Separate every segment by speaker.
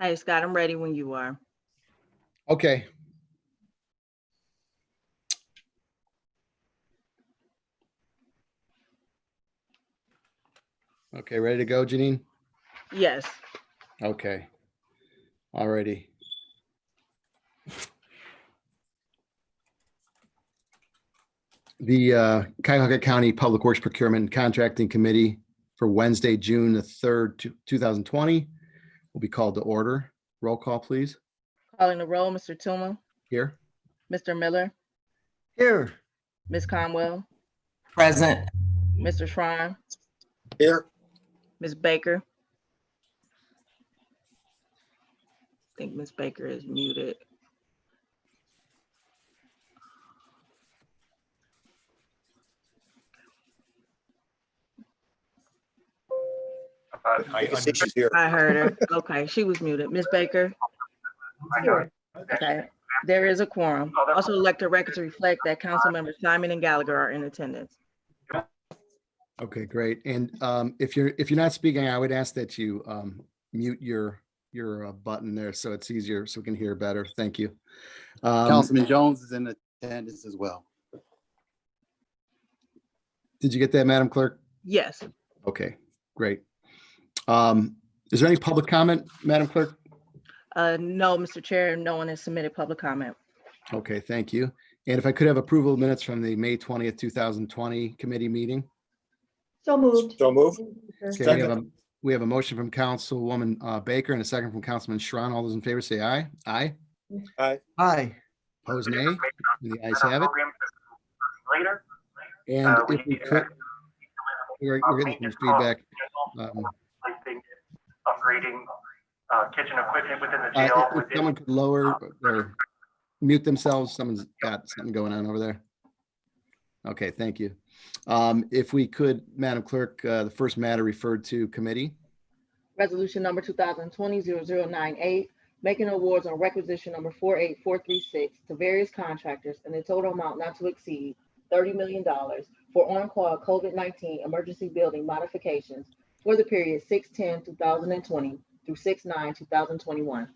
Speaker 1: Hey, Scott, I'm ready when you are.
Speaker 2: Okay. Okay, ready to go, Janine?
Speaker 1: Yes.
Speaker 2: Okay. Alrighty. The Cuyahoga County Public Works Procurement and Contracting Committee for Wednesday, June the 3rd, 2020 will be called to order. Roll call, please.
Speaker 1: Calling the roll, Mr. Tuma,
Speaker 2: Here.
Speaker 1: Mr. Miller,
Speaker 2: Here.
Speaker 1: Ms. Conwell,
Speaker 3: Present.
Speaker 1: Mr. Shrine,
Speaker 4: Here.
Speaker 1: Ms. Baker. I think Ms. Baker is muted.
Speaker 4: I can see she's here.
Speaker 1: I heard her. Okay, she was muted. Ms. Baker. Okay, there is a quorum. Also let the record to reflect that council members Simon and Gallagher are in attendance.
Speaker 2: Okay, great. And if you're not speaking, I would ask that you mute your button there so it's easier, so we can hear better. Thank you.
Speaker 4: Councilman Jones is in attendance as well.
Speaker 2: Did you get that, Madam Clerk?
Speaker 1: Yes.
Speaker 2: Okay, great. Is there any public comment, Madam Clerk?
Speaker 1: No, Mr. Chair, no one has submitted public comment.
Speaker 2: Okay, thank you. And if I could have approval of minutes from the May 20th, 2020 committee meeting.
Speaker 5: So moved.
Speaker 4: So moved.
Speaker 2: Okay, we have a motion from Councilwoman Baker and a second from Councilman Schron. All those in favor say aye. Aye.
Speaker 4: Aye.
Speaker 2: Aye. Opposed, nay. The ayes have it. And if we could, we're getting some feedback.
Speaker 6: Upgrading kitchen equipment within the jail.
Speaker 2: If someone could lower or mute themselves, someone's got something going on over there. Okay, thank you. If we could, Madam Clerk, the first matter referred to committee.
Speaker 1: Resolution number 2020-0098, making awards on requisition number 48436 to various contractors in a total amount not to exceed $30 million for on-call COVID-19 emergency building modifications for the period 6/10/2020 through 6/9/2021.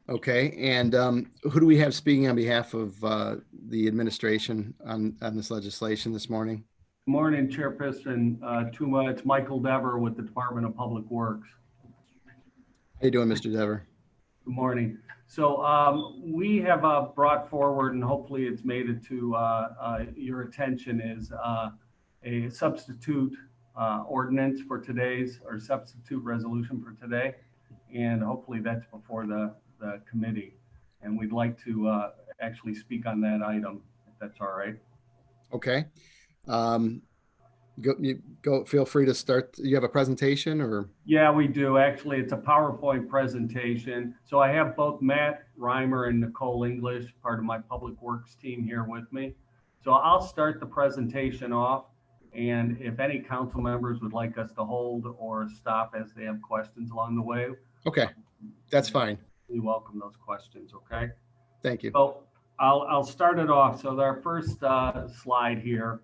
Speaker 2: Okay, and who do we have speaking on behalf of the administration on this legislation this morning?
Speaker 7: Good morning, Chairperson Tuma. It's Michael Dever with the Department of Public Works.
Speaker 2: How you doing, Mr. Dever?
Speaker 7: Good morning. So we have brought forward, and hopefully it's made it to your attention, is a substitute ordinance for today's, or substitute resolution for today. And hopefully that's before the committee. And we'd like to actually speak on that item, if that's all right.
Speaker 2: Okay. Go. Feel free to start. You have a presentation, or?
Speaker 7: Yeah, we do. Actually, it's a PowerPoint presentation. So I have both Matt Reimer and Nicole English, part of my Public Works team, here with me. So I'll start the presentation off. And if any council members would like us to hold or stop as they have questions along the way.
Speaker 2: Okay, that's fine.
Speaker 7: We welcome those questions, okay?
Speaker 2: Thank you.
Speaker 7: So I'll start it off. So our first slide here.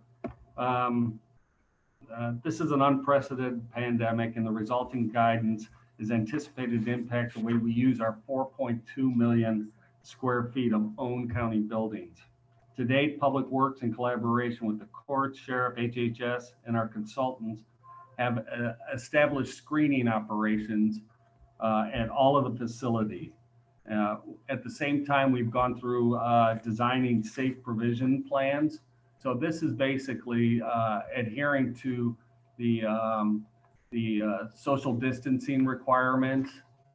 Speaker 7: This is an unprecedented pandemic, and the resulting guidance is anticipated to impact the way we use our 4.2 million square feet of owned county buildings. To date, Public Works, in collaboration with the courts, sheriff, HHS, and our consultants, have established screening operations at all of the facilities. At the same time, we've gone through designing safe provision plans. So this is basically adhering to the social distancing requirements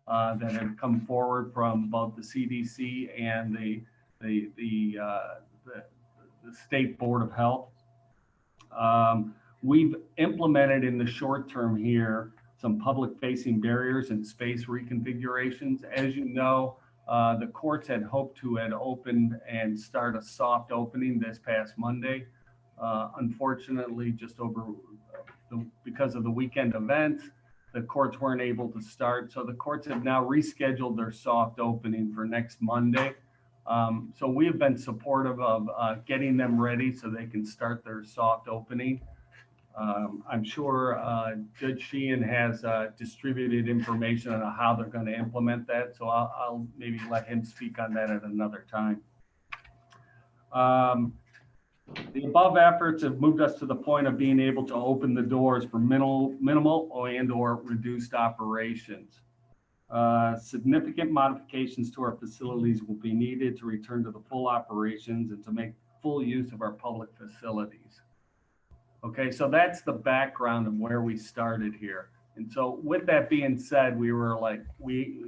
Speaker 7: that have come forward from both the CDC and the State Board of Health. We've implemented in the short term here some public facing barriers and space reconfigurations. As you know, the courts had hoped to had opened and start a soft opening this past Monday. Unfortunately, because of the weekend events, the courts weren't able to start. So the courts have now rescheduled their soft opening for next Monday. So we have been supportive of getting them ready so they can start their soft opening. I'm sure Judge Sheehan has distributed information on how they're going to implement that, so I'll maybe let him speak on that at another time. The above efforts have moved us to the point of being able to open the doors for minimal and/or reduced operations. Significant modifications to our facilities will be needed to return to the full operations and to make full use of our public facilities. Okay, so that's the background of where we started here. And so with that being said, we were like,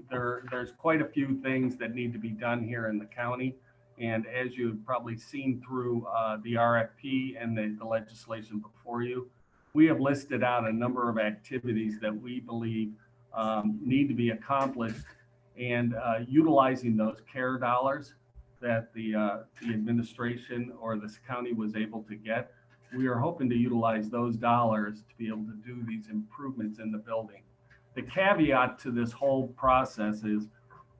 Speaker 7: there's quite a few things that need to be done here in the county. And as you've probably seen through the RFP and the legislation before you, we have listed out a number of activities that we believe need to be accomplished, and utilizing those CARE dollars that the administration or this county was able to get. We are hoping to utilize those dollars to be able to do these improvements in the building. The caveat to this whole process is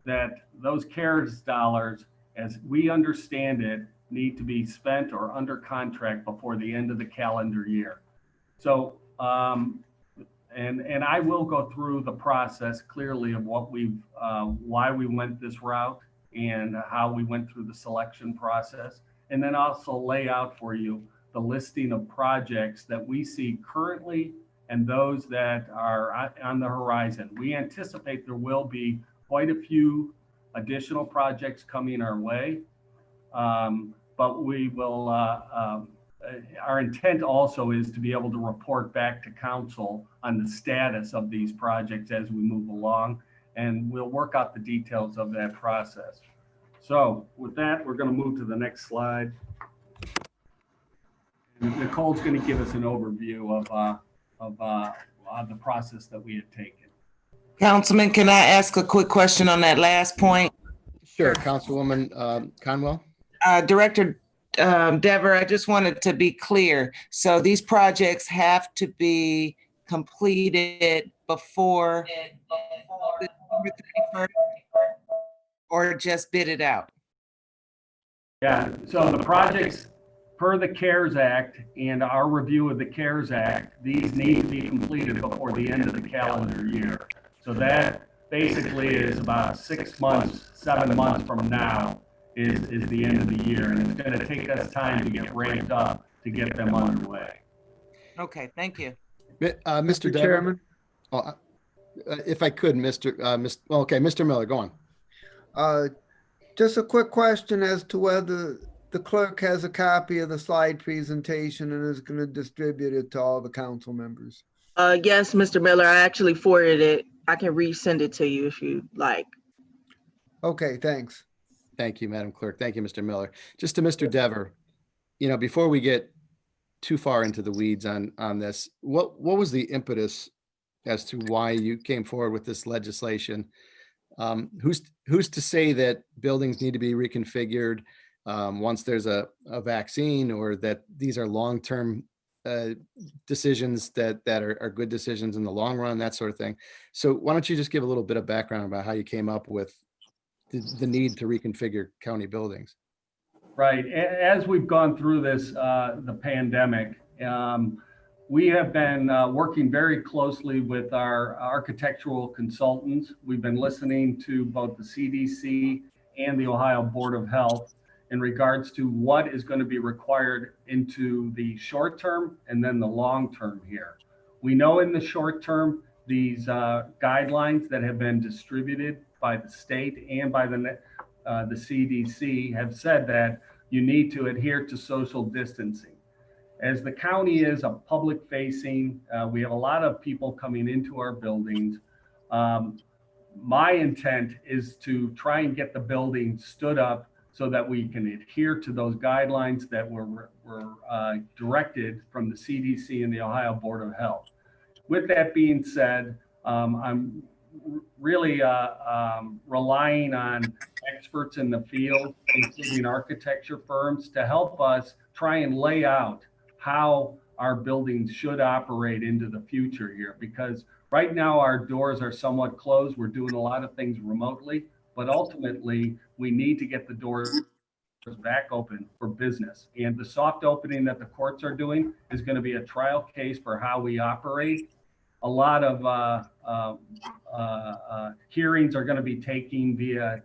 Speaker 7: that those CARES dollars, as we understand it, need to be spent or under contract before the end of the calendar year. So, and I will go through the process clearly of what we've, why we went this route and how we went through the selection process, and then also lay out for you the listing of projects that we see currently and those that are on the horizon. We anticipate there will be quite a few additional projects coming our way, but we will, our intent also is to be able to report back to council on the status of these projects as we move along, and we'll work out the details of that process. So with that, we're going to move to the next slide. Nicole's going to give us an overview of the process that we had taken.
Speaker 3: Councilman, can I ask a quick question on that last point?
Speaker 2: Sure, Councilwoman Conwell.
Speaker 3: Director Dever, I just wanted to be clear. So these projects have to be completed before December 31st or just bid it out?
Speaker 7: Yeah, so the projects per the CARES Act and our review of the CARES Act, these need to be completed before the end of the calendar year. So that basically is about 6 months, 7 months from now is the end of the year. And it's going to take us time to get ramped up to get them underway.
Speaker 3: Okay, thank you.
Speaker 2: Mr. Dever?
Speaker 8: Chairman,
Speaker 2: If I could, okay, Mr. Miller, go on.
Speaker 8: just a quick question as to whether the clerk has a copy of the slide presentation and is going to distribute it to all the council members.
Speaker 1: Yes, Mr. Miller, I actually forwarded it. I can resend it to you if you like.
Speaker 8: Okay, thanks.
Speaker 2: Thank you, Madam Clerk. Thank you, Mr. Miller. Just to Mr. Dever, before we get too far into the weeds on this, what was the impetus as to why you came forward with this legislation? Who's to say that buildings need to be reconfigured once there's a vaccine, or that these are long-term decisions that are good decisions in the long run, that sort of thing. So why don't you just give a little bit of background about how you came up with the need to reconfigure county buildings?
Speaker 7: Right. As we've gone through this, the pandemic, we have been working very closely with our architectural consultants. We've been listening to both the CDC and the Ohio Board of Health in regards to what is going to be required into the short term and then the long term here. We know in the short term, these guidelines that have been distributed by the state and by the CDC have said that you need to adhere to social distancing. As the county is a public facing, we have a lot of people coming into our buildings. My intent is to try and get the building stood up so that we can adhere to those guidelines that were directed from the CDC and the Ohio Board of Health. With that being said, I'm really relying on experts in the field, including architecture firms, to help us try and lay out how our buildings should operate into the future here. Because right now our doors are somewhat closed. We're doing a lot of things remotely, but ultimately we need to get the doors back open for business. And the soft opening that the courts are doing is going to be a trial case for how we operate. A lot of hearings are going to be taking via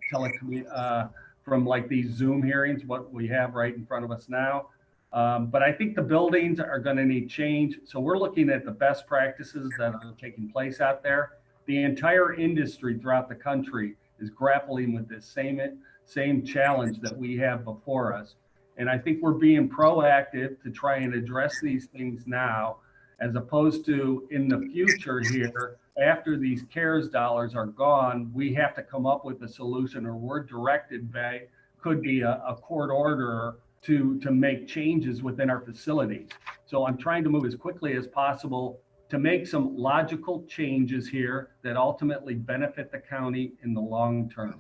Speaker 7: from like these Zoom hearings, what we have right in front of us now. But I think the buildings are going to need change. So we're looking at the best practices that are taking place out there. The entire industry throughout the country is grappling with this same challenge that we have before us. And I think we're being proactive to try and address these things now, as opposed to in the future here, after these CARES dollars are gone, we have to come up with a solution, or we're directed by, could be a court order to make changes within our facilities. So I'm trying to move as quickly as possible to make some logical changes here that ultimately benefit the county in the long term.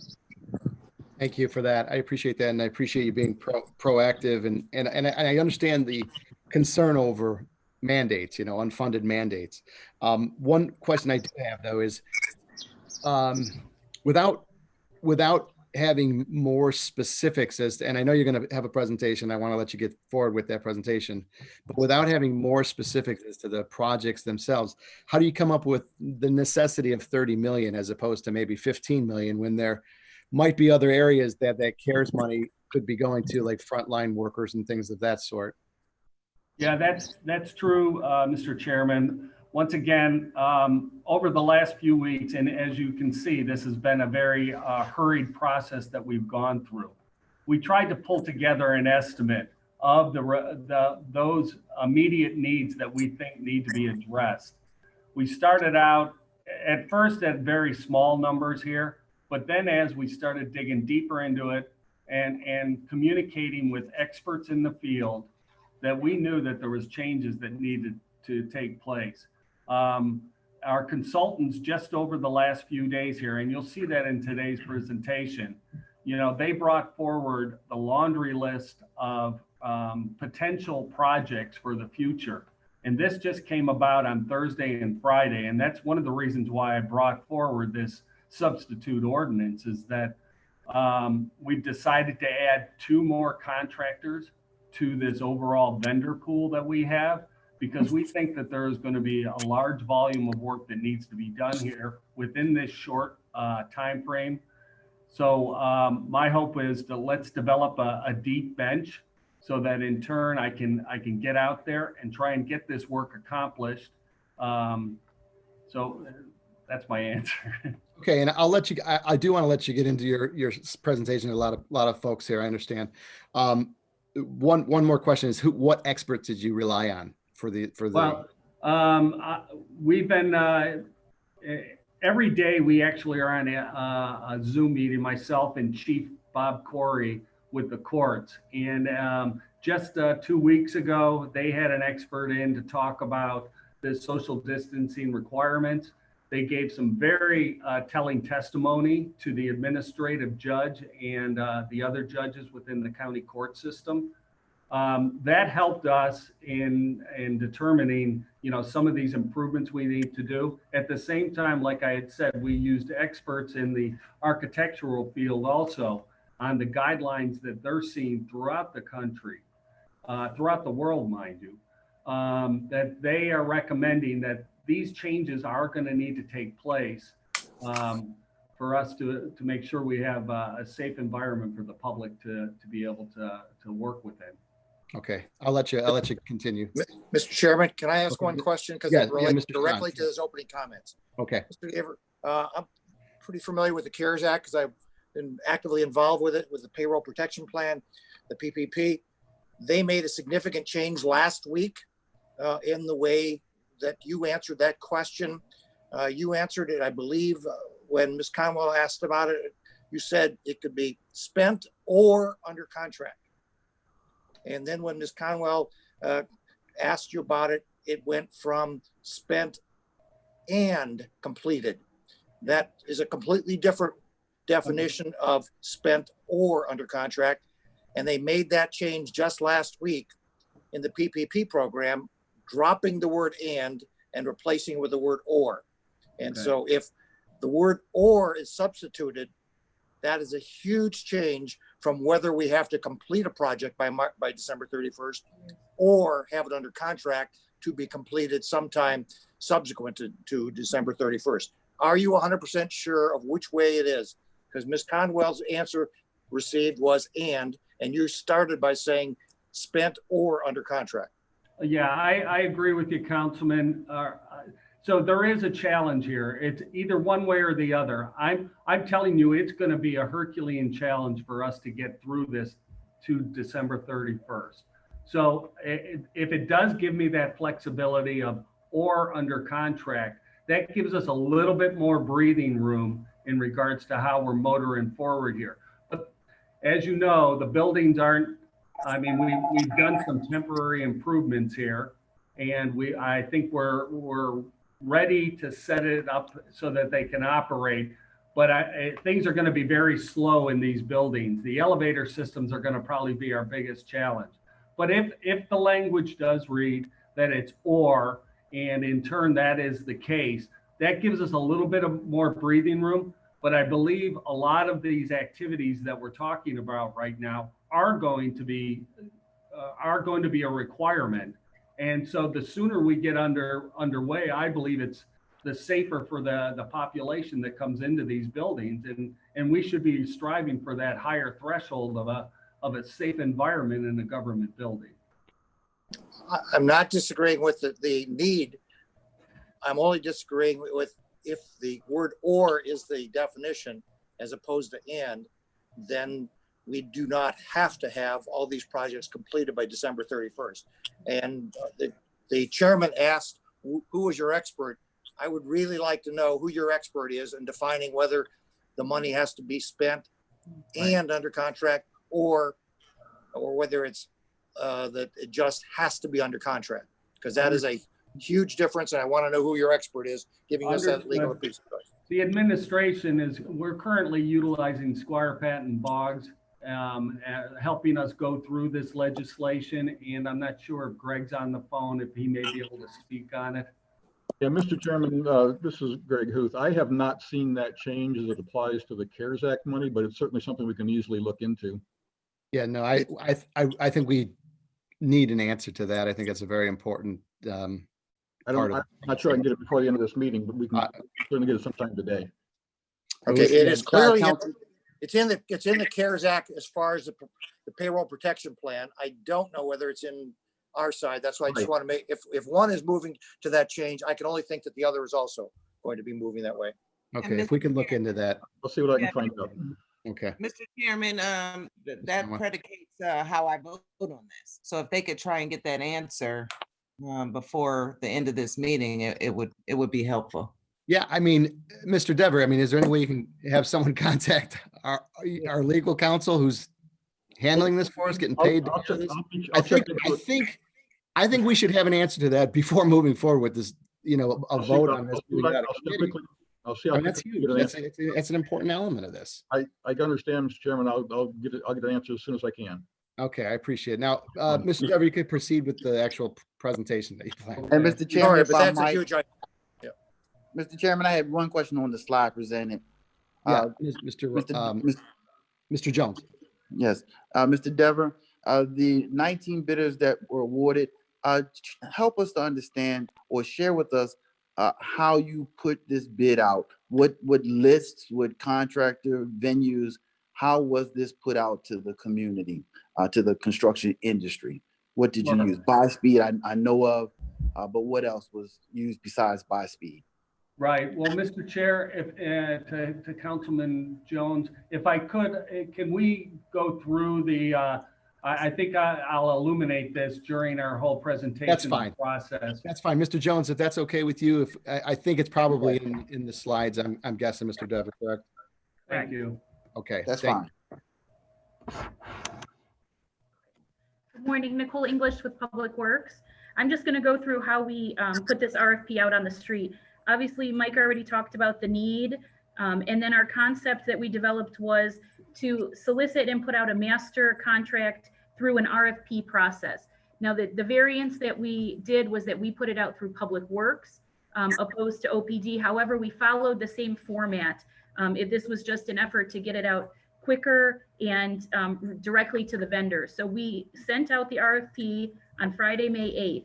Speaker 2: Thank you for that. I appreciate that. And I appreciate you being proactive, and I understand the concern over mandates, unfunded mandates. One question I do have though is, without having more specifics and I know you're going to have a presentation, I want to let you get forward with that presentation, but without having more specifics as to the projects themselves, how do you come up with the necessity of 30 million as opposed to maybe 15 million when there might be other areas that CARES money could be going to, like frontline workers and things of that sort?
Speaker 7: Yeah, that's true, Mr. Chairman. Once again, over the last few weeks, and as you can see, this has been a very hurried process that we've gone through. We tried to pull together an estimate of those immediate needs that we think need to be addressed. We started out at first at very small numbers here, but then as we started digging deeper into it and communicating with experts in the field, that we knew that there was changes that needed to take place. Our consultants just over the last few days here, and you'll see that in today's presentation, they brought forward the laundry list of potential projects for the future. And this just came about on Thursday and Friday. And that's one of the reasons why I brought forward this substitute ordinance, is that we've decided to add 2 more contractors to this overall vendor pool that we have, because we think that there is going to be a large volume of work that needs to be done here within this short time frame. So my hope is to let's develop a deep bench so that in turn I can get out there and try and get this work accomplished. So that's my answer.
Speaker 2: Okay, and I'll let you. I do want to let you get into your presentation. A lot of folks here, I understand. One more question is, what experts did you rely on for the?
Speaker 7: Well, we've been every day we actually are on a Zoom meeting, myself and Chief Bob Corey with the courts, and just 2 weeks ago they had an expert in to talk about the social distancing requirements. They gave some very telling testimony to the administrative judge and the other judges within the county court system. That helped us in determining, some of these improvements we need to do. At the same time, like I had said, we used experts in the architectural field also on the guidelines that they're seeing throughout the country, throughout the world, mind you, that they are recommending that these changes are going to need to take place for us to make sure we have a safe environment for the public to be able to work within.
Speaker 2: Okay, I'll let you continue.
Speaker 9: Mr. Chairman, can I ask
Speaker 2: Okay.
Speaker 9: one question? Because
Speaker 2: Yeah,
Speaker 9: it relates
Speaker 2: Mr.
Speaker 9: directly
Speaker 2: John.
Speaker 9: to his opening comments.
Speaker 2: Okay.
Speaker 9: Mr. Gaver, I'm pretty familiar with the CARES Act because I've been actively involved with it, with the payroll protection plan, the PPP. They made a significant change last week in the way that you answered that question. You answered it, I believe, when Ms. Conwell asked about it. You said it could be spent or under contract. And then when Ms. Conwell asked you about it, it went from spent and completed. That is a completely different definition of spent or under contract. And they made that change just last week in the PPP program, dropping the word and replacing it with the word or. And
Speaker 7: Okay.
Speaker 9: so if the word or is substituted, That is a huge change from whether we have to complete a project by December 31st or have it under contract to be completed sometime subsequent to December 31st. Are you 100% sure of which way it is? Because Ms. Conwell's answer received was and you started by saying spent or under contract.
Speaker 7: Yeah, I agree with you, Councilman. So there is a challenge here. It's either one way or the other. I'm telling you, it's going to be a Herculean challenge for us to get through this to December 31st. So if it does give me that flexibility of or under contract, that gives us a little bit more breathing room in regards to how we're motoring forward here. But as you know, the buildings aren't, I mean, we've done some temporary improvements here, and I think we're ready to set it up so that they can operate. But things are going to be very slow in these buildings. The elevator systems are going to probably be our biggest challenge. But if the language does read that it's or, and in turn that is the case, that gives us a little bit of more breathing room. But I believe a lot of these activities that we're talking about right now are going to be a requirement. And so the sooner we get underway, I believe it's the safer for the population that comes into these buildings. And we should be striving for that higher threshold of a safe environment in a government building.
Speaker 9: I'm not disagreeing with the need. I'm only disagreeing with if the word or is the definition as opposed to and, then we do not have to have all these projects completed by December 31st. And the chairman asked, who was your expert? I would really like to know who your expert is in defining whether the money has to be spent and under contract or whether it's that it just has to be under contract, because that is a huge difference. And I want to know who your expert is giving us that legal piece of advice.
Speaker 7: The administration we're currently utilizing Squire Patton Boggs, helping us go through this legislation. And I'm not sure if Greg's on the phone, if he may be able to speak on it.
Speaker 10: Yeah, Mr. Chairman, this is Greg Huth. I have not seen that change as it applies to the CARES Act money, but it's certainly something we can easily look into.
Speaker 2: Yeah, no, I think we need an answer to that. I think that's a very important
Speaker 10: I'm not sure I can get it before the end of this meeting, but we can certainly get it sometime today.
Speaker 9: Okay, it is clearly it's in the CARES Act as far as the payroll protection plan. I don't know whether it's in our side. That's why I just want to make, if one is moving to that change, I can only think that the other is also going to be moving that way.
Speaker 2: Okay, if we can look into that.
Speaker 10: I'll see what I can find out.
Speaker 2: Okay.
Speaker 3: Mr. Chairman, that predicates how I vote on this. So if they could try and get that answer before the end of this meeting, it would be helpful.
Speaker 2: Yeah, I mean, Mr. Dever, I mean, is there any way you can have someone contact our legal counsel who's handling this for us, getting paid? I think we should have an answer to that before moving forward with this, a vote on this.
Speaker 10: I'll see.
Speaker 2: That's huge. That's an important element of this.
Speaker 10: I understand, Mr. Chairman. I'll get an answer as soon as I can.
Speaker 2: Okay, I appreciate it. Now, Mr. Dever, you could proceed with the actual presentation that you planned.
Speaker 4: And Mr. Chairman,
Speaker 9: but that's a huge idea.
Speaker 4: Mr. Chairman, I had one question on the slide presented.
Speaker 2: Yeah, Mr. Jones.
Speaker 4: Yes, Mr. Dever, the 19 bidders that were awarded, help us to understand or share with us how you put this bid out. What lists, what contractor, venues, how was this put out to the community, to the construction industry? What did you use? By speed, I know of, but what else was used besides by speed?
Speaker 7: Right. Well, Mr. Chair, if to Councilman Jones, if I could, can we go through the? I think I'll illuminate this during our whole presentation.
Speaker 2: That's fine.
Speaker 7: Process.
Speaker 2: That's fine, Mr. Jones. If that's okay with you, if I think it's probably in the slides. I'm guessing, Mr. Dever, correct?
Speaker 7: Thank you.
Speaker 2: Okay,
Speaker 4: that's fine.
Speaker 11: Good morning, Nicole English with Public Works. I'm just going to go through how we put this RFP out on the street. Obviously, Mike already talked about the need, and then our concept that we developed was to solicit and put out a master contract through an RFP process. Now, the variance that we did was that we put it out through Public Works. opposed to OPD. However, we followed the same format. If this was just an effort to get it out quicker and directly to the vendors. So we sent out the RFP on Friday, May 8th.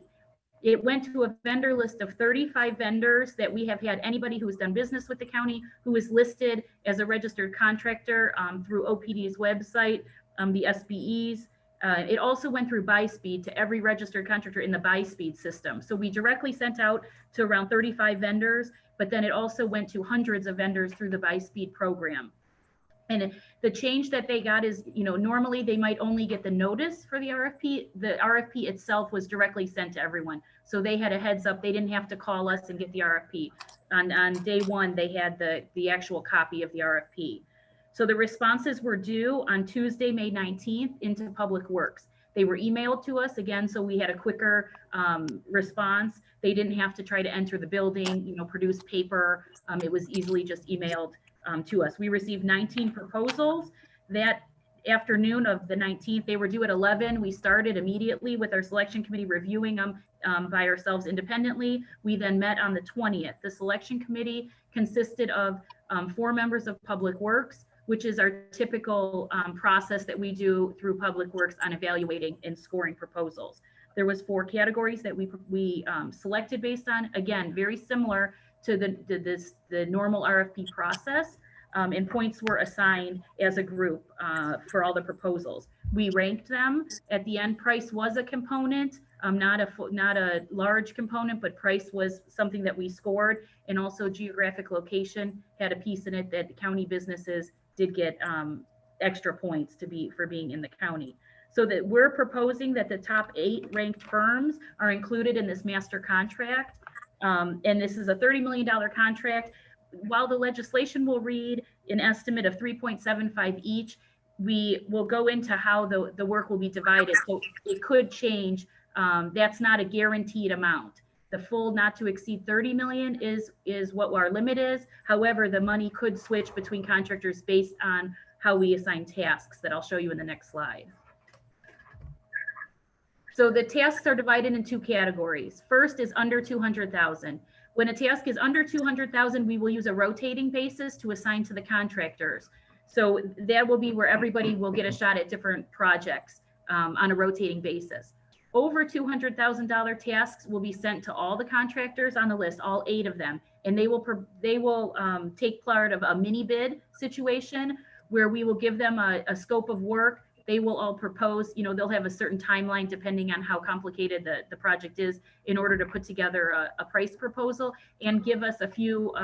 Speaker 11: It went to a vendor list of 35 vendors that we have had anybody who has done business with the county, who is listed as a registered contractor through OPD's website, the SBEs. It also went through BuySpeed to every registered contractor in the BuySpeed system. So we directly sent out to around 35 vendors, but then it also went to hundreds of vendors through the BuySpeed program. And the change that they got is, normally they might only get the notice for the RFP. The RFP itself was directly sent to everyone. So they had a heads up. They didn't have to call us and get the RFP. On day one, they had the actual copy of the RFP. So the responses were due on Tuesday, May 19th into Public Works. They were emailed to us again, so we had a quicker response. They didn't have to try to enter the building, produce paper. It was easily just emailed to us. We received 19 proposals. That afternoon of the 19th, they were due at 11. We started immediately with our selection committee reviewing them by ourselves independently. We then met on the 20th. The selection committee consisted of 4 members of Public Works, which is our typical process that we do through Public Works on evaluating and scoring proposals. There was 4 categories that we selected based on, again, very similar to the normal RFP process, and points were assigned as a group for all the proposals. We ranked them. At the end, price was a component, not a large component, but price was something that we scored, and also geographic location had a piece in it that the county businesses did get extra points for being in the county. So that we're proposing that the top 8 ranked firms are included in this master contract. And this is a $30 million contract. While the legislation will read an estimate of 3.75 each, we will go into how the work will be divided. So it could change. That's not a guaranteed amount. The full not to exceed 30 million is what our limit is. However, the money could switch between contractors based on how we assign tasks that I'll show you in the next slide. So the tasks are divided in 2 categories. First is under 200,000. When a task is under 200,000, we will use a rotating basis to assign to the contractors. So that will be where everybody will get a shot at different projects on a rotating basis. Over $200,000 tasks will be sent to all the contractors on the list, all 8 of them, and they will take part of a mini bid situation where we will give them a scope of work. They will all propose, they'll have a certain timeline depending on how complicated the project is in order to put together a price proposal and give us a few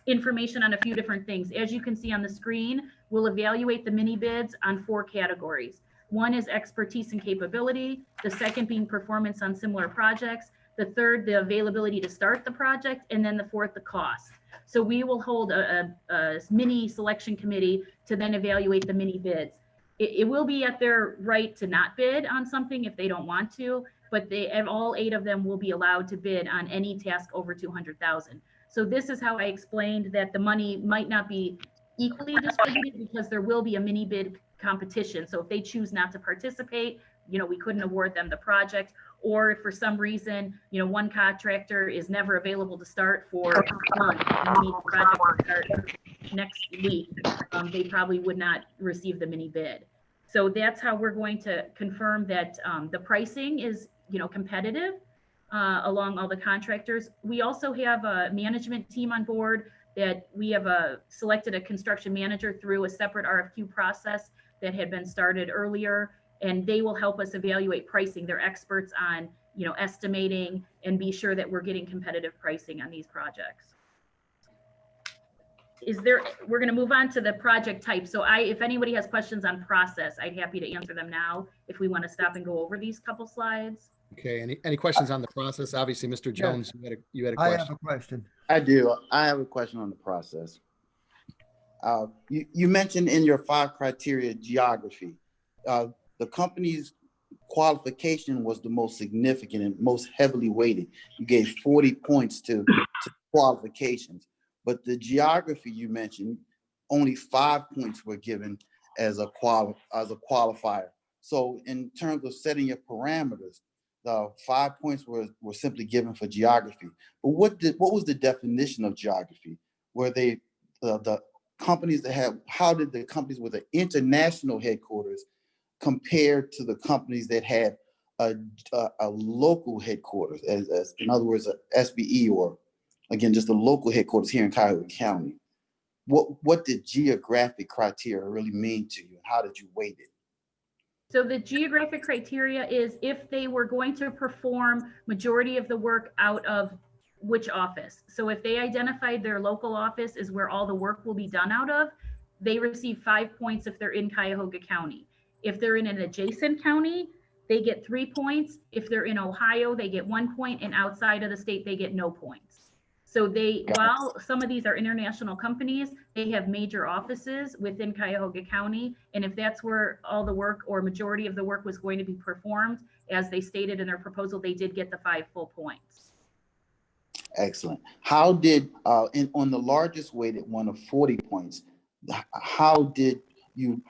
Speaker 11: information on a few different things. As you can see on the screen, we'll evaluate the mini bids on 4 categories. One is expertise and capability, the second being performance on similar projects, the third, the availability to start the project, and then the 4th, the cost. So we will hold a mini selection committee to then evaluate the mini bids. It will be at their right to not bid on something if they don't want to, but all 8 of them will be allowed to bid on any task over 200,000. So this is how I explained that the money might not be equally distributed because there will be a mini bid competition. So if they choose not to participate, we couldn't award them the project. Or if for some reason, one contractor is never available to start for a month and we need the project to start next week, they probably would not receive the mini bid. So that's how we're going to confirm that the pricing is, competitive along all the contractors. We also have a management team on board that we have selected a construction manager through a separate RFQ process that had been started earlier, and they will help us evaluate pricing. They're experts on, estimating and be sure that we're getting competitive pricing on these projects. We're going to move on to the project type. So if anybody has questions on process, I'd happy to answer them now if we want to stop and go over these couple slides.
Speaker 2: Okay, any questions on the process? Obviously, Mr. Jones, you had a
Speaker 8: I
Speaker 2: question.
Speaker 8: have a question.
Speaker 4: I do. I have a question on the process. You mentioned in your 5 criteria geography. The company's qualification was the most significant and most heavily weighted. You gave 40 points to qualifications, but the geography you mentioned, only 5 points were given as a qualifier. So in terms of setting your parameters, the 5 points were simply given for geography. But what was the definition of geography? Were they the companies that had, how did the companies with an international headquarters compare to the companies that had a local headquarters, as in other words, a SBE, or again, just a local headquarters here in Cuyahoga County? What did geographic criteria really mean to you? How did you weight it?
Speaker 11: So the geographic criteria is if they were going to perform majority of the work out of which office. So if they identified their local office is where all the work will be done out of, they receive 5 points if they're in Cuyahoga County. If they're in an adjacent county, they get 3 points. If they're in Ohio, they get 1 point, and outside of the state, they get no points. So they, while some of these are international companies, they have major offices within Cuyahoga County. And if that's where all the work or majority of the work was going to be performed, as they stated in their proposal, they did get the 5 full points.
Speaker 4: Excellent. How did, on the largest weighted one of 40 points, how did you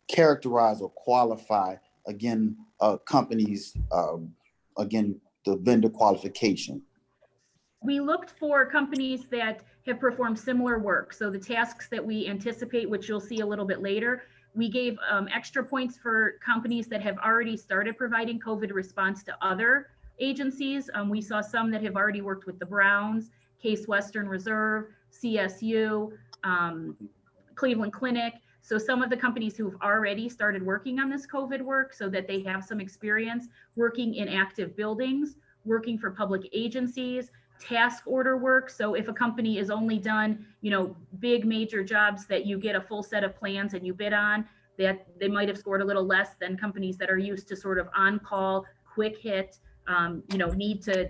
Speaker 4: characterize or qualify, again, companies, again, the vendor qualification?
Speaker 11: We looked for companies that have performed similar work. So the tasks that we anticipate, which you'll see a little bit later, we gave extra points for companies that have already started providing COVID response to other agencies. We saw some that have already worked with the Browns, Case Western Reserve, CSU, Cleveland Clinic. So some of the companies who've already started working on this COVID work, so that they have some experience working in active buildings, working for public agencies, task order work. So if a company is only done, you know, big major jobs that you get a full set of plans and you bid on, that they might have scored a little less than companies that are used to sort of on-call, quick hit, you know, need to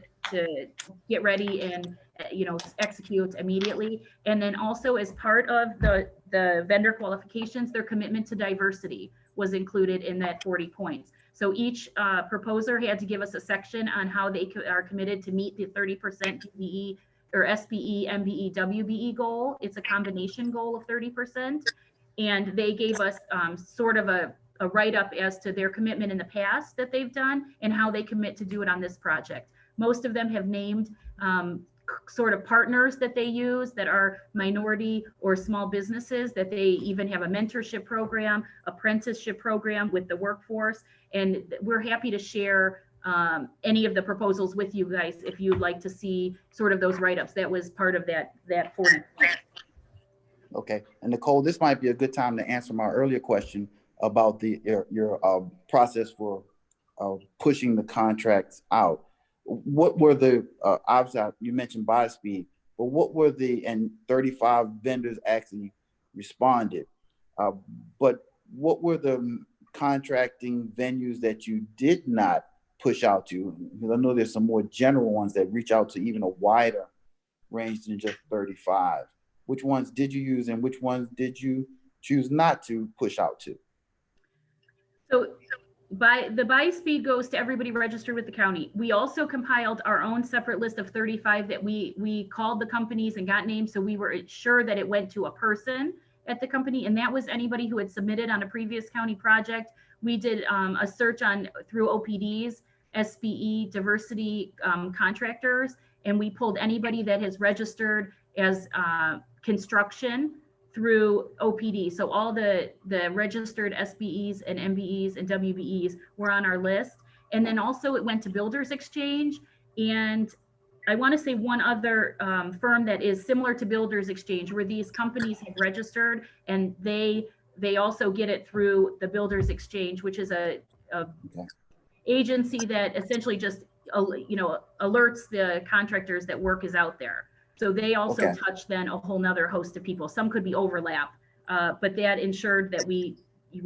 Speaker 11: get ready and, you know, execute immediately. And then also as part of the vendor qualifications, their commitment to diversity was included in that 40 points. So each proposer had to give us a section on how they are committed to meet the 30% PPE or SBE, MBE, WBE goal. It's a combination goal of 30%. And they gave us sort of a write-up as to their commitment in the past that they've done and how they commit to do it on this project. Most of them have named sort of partners that they use that are minority or small businesses, that they even have a mentorship program, apprenticeship program with the workforce. And we're happy to share any of the proposals with you guys if you'd like to see sort of those write-ups. That was part of that 40 points.
Speaker 4: Okay, and Nicole, this might be a good time to answer my earlier question about your process for pushing the contracts out. What were the, obviously you mentioned buy speed, but what were and 35 vendors actually responded, but what were the contracting venues that you did not push out to? Because I know there's some more general ones that reach out to even a wider range than just 35. Which ones did you use and which ones did you choose not to push out to?
Speaker 11: So the buy speed goes to everybody registered with the county. We also compiled our own separate list of 35 that we called the companies and got names, so we were sure that it went to a person at the company, and that was anybody who had submitted on a previous county project. We did a search through OPDs, SBE, diversity contractors, and we pulled anybody that has registered as construction through OPD. So all the registered SBEs and MBEs and WBEs were on our list. And then also it went to Builders Exchange. And I want to say one other firm that is similar to Builders Exchange, where these companies have registered and they also get it through the Builders Exchange, which is a agency that essentially just, you know, alerts the contractors that work is out there. So they also touch then a whole nother host of people. Some could be overlap, but that ensured that we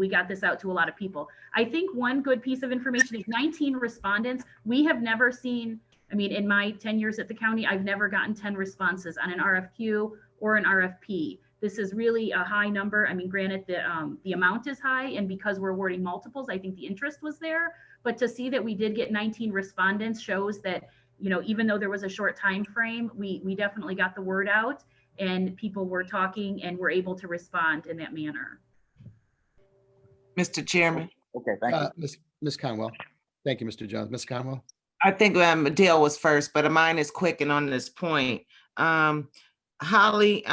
Speaker 11: got this out to a lot of people. I think one good piece of information is 19 respondents. We have never seen, I mean, in my 10 years at the county, I've never gotten 10 responses on an RFQ or an RFP. This is really a high number. I mean, granted, the amount is high, and because we're awarding multiples, I think the interest was there. But to see that we did get 19 respondents shows that, you know, even though there was a short time frame, we definitely got the word out and people were talking and were able to respond in that manner.
Speaker 3: Mr. Chairman.
Speaker 4: Okay, thank you.
Speaker 2: Ms. Conwell. Thank you, Mr. Jones. Ms. Conwell.
Speaker 3: I think Dale was first, but mine is quick and on this point. Holly,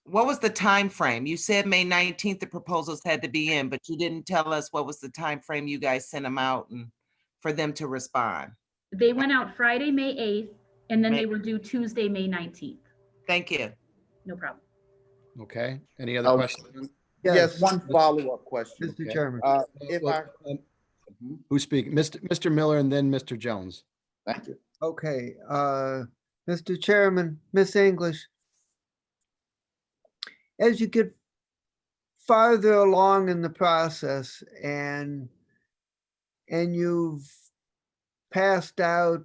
Speaker 3: what was the time frame? You said May 19th the proposals had to be in, but you didn't tell us what was the time frame you guys sent them out and for them to respond.
Speaker 11: They went out Friday, May 8th, and then
Speaker 3: May-
Speaker 11: they were due Tuesday, May 19th.
Speaker 3: Thank you.
Speaker 11: No problem.
Speaker 2: Okay, any other
Speaker 4: Oh,
Speaker 2: questions?
Speaker 4: Yes, one follow-up question.
Speaker 8: Mr.
Speaker 2: Okay.
Speaker 8: Chairman.
Speaker 4: If
Speaker 2: Well,
Speaker 4: I,
Speaker 2: Who's speaking? Mr. Miller and then Mr. Jones.
Speaker 4: thank you.
Speaker 8: Okay, Mr. Chairman, Miss English. As you get farther along in the process and you've passed out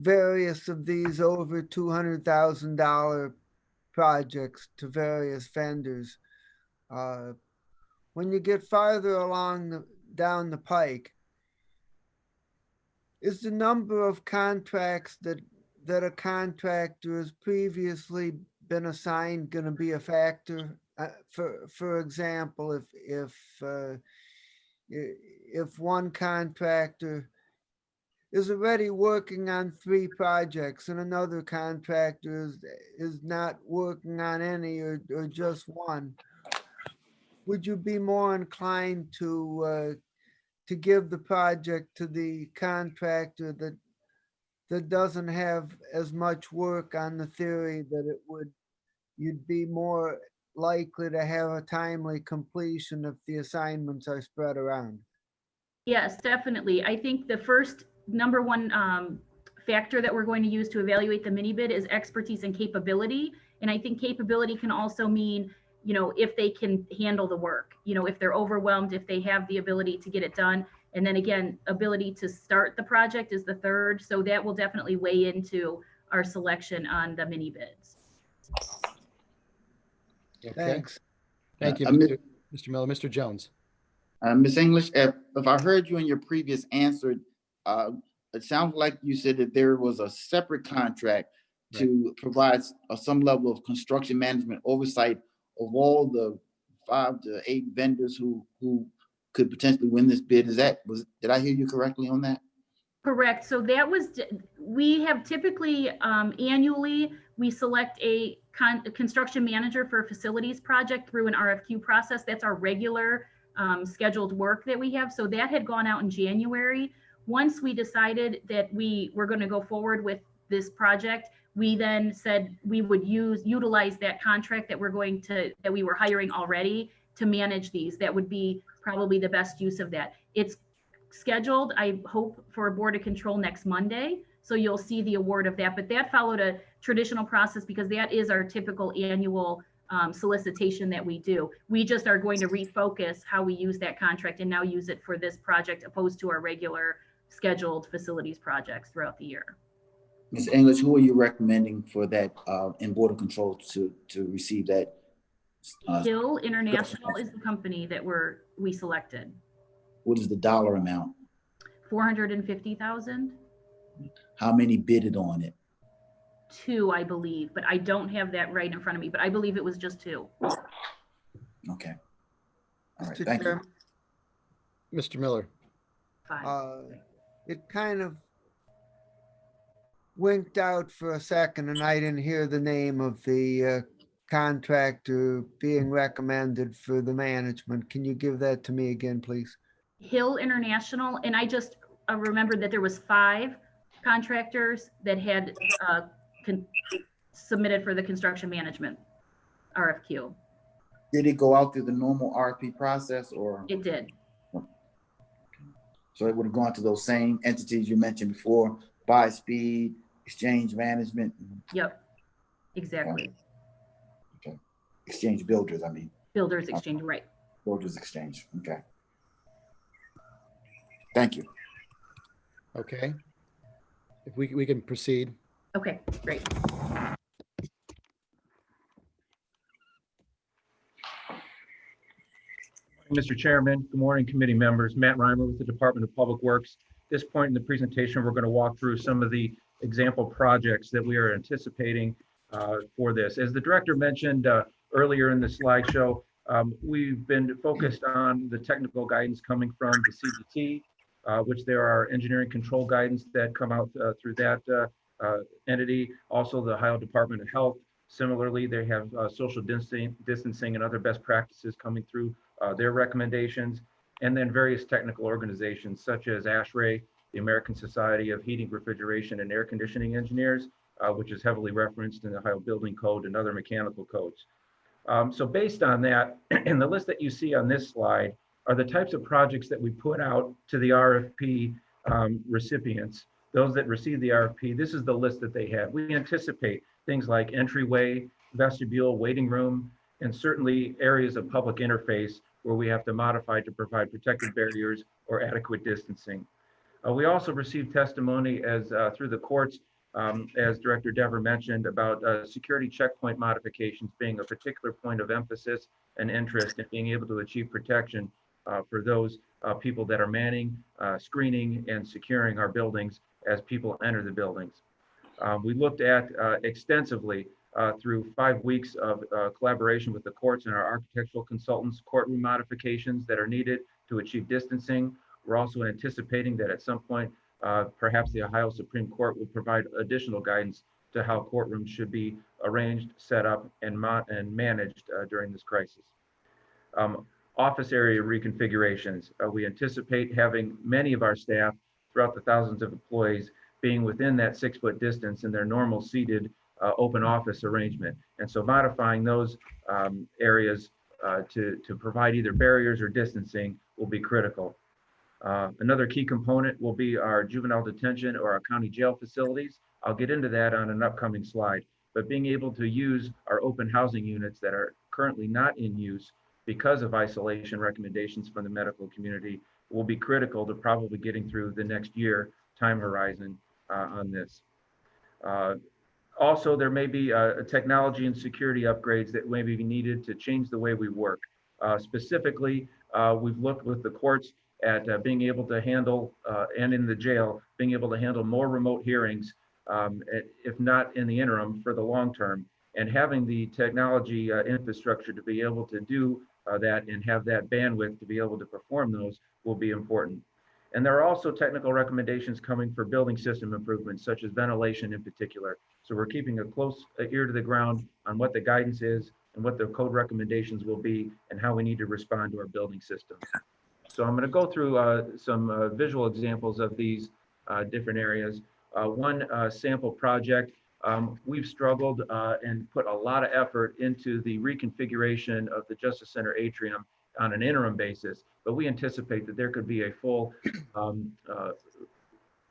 Speaker 8: various of these over $200,000 projects to various vendors, when you get farther along down the pike, is the number of contracts that a contractor has previously been assigned going to be a factor? For example, if one contractor is already working on 3 projects and another contractor is not working on any or just one, would you be more inclined to give the project to the contractor that doesn't have as much work, on the theory that you'd be more likely to have a timely completion if the assignments are spread around?
Speaker 11: Yes, definitely. I think the first number one factor that we're going to use to evaluate the mini bid is expertise and capability. And I think capability can also mean, if they can handle the work, if they're overwhelmed, if they have the ability to get it done. And then again, ability to start the project is the third. So that will definitely weigh into our selection on the mini bids.
Speaker 2: Okay.
Speaker 8: Thanks.
Speaker 2: Thank you,
Speaker 4: Mr.
Speaker 2: Mr. Miller. Mr. Jones.
Speaker 4: Ms. English, if I heard you in your previous answer, it sounds like you said that there was a separate contract to provide some level of construction management oversight of all the 5 to 8 vendors who could potentially win this bid. Did I hear you correctly on that?
Speaker 11: Correct. So that was, we have typically annually, we select a construction manager for a facilities project through an RFQ process. That's our regular scheduled work that we have. So that had gone out in January. Once we decided that we were going to go forward with this project, we then said we would utilize that contract that we were hiring already to manage these. That would be probably the best use of that. It's scheduled, I hope, for a board of control next Monday. So you'll see the award of that, but that followed a traditional process because that is our typical annual solicitation that we do. We just are going to refocus how we use that contract and now use it for this project opposed to our regular scheduled facilities projects throughout the year.
Speaker 4: Ms. English, who are you recommending for that in board of control to receive that?
Speaker 11: Hill International is the company that we selected.
Speaker 4: What is the dollar amount?
Speaker 11: 450,000.
Speaker 4: How many bidded on it?
Speaker 11: 2, I believe, but I don't have that right in front of me, but I believe it was just 2.
Speaker 4: Okay. All right,
Speaker 8: Mr.
Speaker 4: thank you.
Speaker 8: Chairman,
Speaker 2: Mr. Miller.
Speaker 11: 5.
Speaker 8: it kind of winked out for a second and I didn't hear the name of the contractor being recommended for the management. Can you give that to me again, please?
Speaker 11: Hill International, and I just remembered that there was 5 contractors that had submitted for the construction management RFQ.
Speaker 4: Did it go out through the normal RFP process or?
Speaker 11: It did.
Speaker 4: So it would have gone to those same entities you mentioned before, Buy Speed, Exchange Management.
Speaker 11: Yep, exactly.
Speaker 4: Okay. Exchange Builders, I mean.
Speaker 11: Builders Exchange, right.
Speaker 4: Builders Exchange, okay. Thank you.
Speaker 2: Okay. If we can proceed.
Speaker 11: Okay, great.
Speaker 12: Mr. Chairman, good morning, committee members. Matt Reimer with the Department of Public Works. At this point in the presentation, we're going to walk through some of the example projects that we are anticipating for this. As the director mentioned earlier in the slideshow, we've been focused on the technical guidance coming from the CDT which there are engineering control guidance that come out through that entity. Also, the Ohio Department of Health. Similarly, they have social distancing and other best practices coming through their recommendations. And then various technical organizations such as ASHRAE, the American Society of Heating, Refrigeration, and Air Conditioning Engineers, which is heavily referenced in the Ohio Building Code and other mechanical codes. So based on that, and the list that you see on this slide are the types of projects that we put out to the RFP recipients, those that receive the RFP. This is the list that they have. We anticipate things like entryway, vestibule, waiting room, and certainly areas of public interface where we have to modify to provide protective barriers or adequate distancing. We also received testimony as through the courts, as Director Dever mentioned, about security checkpoint modifications being a particular point of emphasis and interest in being able to achieve protection for those people that are manning, screening, and securing our buildings as people enter the buildings. We looked at extensively through 5 weeks of collaboration with the courts and our architectural consultants, courtroom modifications that are needed to achieve distancing. We're also anticipating that at some point, perhaps the Ohio Supreme Court will provide additional guidance to how courtrooms should be arranged, set up, and managed during this crisis. Office area reconfigurations. We anticipate having many of our staff throughout the thousands of employees being within that 6-foot distance in their normal seated open office arrangement. And so modifying those areas to provide either barriers or distancing will be critical. Another key component will be our juvenile detention or our county jail facilities. I'll get into that on an upcoming slide, but being able to use our open housing units that are currently not in use because of isolation recommendations from the medical community will be critical to probably getting through the next year time horizon on this. Also, there may be technology and security upgrades that may be needed to change the way we work. Specifically, we've looked with the courts at being able to handle, and in the jail, being able to handle more remote hearings, if not in the interim, for the long term. And having the technology infrastructure to be able to do that and have that bandwidth to be able to perform those will be important. And there are also technical recommendations coming for building system improvements, such as ventilation in particular. So we're keeping a close ear to the ground on what the guidance is and what the code recommendations will be and how we need to respond to our building systems. So I'm going to go through some visual examples of these different areas. One sample project, we've struggled and put a lot of effort into the reconfiguration of the Justice Center atrium on an interim basis, but we anticipate that there could be a full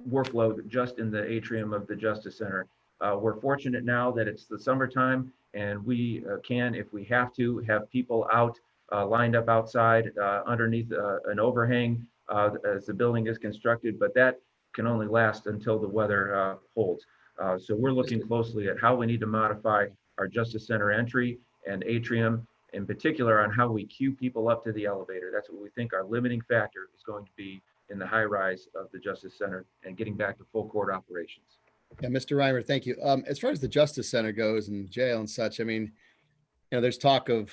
Speaker 12: workload just in the atrium of the Justice Center. We're fortunate now that it's the summertime and we can, if we have to, have people out lined up outside underneath an overhang as the building is constructed, but that can only last until the weather holds. So we're looking closely at how we need to modify our Justice Center entry and atrium, in particular on how we queue people up to the elevator. That's what we think our limiting factor is going to be in the high rise of the Justice Center and getting back to full court operations.
Speaker 2: Yeah, Mr. Reimer, thank you. As far as the Justice Center goes and jail and such, I mean, there's talk of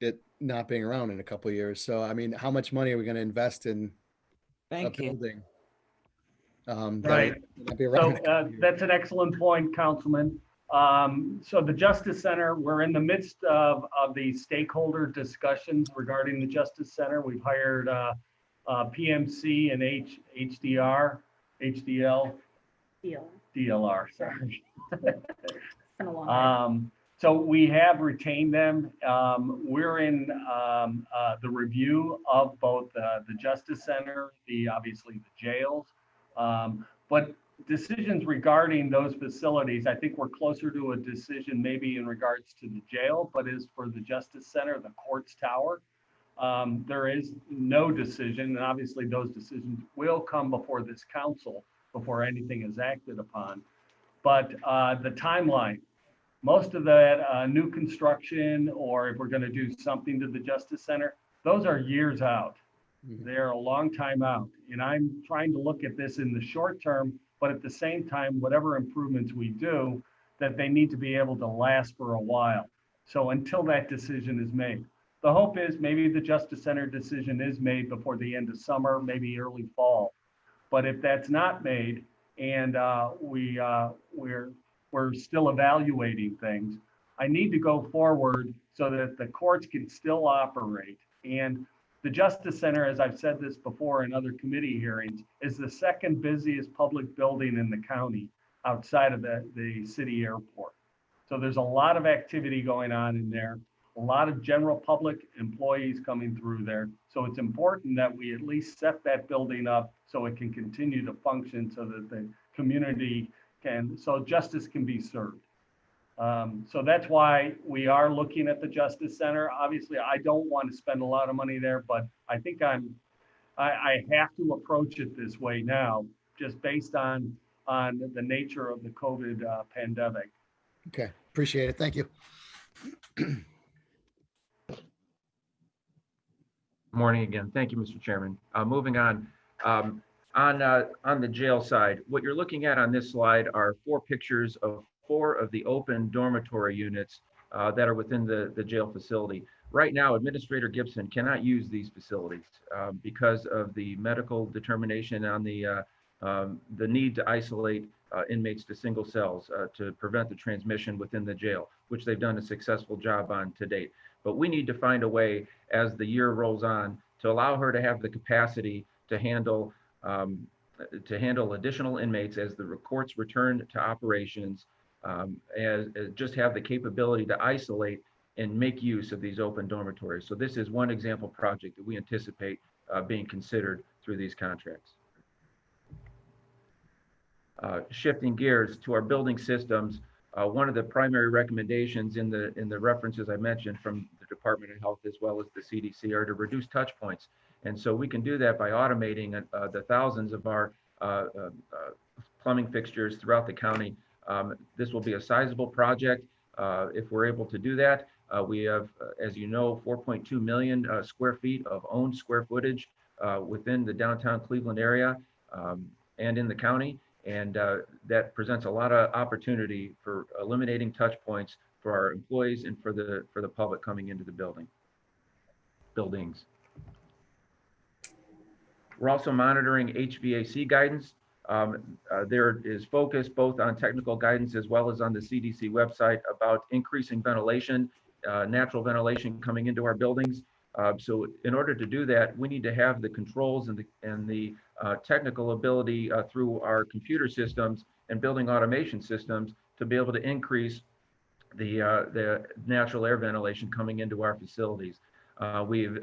Speaker 2: it not being around in a couple of years. So, I mean, how much money are we going to invest in a building?
Speaker 7: Right. So that's an excellent point, Councilman. So the Justice Center, we're in the midst of the stakeholder discussions regarding the Justice Center. We've hired PMC and DLR, sorry.
Speaker 11: Been a long time.
Speaker 7: So we have retained them. We're in the review of both the Justice Center, obviously the jails, but decisions regarding those facilities, I think we're closer to a decision maybe in regards to the jail, but as for the Justice Center, the courts tower, there is no decision. And obviously those decisions will come before this council before anything is acted upon. But the timeline, most of that new construction, or if we're going to do something to the Justice Center, those are years out. They're a long time out. And I'm trying to look at this in the short term, but at the same time, whatever improvements we do, that they need to be able to last for a while. So until that decision is made, the hope is maybe the Justice Center decision is made before the end of summer, maybe early fall. But if that's not made, and we're still evaluating things, I need to go forward so that the courts can still operate. And the Justice Center, as I've said this before in other committee hearings, is the second busiest public building in the county outside of the city airport. So there's a lot of activity going on in there, a lot of general public employees coming through there. So it's important that we at least set that building up so it can continue to function, so that the community so justice can be served. So that's why we are looking at the Justice Center. Obviously, I don't want to spend a lot of money there, but I think I have to approach it this way now, just based on the nature of the COVID pandemic.
Speaker 2: Okay, appreciate it. Thank you.
Speaker 12: Morning again. Thank you, Mr. Chairman. Moving on. On the jail side, what you're looking at on this slide are 4 pictures of 4 of the open dormitory units that are within the jail facility. Right now, Administrator Gibson cannot use these facilities because of the medical determination on the need to isolate inmates to single cells to prevent the transmission within the jail, which they've done a successful job on to date. But we need to find a way as the year rolls on to allow her to have the capacity to handle additional inmates as the courts return to operations, as just have the capability to isolate and make use of these open dormitories. So this is one example project that we anticipate being considered through these contracts. Shifting gears to our building systems, one of the primary recommendations in the references I mentioned from the Department of Health as well as the CDC are to reduce touch points. And so we can do that by automating the thousands of our plumbing fixtures throughout the county. This will be a sizable project if we're able to do that. We have, as you know, 4.2 million square feet of owned square footage within the downtown Cleveland area and in the county. And that presents a lot of opportunity for eliminating touch points for our employees and for the public coming into the buildings. We're also monitoring HVAC guidance. There is focus both on technical guidance as well as on the CDC website about increasing ventilation, natural ventilation coming into our buildings. So in order to do that, we need to have the controls and the technical ability through our computer systems and building automation systems to be able to increase the natural air ventilation coming into our facilities. We've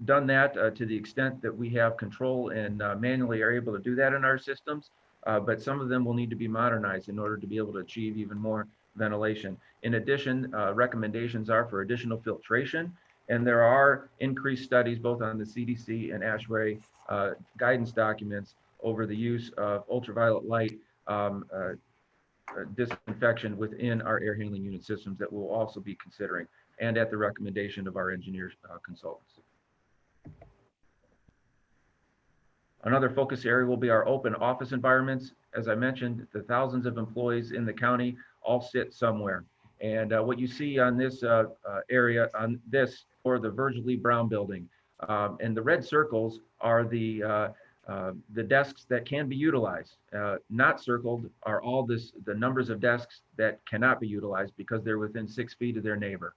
Speaker 12: done that to the extent that we have control and manually are able to do that in our systems, but some of them will need to be modernized in order to be able to achieve even more ventilation. In addition, recommendations are for additional filtration, and there are increased studies both on the CDC and ASHRAE guidance documents over the use of ultraviolet light disinfection within our air handling unit systems that we'll also be considering, and at the recommendation of our engineers consultants. Another focus area will be our open office environments. As I mentioned, the thousands of employees in the county all sit somewhere. And what you see on this area, on this, for the Virgil Lee Brown building, and the red circles are the desks that can be utilized. Not circled are all the numbers of desks that cannot be utilized because they're within 6 feet of their neighbor.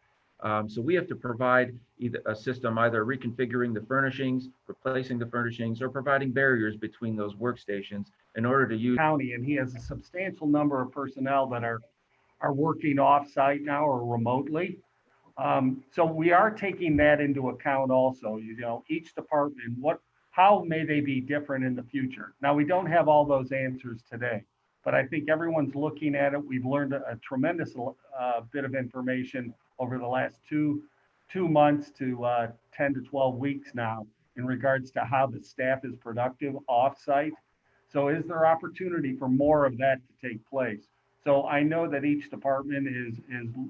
Speaker 12: So we have to provide either a system, either reconfiguring the furnishings, replacing the furnishings, or providing barriers between those workstations in order to use
Speaker 7: County, and he has a substantial number of personnel that are working off-site now or remotely. So we are taking that into account also. You know, each department, how may they be different in the future? Now, we don't have all those answers today, but I think everyone's looking at it. We've learned a tremendous bit of information over the last two months to 10 to 12 weeks now in regards to how the staff is productive off-site. So is there opportunity for more of that to take place? So I know that each department is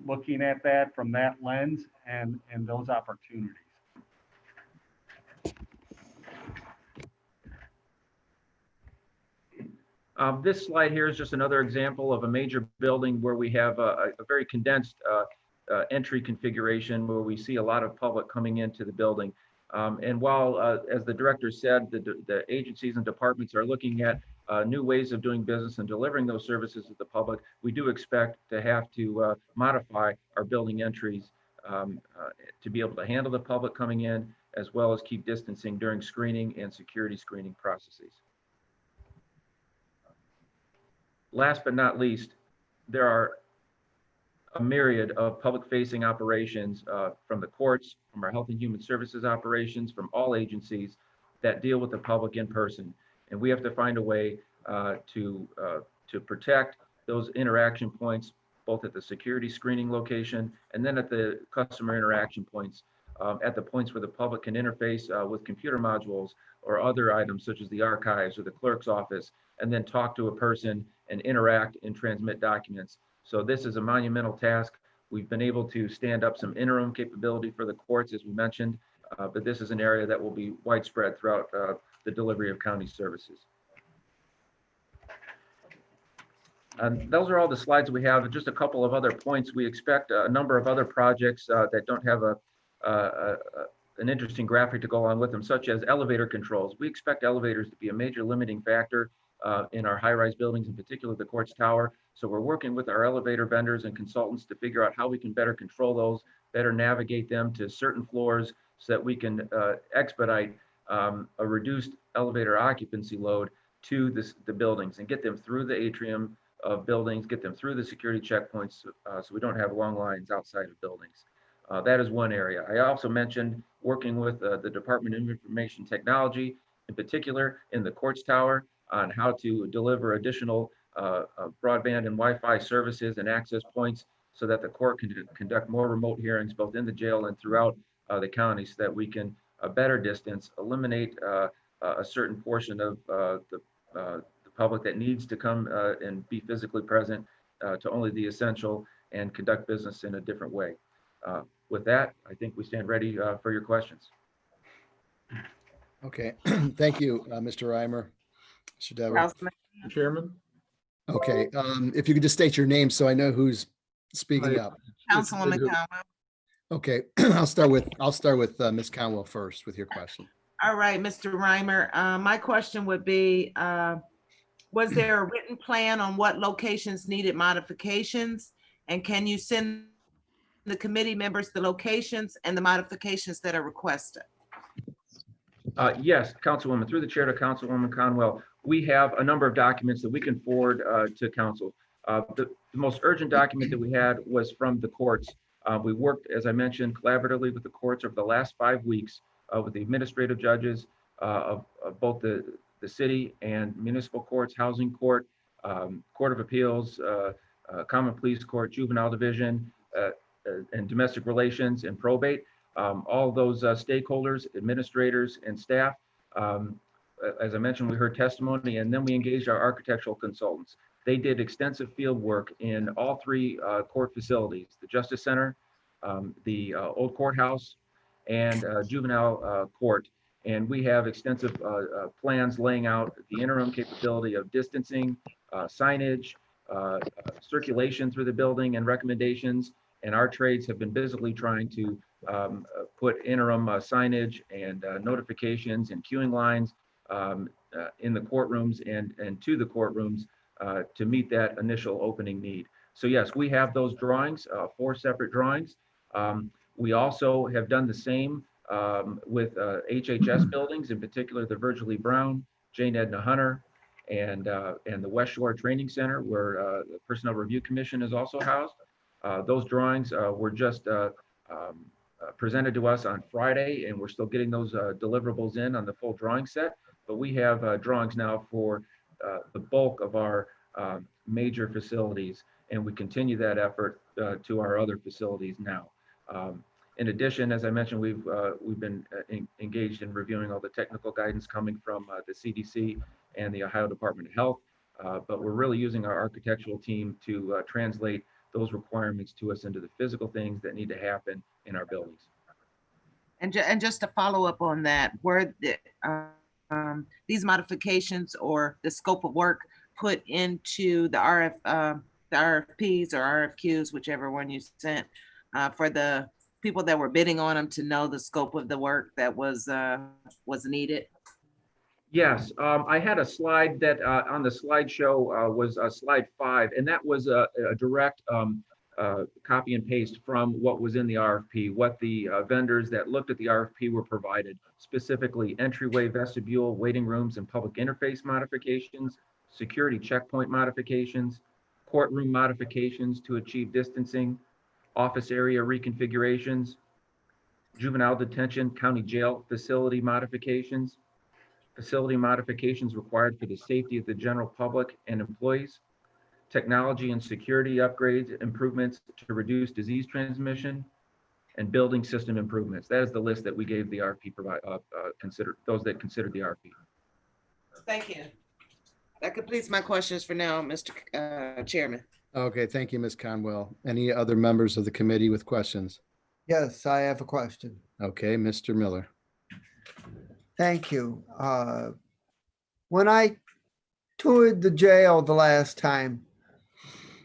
Speaker 7: looking at that from that lens and those opportunities.
Speaker 12: This slide here is just another example of a major building where we have a very condensed entry configuration where we see a lot of public coming into the building. And while, as the director said, the agencies and departments are looking at new ways of doing business and delivering those services to the public, we do expect to have to modify our building entries to be able to handle the public coming in, as well as keep distancing during screening and security screening processes. Last but not least, there are a myriad of public-facing operations from the courts, from our Health and Human Services operations, from all agencies that deal with the public in person. And we have to find a way to protect those interaction points, both at the security screening location and then at the customer interaction points, at the points where the public can interface with computer modules or other items such as the archives or the clerk's office, and then talk to a person and interact and transmit documents. So this is a monumental task. We've been able to stand up some interim capability for the courts, as we mentioned, but this is an area that will be widespread throughout the delivery of county services. And those are all the slides we have. Just a couple of other points. We expect a number of other projects that don't have an interesting graphic to go along with them, such as elevator controls. We expect elevators to be a major limiting factor in our high-rise buildings, in particular the Courts Tower. So we're working with our elevator vendors and consultants to figure out how we can better control those, better navigate them to certain floors so that we can expedite a reduced elevator occupancy load to the buildings and get them through the atrium of buildings, get them through the security checkpoints so we don't have long lines outside of buildings. That is one area. I also mentioned working with the Department of Information Technology, in particular in the Courts Tower, on how to deliver additional broadband and Wi-Fi services and access points so that the court can conduct more remote hearings both in the jail and throughout the county, so that we can better distance, eliminate a certain portion of the public that needs to come and be physically present to only the essential and conduct business in a different way. With that, I think we stand ready for your questions.
Speaker 2: Okay, thank you, Mr. Reimer. Mr. Dever.
Speaker 10: Chairman?
Speaker 2: Okay, if you could just state your name so I know who's speaking up.
Speaker 3: Councilwoman Conwell.
Speaker 2: Okay, I'll start with Ms. Conwell first with your question.
Speaker 3: All right, Mr. Reimer, my question would be, was there a written plan on what locations needed modifications? And can you send the committee members the locations and the modifications that are requested?
Speaker 12: Yes, Councilwoman, through the chair to Councilwoman Conwell, we have a number of documents that we can forward to council. The most urgent document that we had was from the courts. We worked, as I mentioned, collaboratively with the courts over the last 5 weeks with the administrative judges of both the city and municipal courts, housing court, court of appeals, common police court, juvenile division, and domestic relations and probate. All those stakeholders, administrators, and staff. As I mentioned, we heard testimony, and then we engaged our architectural consultants. They did extensive field work in all 3 court facilities, the Justice Center, the old courthouse, and juvenile court. And we have extensive plans laying out the interim capability of distancing, signage, circulation through the building, and recommendations. And our trades have been busily trying to put interim signage and notifications and queuing lines in the courtrooms and to the courtrooms to meet that initial opening need. So yes, we have those drawings, 4 separate drawings. We also have done the same with HHS buildings, in particular the Virgil E. Brown, Jane Edna Hunter, and the West Shore Training Center, where the Personnel Review Commission is also housed. Those drawings were just presented to us on Friday, and we're still getting those deliverables in on the full drawing set. But we have drawings now for the bulk of our major facilities, and we continue that effort to our other facilities now. In addition, as I mentioned, we've been engaged in reviewing all the technical guidance coming from the CDC and the Ohio Department of Health, but we're really using our architectural team to translate those requirements to us into the physical things that need to happen in our buildings.
Speaker 3: And just to follow up on that, were these modifications or the scope of work put into the RFPs or RFQs, whichever one you sent, for the people that were bidding on them to know the scope of the work that was needed?
Speaker 12: Yes, I had a slide that on the slideshow was slide 5, and that was a direct copy and paste from what was in the RFP, what the vendors that looked at the RFP were provided, specifically entryway, vestibule, waiting rooms, and public interface modifications, security checkpoint modifications, courtroom modifications to achieve distancing, office area reconfigurations, juvenile detention, county jail facility modifications, facility modifications required for the safety of the general public and employees, technology and security upgrades, improvements to reduce disease transmission, and building system improvements. That is the list that we gave the RFP those that considered the RFP.
Speaker 3: Thank you. That completes my questions for now, Mr. Chairman.
Speaker 2: Okay, thank you, Ms. Conwell. Any other members of the committee with questions?
Speaker 8: Yes, I have a question.
Speaker 2: Okay, Mr. Miller.
Speaker 8: Thank you. When I toured the jail the last time,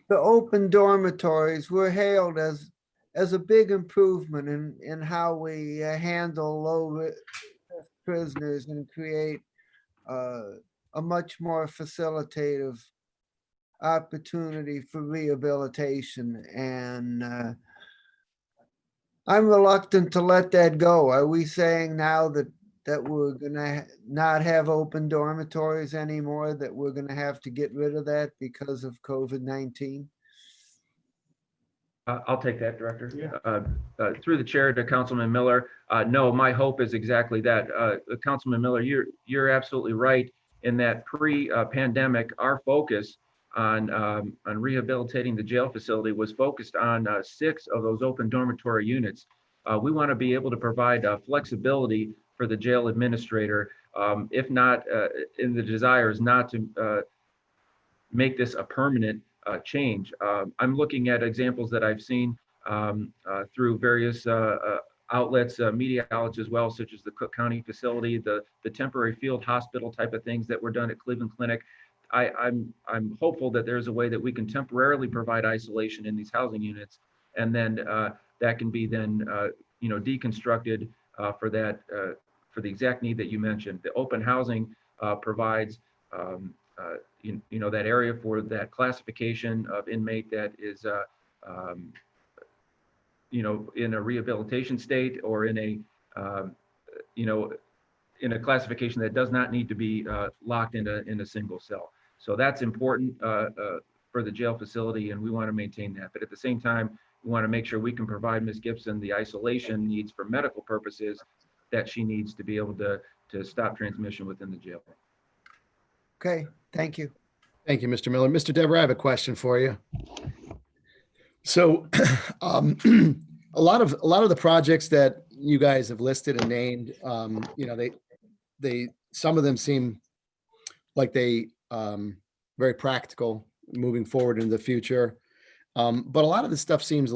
Speaker 8: the open dormitories were hailed as a big improvement in how we handle low-risk prisoners and create a much more facilitative opportunity for rehabilitation. And I'm reluctant to let that go. Are we saying now that we're gonna not have open dormitories anymore, that we're gonna have to get rid of that because of COVID-19?
Speaker 12: I'll take that, Director. Yeah. Through the chair to Councilman Miller. No, my hope is exactly that. Councilman Miller, you're absolutely right in that pre-pandemic, our focus on rehabilitating the jail facility was focused on 6 of those open dormitory units. We want to be able to provide flexibility for the jail administrator, if not, in the desire is not to make this a permanent change. I'm looking at examples that I've seen through various outlets, media outlets as well, such as the Cook County facility, the temporary field hospital type of things that were done at Cleveland Clinic. I'm hopeful that there's a way that we can temporarily provide isolation in these housing units, and then that can be then deconstructed for that for the exact need that you mentioned. The open housing provides that area for that classification of inmate that is in a rehabilitation state, or in a in a classification that does not need to be locked in a single cell. So that's important for the jail facility, and we want to maintain that. But at the same time, we want to make sure we can provide Ms. Gibson the isolation needs for medical purposes that she needs to be able to stop transmission within the jail.
Speaker 8: Okay, thank you.
Speaker 2: Thank you, Mr. Miller. Mr. Dever, I have a question for you. So a lot of the projects that you guys have listed and named, they some of them seem like they very practical moving forward into the future. But a lot of this stuff seems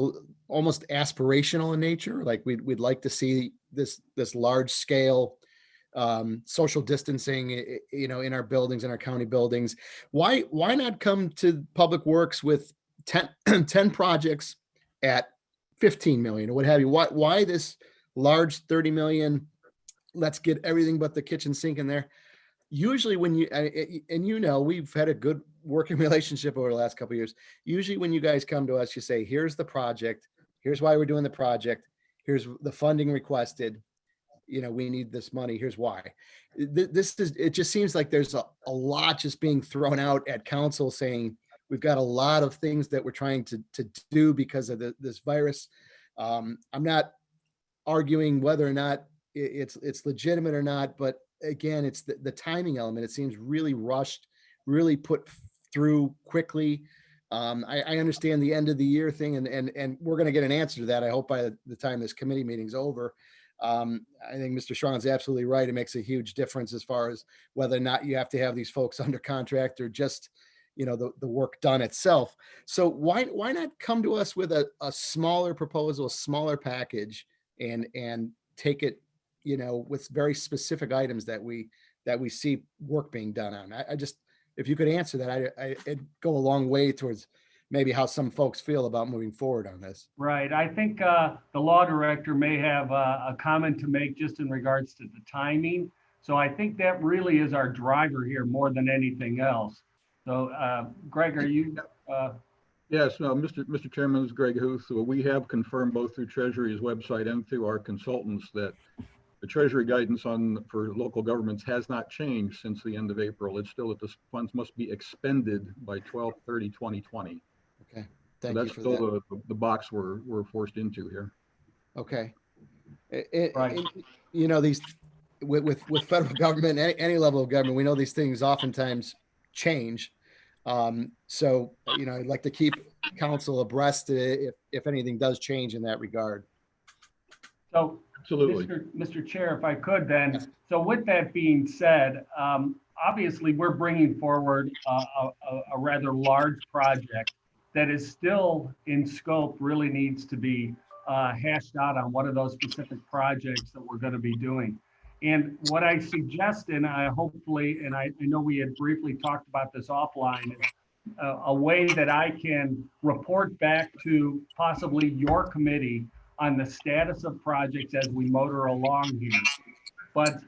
Speaker 2: almost aspirational in nature. Like we'd like to see this large scale social distancing, in our buildings, in our county buildings. Why not come to Public Works with 10 projects at 15 million or what have you? Why this large 30 million? Let's get everything but the kitchen sink in there. Usually when we've had a good working relationship over the last couple of years. Usually when you guys come to us, you say, here's the project, here's why we're doing the project, here's the funding requested, we need this money, here's why. It just seems like there's a lot just being thrown out at council saying, we've got a lot of things that we're trying to do because of this virus. I'm not arguing whether or not it's legitimate or not, but again, it's the timing element. It seems really rushed, really put through quickly. I understand the end of the year thing, and we're going to get an answer to that, I hope, by the time this committee meeting's over. I think Mr. Schron's absolutely right. It makes a huge difference as far as whether or not you have to have these folks under contract or just the work done itself. So why not come to us with a smaller proposal, a smaller package, and take it with very specific items that we see work being done on. I just, if you could answer that, it'd go a long way towards maybe how some folks feel about moving forward on this.
Speaker 7: Right. I think the law director may have a comment to make just in regards to the timing. So I think that really is our driver here more than anything else. So Greg, are you?
Speaker 10: Yes, no, Mr. Chairman, this is Greg Huth. So we have confirmed both through Treasury's website and through our consultants that the Treasury guidance for local governments has not changed since the end of April. It's still that the funds must be expended by 12/30/2020.
Speaker 2: Okay,
Speaker 10: So
Speaker 2: thank
Speaker 10: that's
Speaker 2: you for
Speaker 10: still
Speaker 2: that.
Speaker 10: the box we're forced into here.
Speaker 2: Okay.
Speaker 7: Right.
Speaker 2: You know, these with federal government, any level of government, we know these things oftentimes change. So, you know, I'd like to keep council abreast if anything does change in that regard.
Speaker 7: So,
Speaker 10: Absolutely.
Speaker 7: Mr. Chair, if I could then,
Speaker 2: Yes.
Speaker 7: so with that being said, obviously we're bringing forward a rather large project that is still in scope, really needs to be hashed out on what are those specific projects that we're going to be doing. And what I suggest, and I hopefully, and I know we had briefly talked about this offline, is a way that I can report back to possibly your committee on the status of projects as we motor along here. But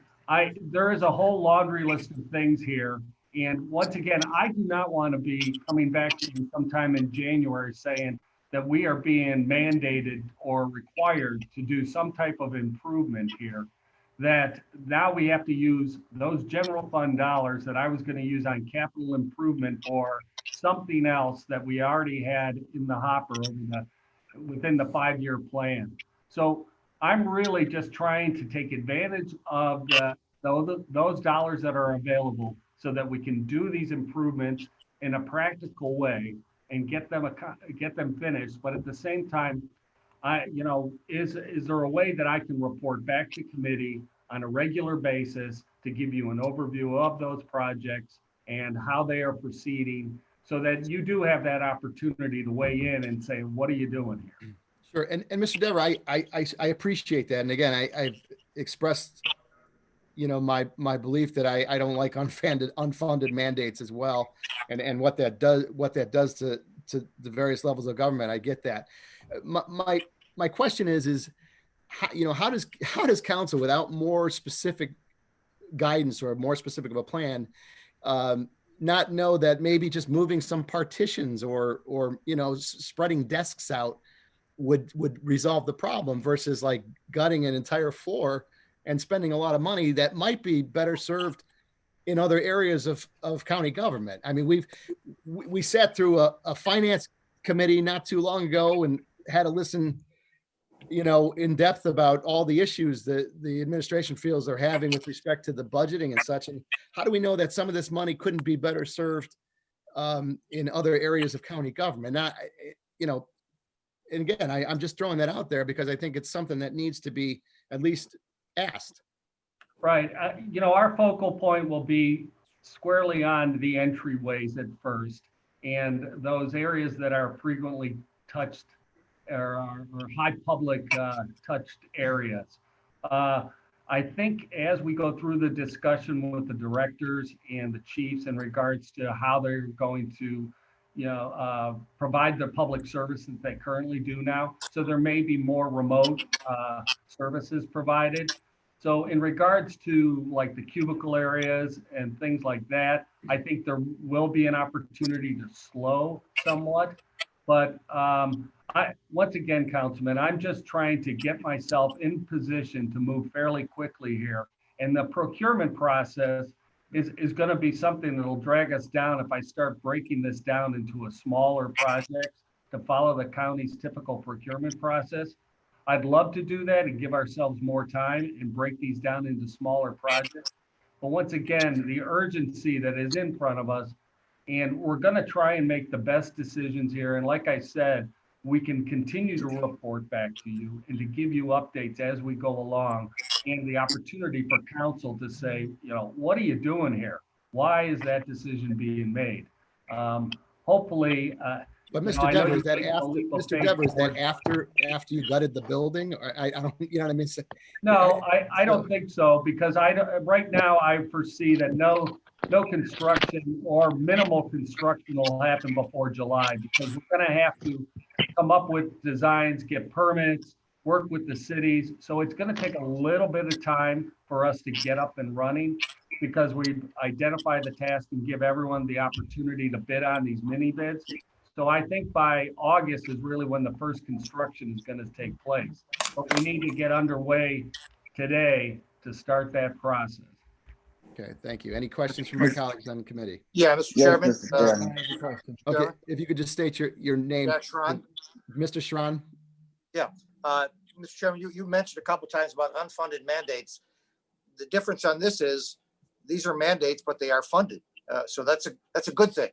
Speaker 7: there is a whole laundry list of things here. And once again, I do not want to be coming back to you sometime in January saying that we are being mandated or required to do some type of improvement here, that now we have to use those general fund dollars that I was going to use on capital improvement or something else that we already had in the hopper within the 5-year plan. So I'm really just trying to take advantage of those dollars that are available so that we can do these improvements in a practical way and get them finished. But at the same time, is there a way that I can report back to committee on a regular basis to give you an overview of those projects and how they are proceeding, so that you do have that opportunity to weigh in and say, what are you doing here?
Speaker 2: Sure. And Mr. Dever, I appreciate that. And again, I've expressed, you know, my belief that I don't like unfunded mandates as well. And what that does to the various levels of government. I get that. My question is how, you know, how does council, without more specific guidance or more specific of a plan, not know that maybe just moving some partitions or you know, spreading desks out would resolve the problem versus like gutting an entire floor and spending a lot of money that might be better served in other areas of county government. I mean, we sat through a finance committee not too long ago and had to listen, you know, in depth about all the issues that the administration feels they're having with respect to the budgeting and such. And how do we know that some of this money couldn't be better served in other areas of county government? Not, you know, and again, I'm just throwing that out there because I think it's something that needs to be at least asked.
Speaker 7: Right. You know, our focal point will be squarely on the entryways at first, and those areas that are frequently touched or high public touched areas. I think as we go through the discussion with the directors and the chiefs in regards to how they're going to, you know, provide the public services they currently do now. So there may be more remote services provided. So in regards to like the cubicle areas and things like that, I think there will be an opportunity to slow somewhat. But once again, Councilman, I'm just trying to get myself in position to move fairly quickly here. And the procurement process is going to be something that'll drag us down if I start breaking this down into a smaller project to follow the county's typical procurement process. I'd love to do that and give ourselves more time and break these down into smaller projects. But once again, the urgency that is in front of us, and we're going to try and make the best decisions here. And like I said, we can continue to report back to you and to give you updates as we go along, and the opportunity for council to say, you know, what are you doing here? Why is that decision being made? Hopefully,
Speaker 2: But
Speaker 7: You know,
Speaker 2: Mr.
Speaker 7: I know
Speaker 2: Dever,
Speaker 7: you
Speaker 2: is that
Speaker 7: think the
Speaker 2: after,
Speaker 7: legal
Speaker 2: Mr. Dever, is that
Speaker 7: paperwork-
Speaker 2: after you gutted the building? Or I don't, you know what I mean?
Speaker 7: No, I don't think so, because right now I foresee that no construction or minimal construction will happen before July, because we're gonna have to come up with designs, get permits, work with the cities. So it's gonna take a little bit of time for us to get up and running, because we identify the task and give everyone the opportunity to bid on these mini bids. So I think by August is really when the first construction is gonna take place. But we need to get underway today to start that process.
Speaker 2: Okay, thank you. Any questions from my colleagues on the committee?
Speaker 9: Yeah, Mr.
Speaker 4: Yes,
Speaker 9: Chairman.
Speaker 4: Mr. Chairman.
Speaker 8: I have a question.
Speaker 2: Okay,
Speaker 9: Chairman?
Speaker 2: if you could just state your name.
Speaker 9: Jack Schron.
Speaker 2: Mr. Schron?
Speaker 9: Mr. Chairman, you mentioned a couple times about unfunded mandates. The difference on this is these are mandates, but they are funded. So that's a good thing.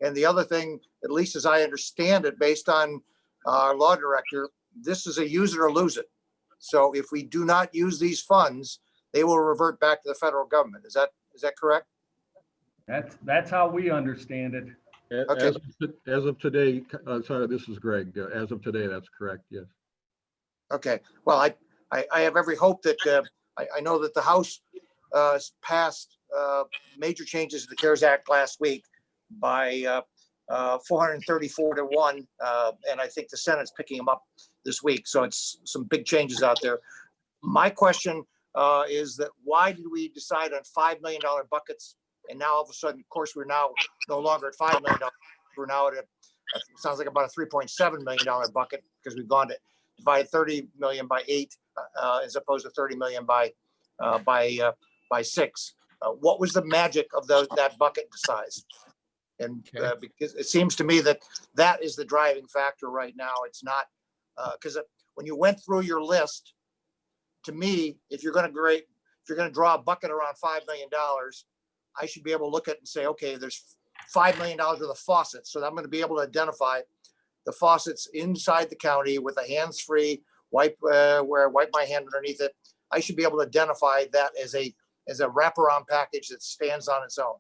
Speaker 9: And the other thing, at least as I understand it, based on our law director, this is a use it or lose it. So if we do not use these funds, they will revert back to the federal government. Is that correct?
Speaker 7: That's how we understand it.
Speaker 9: Okay.
Speaker 10: As of today, sorry, this is Greg. As of today, that's correct, yes.
Speaker 9: Okay. Well, I have every hope that I know that the House passed major changes to the CARES Act last week by 434 to 1. And I think the Senate's picking them up this week. So it's some big changes out there. My question is that why did we decide on $5 million buckets? And now all of a sudden, of course, we're now no longer at $5 million. We're now at it sounds like about a $3.7 million bucket, because we've gone to divide 30 million by 8 as opposed to 30 million by 6. What was the magic of that bucket size? And because it seems to me that is the driving factor right now. It's not because when you went through your list, to me, if you're going to draw a bucket around $5 million, I should be able to look at it and say, okay, there's $5 million worth of faucets. So I'm going to be able to identify the faucets inside the county with a hands-free wipe, where I wipe my hand underneath it. I should be able to identify that as a wraparound package that stands on its own.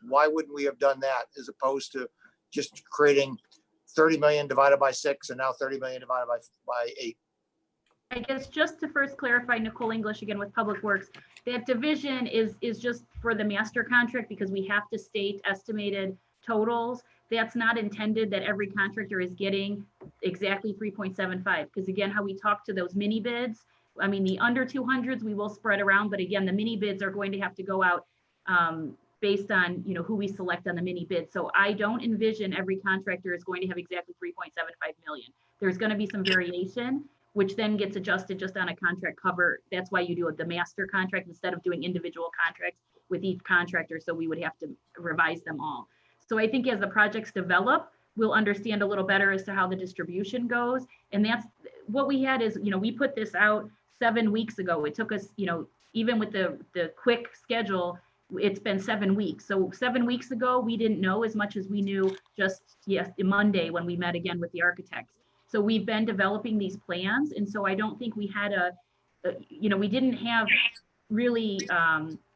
Speaker 9: Why wouldn't we have done that as opposed to just creating 30 million divided by 6 and now 30 million divided by 8?
Speaker 11: I guess just to first clarify, Nicole English again with Public Works, that division is just for the master contract, because we have to state estimated totals. That's not intended that every contractor is getting exactly 3.75, because again, how we talk to those mini bids, I mean, the under 200s we will spread around, but again, the mini bids are going to have to go out based on, you know, who we select on the mini bid. So I don't envision every contractor is going to have exactly 3.75 million. There's going to be some variation, which then gets adjusted just on a contract cover. That's why you do the master contract instead of doing individual contracts with each contractor. So we would have to revise them all. So I think as the projects develop, we'll understand a little better as to how the distribution goes. And that's what we had is, you know, we put this out 7 weeks ago. It took us, you know, even with the quick schedule, it's been 7 weeks. So 7 weeks ago, we didn't know as much as we knew just Monday when we met again with the architects. So we've been developing these plans. And so I don't think we had we didn't have really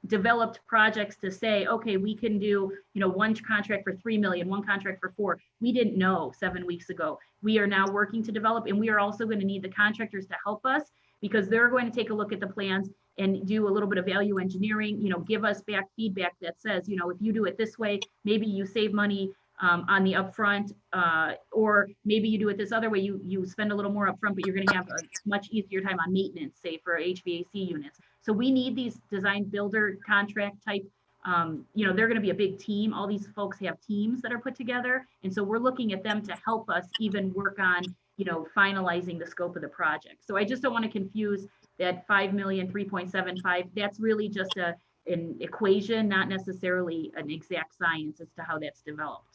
Speaker 11: developed projects to say, okay, we can do, you know, one contract for 3 million, one contract for 4. We didn't know 7 weeks ago. We are now working to develop, and we are also going to need the contractors to help us, because they're going to take a look at the plans and do a little bit of value engineering, you know, give us back feedback that says, you know, if you do it this way, maybe you save money on the upfront, or maybe you do it this other way, you spend a little more upfront, but you're going to have a much easier time on maintenance, say for HVAC units. So we need these design builder contract type, you know, they're going to be a big team. All these folks have teams that are put together. And so we're looking at them to help us even work on, you know, finalizing the scope of the project. So I just don't want to confuse that 5 million, 3.75. That's really just an equation, not necessarily an exact science as to how that's developed.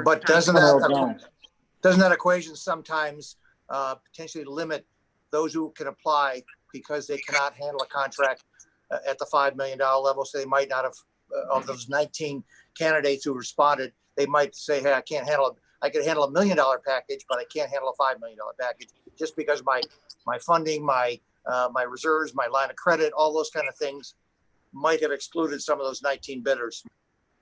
Speaker 9: But doesn't that equation sometimes potentially limit those who can apply because they cannot handle a contract at the $5 million level? So they might not have, of those 19 candidates who responded, they might say, hey, I can't handle it. I can handle $1 million package, but I can't handle a $5 million package just because my funding, my reserves, my line of credit, all those kind of things might have excluded some of those 19 bidders.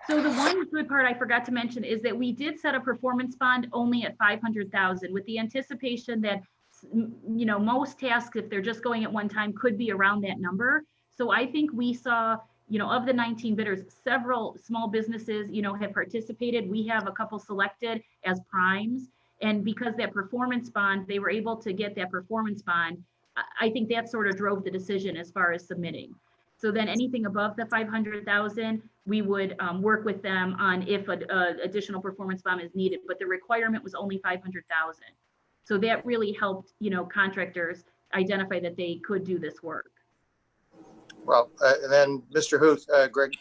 Speaker 11: So the one good part I forgot to mention is that we did set a performance bond only at 500,000 with the anticipation that, you know, most tasks, if they're just going at one time, could be around that number. So I think we saw, you know, of the 19 bidders, several small businesses, you know, have participated. We have a couple selected as primes. And because that performance bond, they were able to get that performance bond. I think that sort of drove the decision as far as submitting. So then anything above the 500,000, we would work with them on if an additional performance bond is needed, but the requirement was only 500,000. So that really helped, you know, contractors identify that they could do this work.
Speaker 9: Well, and then Mr. Huth, Greg,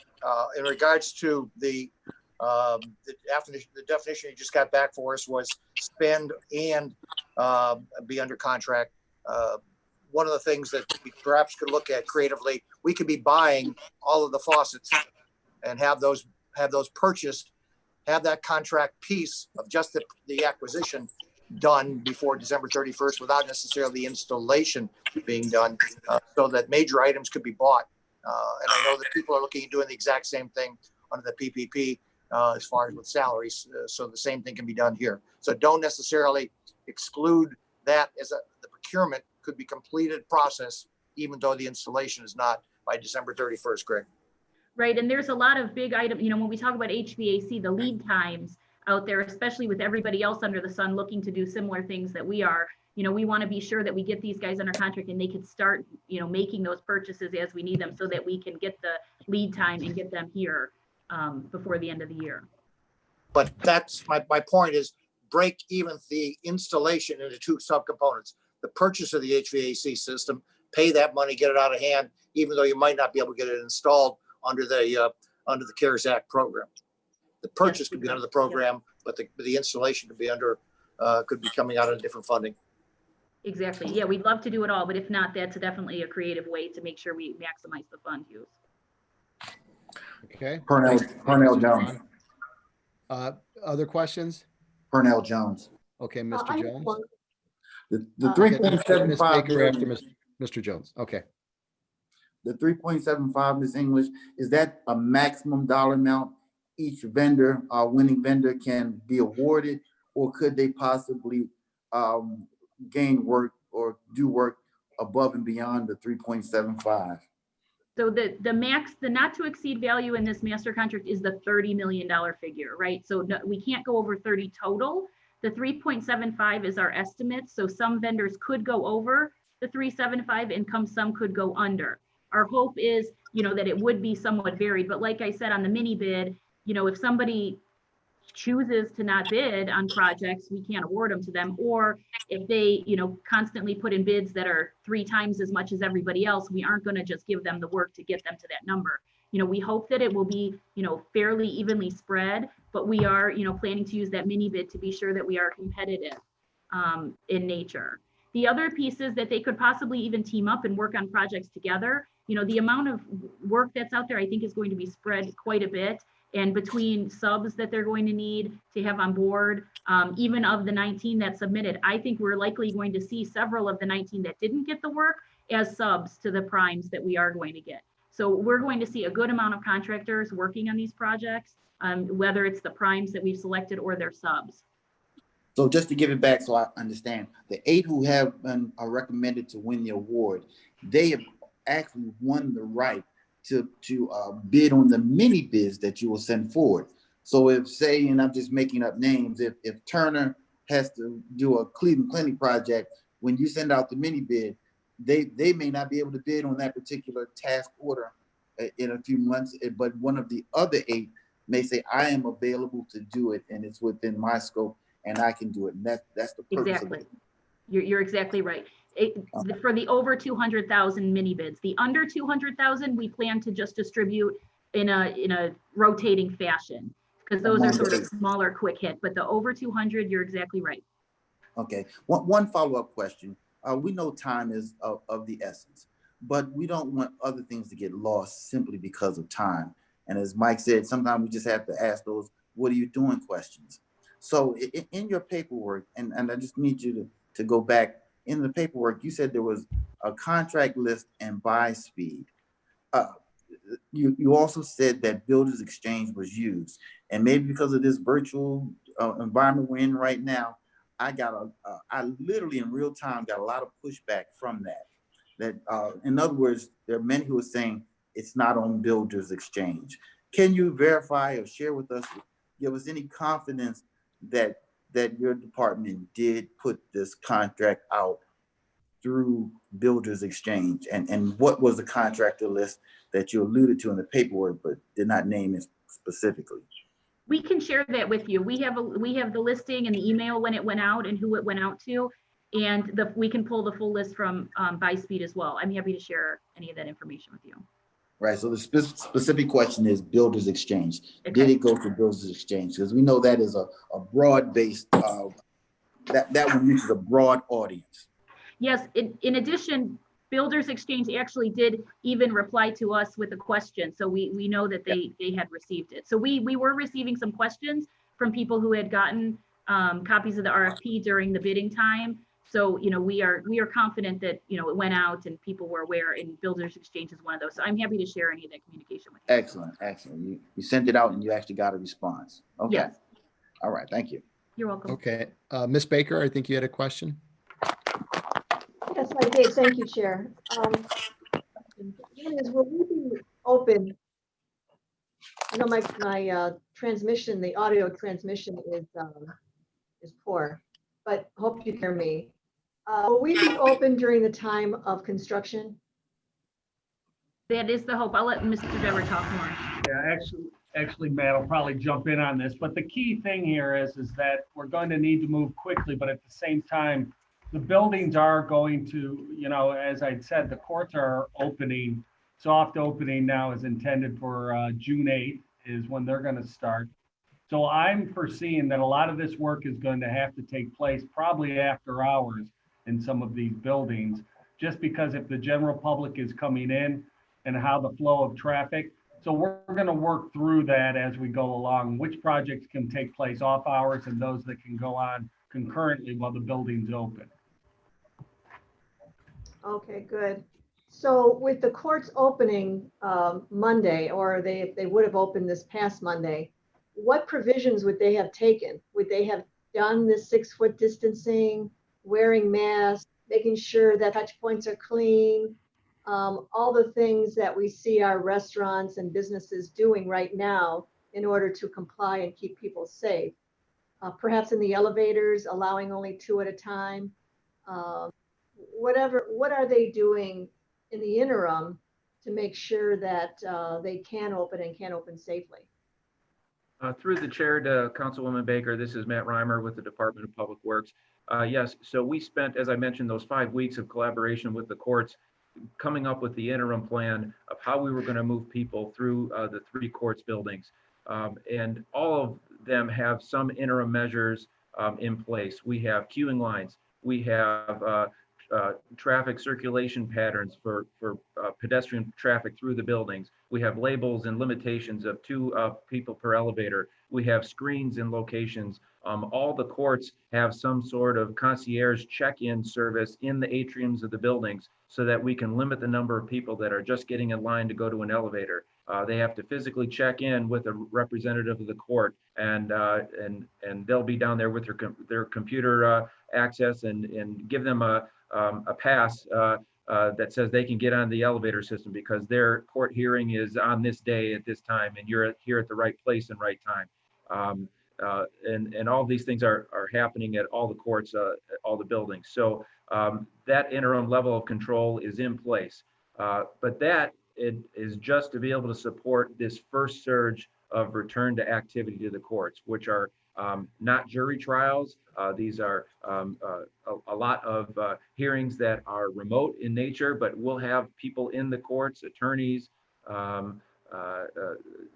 Speaker 9: in regards to after the definition you just got back for us was spend and be under contract. One of the things that we perhaps could look at creatively, we could be buying all of the faucets and have those purchased, have that contract piece of just the acquisition done before December 31st without necessarily the installation being done, so that major items could be bought. And I know that people are looking at doing the exact same thing under the PPP as far as with salaries. So the same thing can be done here. So don't necessarily exclude that as the procurement could be completed process, even though the installation is not by December 31st, Greg.
Speaker 11: Right, and there's a lot of big items, you know, when we talk about HVAC, the lead times out there, especially with everybody else under the sun looking to do similar things that we are, you know, we want to be sure that we get these guys under contract and they can start, you know, making those purchases as we need them so that we can get the lead time and get them here before the end of the year.
Speaker 9: But that's my point is break even the installation into two subcomponents. The purchase of the HVAC system, pay that money, get it out of hand, even though you might not be able to get it installed under the CARES Act program. The purchase could be under the program, but the installation could be could be coming out of different funding.
Speaker 11: Exactly. Yeah, we'd love to do it all, but if not, that's definitely a creative way to make sure we maximize the fund use.
Speaker 2: Okay.
Speaker 4: Purnell Jones.
Speaker 2: Other questions?
Speaker 4: Purnell Jones.
Speaker 2: Okay, Mr. Jones.
Speaker 4: The
Speaker 2: Okay, Ms.
Speaker 4: 3.75
Speaker 2: Baker after
Speaker 4: million,
Speaker 2: Mr. Jones. Okay.
Speaker 4: the 3.75, Ms. English, is that a maximum dollar amount each vendor, winning vendor can be awarded, or could they possibly gain work or do work above and beyond the 3.75?
Speaker 11: So the max, the not to exceed value in this master contract is the $30 million figure, right? So no, we can't go over 30 total. The 3.75 is our estimate. So some vendors could go over the 3.75 and some could go under. Our hope is, you know, that it would be somewhat varied, but like I said, on the mini bid, you know, if somebody chooses to not bid on projects, we can't award them to them. Or if they, you know, constantly put in bids that are 3 times as much as everybody else, we aren't going to just give them the work to get them to that number. You know, we hope that it will be, you know, fairly evenly spread, but we are, you know, planning to use that mini bid to be sure that we are competitive in nature. The other piece is that they could possibly even team up and work on projects together. You know, the amount of work that's out there, I think, is going to be spread quite a bit. And between subs that they're going to need to have on board, even of the 19 that submitted, I think we're likely going to see several of the 19 that didn't get the work as subs to the primes that we are going to get. So we're going to see a good amount of contractors working on these projects, whether it's the primes that we've selected or their subs.
Speaker 4: So just to give it back so I understand, the 8 who have been recommended to win the award, they have actually won the right to bid on the mini bids that you will send forward. So if, say, and I'm just making up names, if Turner has to do a Cleveland Clinic project, when you send out the mini bid, they may not be able to bid on that particular task order in a few months, but one of the other 8 may say, I am available to do it and it's within my scope and I can do it. And that's the purpose
Speaker 11: exactly.
Speaker 4: of it.
Speaker 11: You're exactly right. For the over 200,000 mini bids, the under 200,000, we plan to just distribute in a rotating fashion because those are sort of smaller, quick hit. But the over 200, you're exactly right.
Speaker 4: Okay. One follow-up question. We know time is of the essence, but we don't want other things to get lost simply because of time. And as Mike said, sometimes we just have to ask those, what are you doing questions? So in your paperwork, and I just need you to go back, in the paperwork, you said there was a contract list and buy speed. you also said that Builders Exchange was used, and maybe because of this virtual environment we're in right now, I literally in real time got a lot of pushback from that. In other words, there are many who are saying it's not on Builders Exchange. Can you verify or share with us, give us any confidence that your department did put this contract out through Builders Exchange? And what was the contractor list that you alluded to in the paperwork, but did not name it specifically?
Speaker 11: We can share that with you. We have the listing and the email when it went out and who it went out to. And we can pull the full list from by speed as well. I'm happy to share any of that information with you.
Speaker 4: Right. So the specific question is Builders Exchange.
Speaker 11: Okay.
Speaker 4: Did it go to Builders Exchange? Because we know that is a broad-based, that one reaches a broad audience.
Speaker 11: Yes. In addition, Builders Exchange actually did even reply to us with a question. So we know that they had received it. So we were receiving some questions from people who had gotten copies of the RFP during the bidding time. So, we are confident that, it went out and people were aware, and Builders Exchange is one of those. So I'm happy to share any of that communication with you.
Speaker 4: Excellent. Excellent. You sent it out and you actually got a response. Okay.
Speaker 11: Yes.
Speaker 4: All right. Thank you.
Speaker 11: You're welcome.
Speaker 2: Okay. Ms. Baker, I think you had a question.
Speaker 5: Yes, I did. Thank you, Chair. One is, will we be open? I know my transmission, the audio transmission is poor, but hope you hear me. Will we be open during the time of construction?
Speaker 11: That is the hope. I'll let Mr. Dever talk more.
Speaker 7: Yeah, actually, Matt will probably jump in on this, but the key thing here is that we're going to need to move quickly, but at the same time, the buildings are going to, as I said, the courts are opening. Soft opening now is intended for June 8th is when they're going to start. So I'm foreseeing that a lot of this work is going to have to take place probably after hours in some of these buildings, just because if the general public is coming in and how the flow of traffic. So we're going to work through that as we go along, which projects can take place off hours and those that can go on concurrently while the building's open.
Speaker 5: Okay, good. So with the courts opening Monday, or they would have opened this past Monday, what provisions would they have taken? Would they have done the 6-foot distancing, wearing masks, making sure that touch points are clean, all the things that we see our restaurants and businesses doing right now in order to comply and keep people safe? Perhaps in the elevators, allowing only 2 at a time. What are they doing in the interim to make sure that they can open safely?
Speaker 12: Through the chair to Councilwoman Baker, this is Matt Reimer with the Department of Public Works. Yes, so we spent, as I mentioned, those 5 weeks of collaboration with the courts, coming up with the interim plan of how we were going to move people through the 3 courts buildings. And all of them have some interim measures in place. We have queuing lines. We have traffic circulation patterns for pedestrian traffic through the buildings. We have labels and limitations of 2 people per elevator. We have screens in locations. All the courts have some sort of concierge check-in service in the atriums of the buildings so that we can limit the number of people that are just getting in line to go to an elevator. They have to physically check in with a representative of the court, and they'll be down there with their computer access and give them a pass that says they can get on the elevator system because their court hearing is on this day at this time, and you're here at the right place and right time. And all these things are happening at all the courts, at all the buildings. So that interim level of control is in place. But that it is just to be able to support this first surge of return to activity to the courts, which are not jury trials. These are a lot of hearings that are remote in nature, but we'll have people in the courts, attorneys,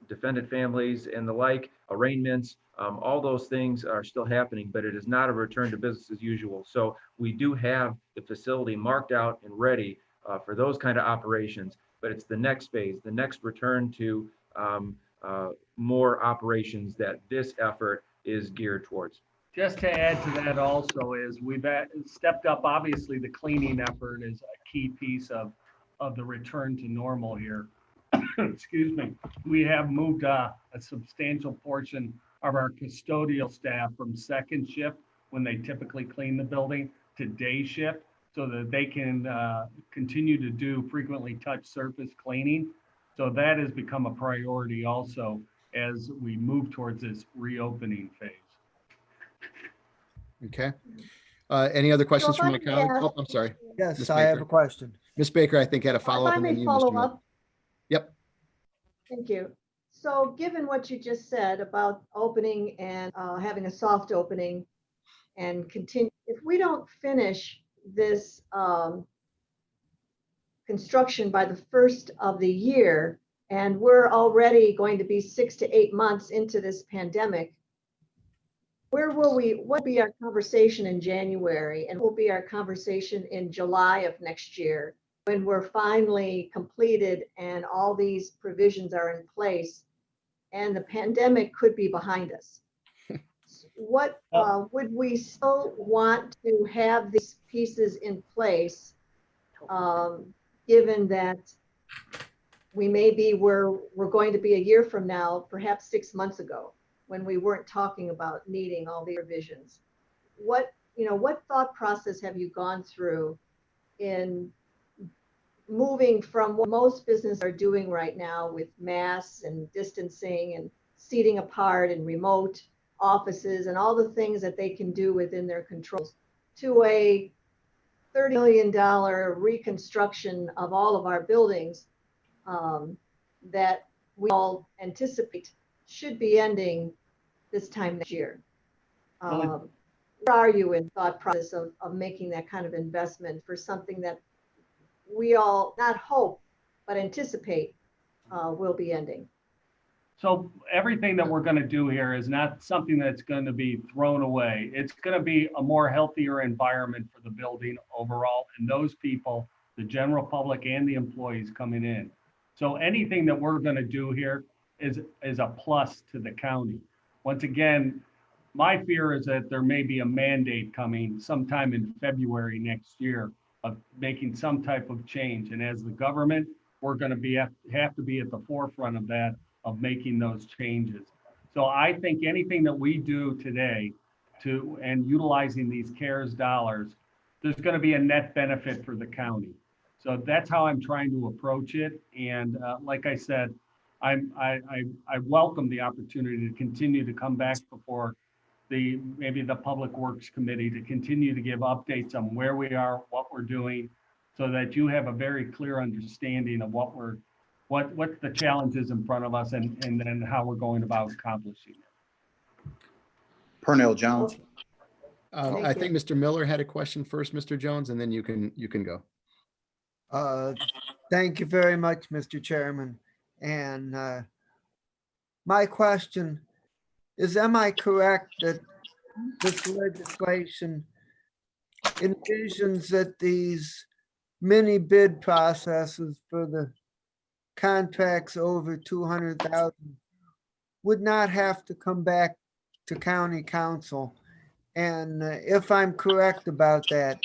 Speaker 12: defendant families and the like, arraignments. All those things are still happening, but it is not a return to business as usual. So we do have the facility marked out and ready for those kind of operations, but it's the next phase, the next return to more operations that this effort is geared towards.
Speaker 7: Just to add to that also is we've stepped up, obviously the cleaning effort is a key piece of the return to normal here. excuse me, we have moved a substantial portion of our custodial staff from second shift, when they typically clean the building, to day shift, so that they can continue to do frequently touched surface cleaning. So that has become a priority also as we move towards this reopening phase.
Speaker 2: Okay. Any other questions
Speaker 5: if
Speaker 2: from
Speaker 5: I
Speaker 2: my
Speaker 5: may
Speaker 2: colleague?
Speaker 5: ask-
Speaker 2: Oh, I'm sorry.
Speaker 8: Yes,
Speaker 2: Ms.
Speaker 8: I have
Speaker 2: Baker.
Speaker 8: a question.
Speaker 2: Ms. Baker, I think had a
Speaker 5: If
Speaker 2: follow-up
Speaker 5: I
Speaker 2: and then
Speaker 5: may
Speaker 2: you,
Speaker 5: follow
Speaker 2: Mr. Miller.
Speaker 5: up,
Speaker 2: Yep.
Speaker 5: thank you. So given what you just said about opening and having a soft opening and continue, if we don't finish this construction by the first of the year, and we're already going to be 6 to 8 months into this pandemic, what will be our conversation in January, and what will be our conversation in July of next year, when we're finally completed and all these provisions are in place and the pandemic could be behind us? What would we still want to have these pieces in place, given that we may be where we're going to be a year from now, perhaps 6 months ago, when we weren't talking about needing all the revisions? What thought process have you gone through in moving from what most businesses are doing right now with masks and distancing and seating apart and remote offices and all the things that they can do within their controls, to a $30 million reconstruction of all of our buildings that we all anticipate should be ending this time next year? Where are you in thought process of making that kind of investment for something that we all not hope but anticipate will be ending?
Speaker 7: So everything that we're going to do here is not something that's going to be thrown away. It's going to be a more healthier environment for the building overall, and those people, the general public and the employees coming in. So anything that we're going to do here is a plus to the county. Once again, my fear is that there may be a mandate coming sometime in February next year of making some type of change. And as the government, we're going to have to be at the forefront of that, of making those changes. So I think anything that we do today and utilizing these CARES dollars, there's going to be a net benefit for the county. So that's how I'm trying to approach it. And like I said, I welcome the opportunity to continue to come back before maybe the Public Works Committee to continue to give updates on where we are, what we're doing, so that you have a very clear understanding of what the challenges in front of us and then how we're going about accomplishing it.
Speaker 4: Pernell Jones.
Speaker 2: I think Mr. Miller had a question first, Mr. Jones, and then you can go.
Speaker 8: Thank you very much, Mr. Chairman. And my question is, am I correct that this legislation envisions that these mini bid processes for the contracts over 200,000 would not have to come back to county council? And if I'm correct about that,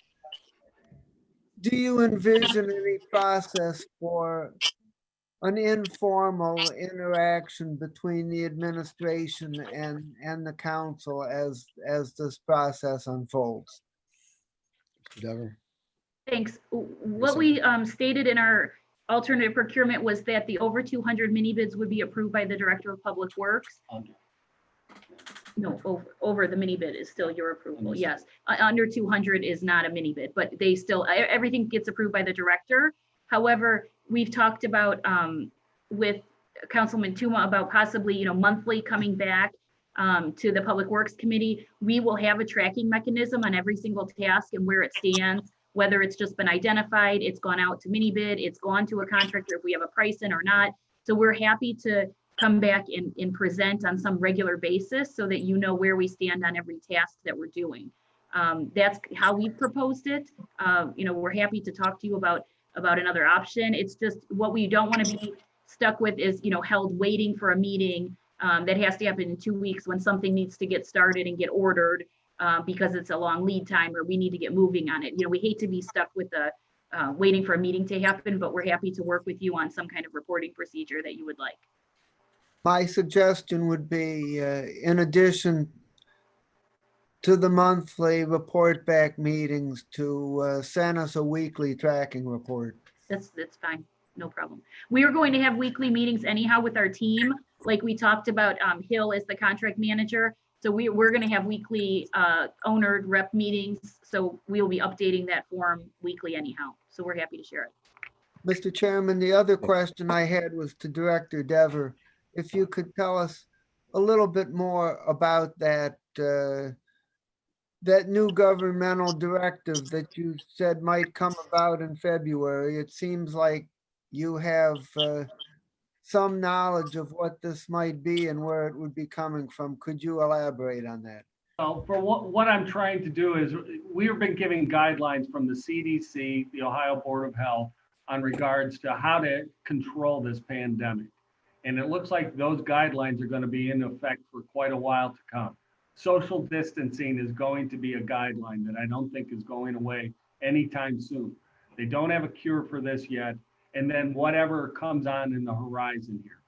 Speaker 8: do you envision any process for an informal interaction between the administration and the council as this process unfolds?
Speaker 2: Mr. Dever.
Speaker 11: Thanks. What we stated in our alternative procurement was that the over 200 mini bids would be approved by the Director of Public Works. No, over the mini bid is still your approval. Yes, under 200 is not a mini bid, but they still, everything gets approved by the director. However, we've talked about with Councilman Tuma about possibly, monthly coming back to the Public Works Committee. We will have a tracking mechanism on every single task and where it stands, whether it's just been identified, it's gone out to mini bid, it's gone to a contractor if we have a price in or not. So we're happy to come back and present on some regular basis so that you know where we stand on every task that we're doing. That's how we proposed it. We're happy to talk to you about another option. It's just what we don't want to be stuck with is, held waiting for a meeting that has to happen in 2 weeks when something needs to get started and get ordered because it's a long lead time or we need to get moving on it. We hate to be stuck with waiting for a meeting to happen, but we're happy to work with you on some kind of reporting procedure that you would like.
Speaker 8: My suggestion would be, in addition to the monthly report back meetings, to send us a weekly tracking report.
Speaker 11: That's fine, no problem. We are going to have weekly meetings anyhow with our team, like we talked about. Hill is the contract manager, so we're going to have weekly owner rep meetings. So we'll be updating that form weekly anyhow. So we're happy to share it.
Speaker 8: Mr. Chairman, the other question I had was to Director Dever. If you could tell us a little bit more about that, that new governmental directive that you said might come about in February. It seems like you have some knowledge of what this might be and where it would be coming from. Could you elaborate on that?
Speaker 7: Well, for what I'm trying to do is we've been giving guidelines from the CDC, the Ohio Board of Health, on regards to how to control this pandemic. And it looks like those guidelines are going to be in effect for quite a while to come. Social distancing is going to be a guideline that I don't think is going away anytime soon. They don't have a cure for this yet. And then whatever comes on in the horizon here.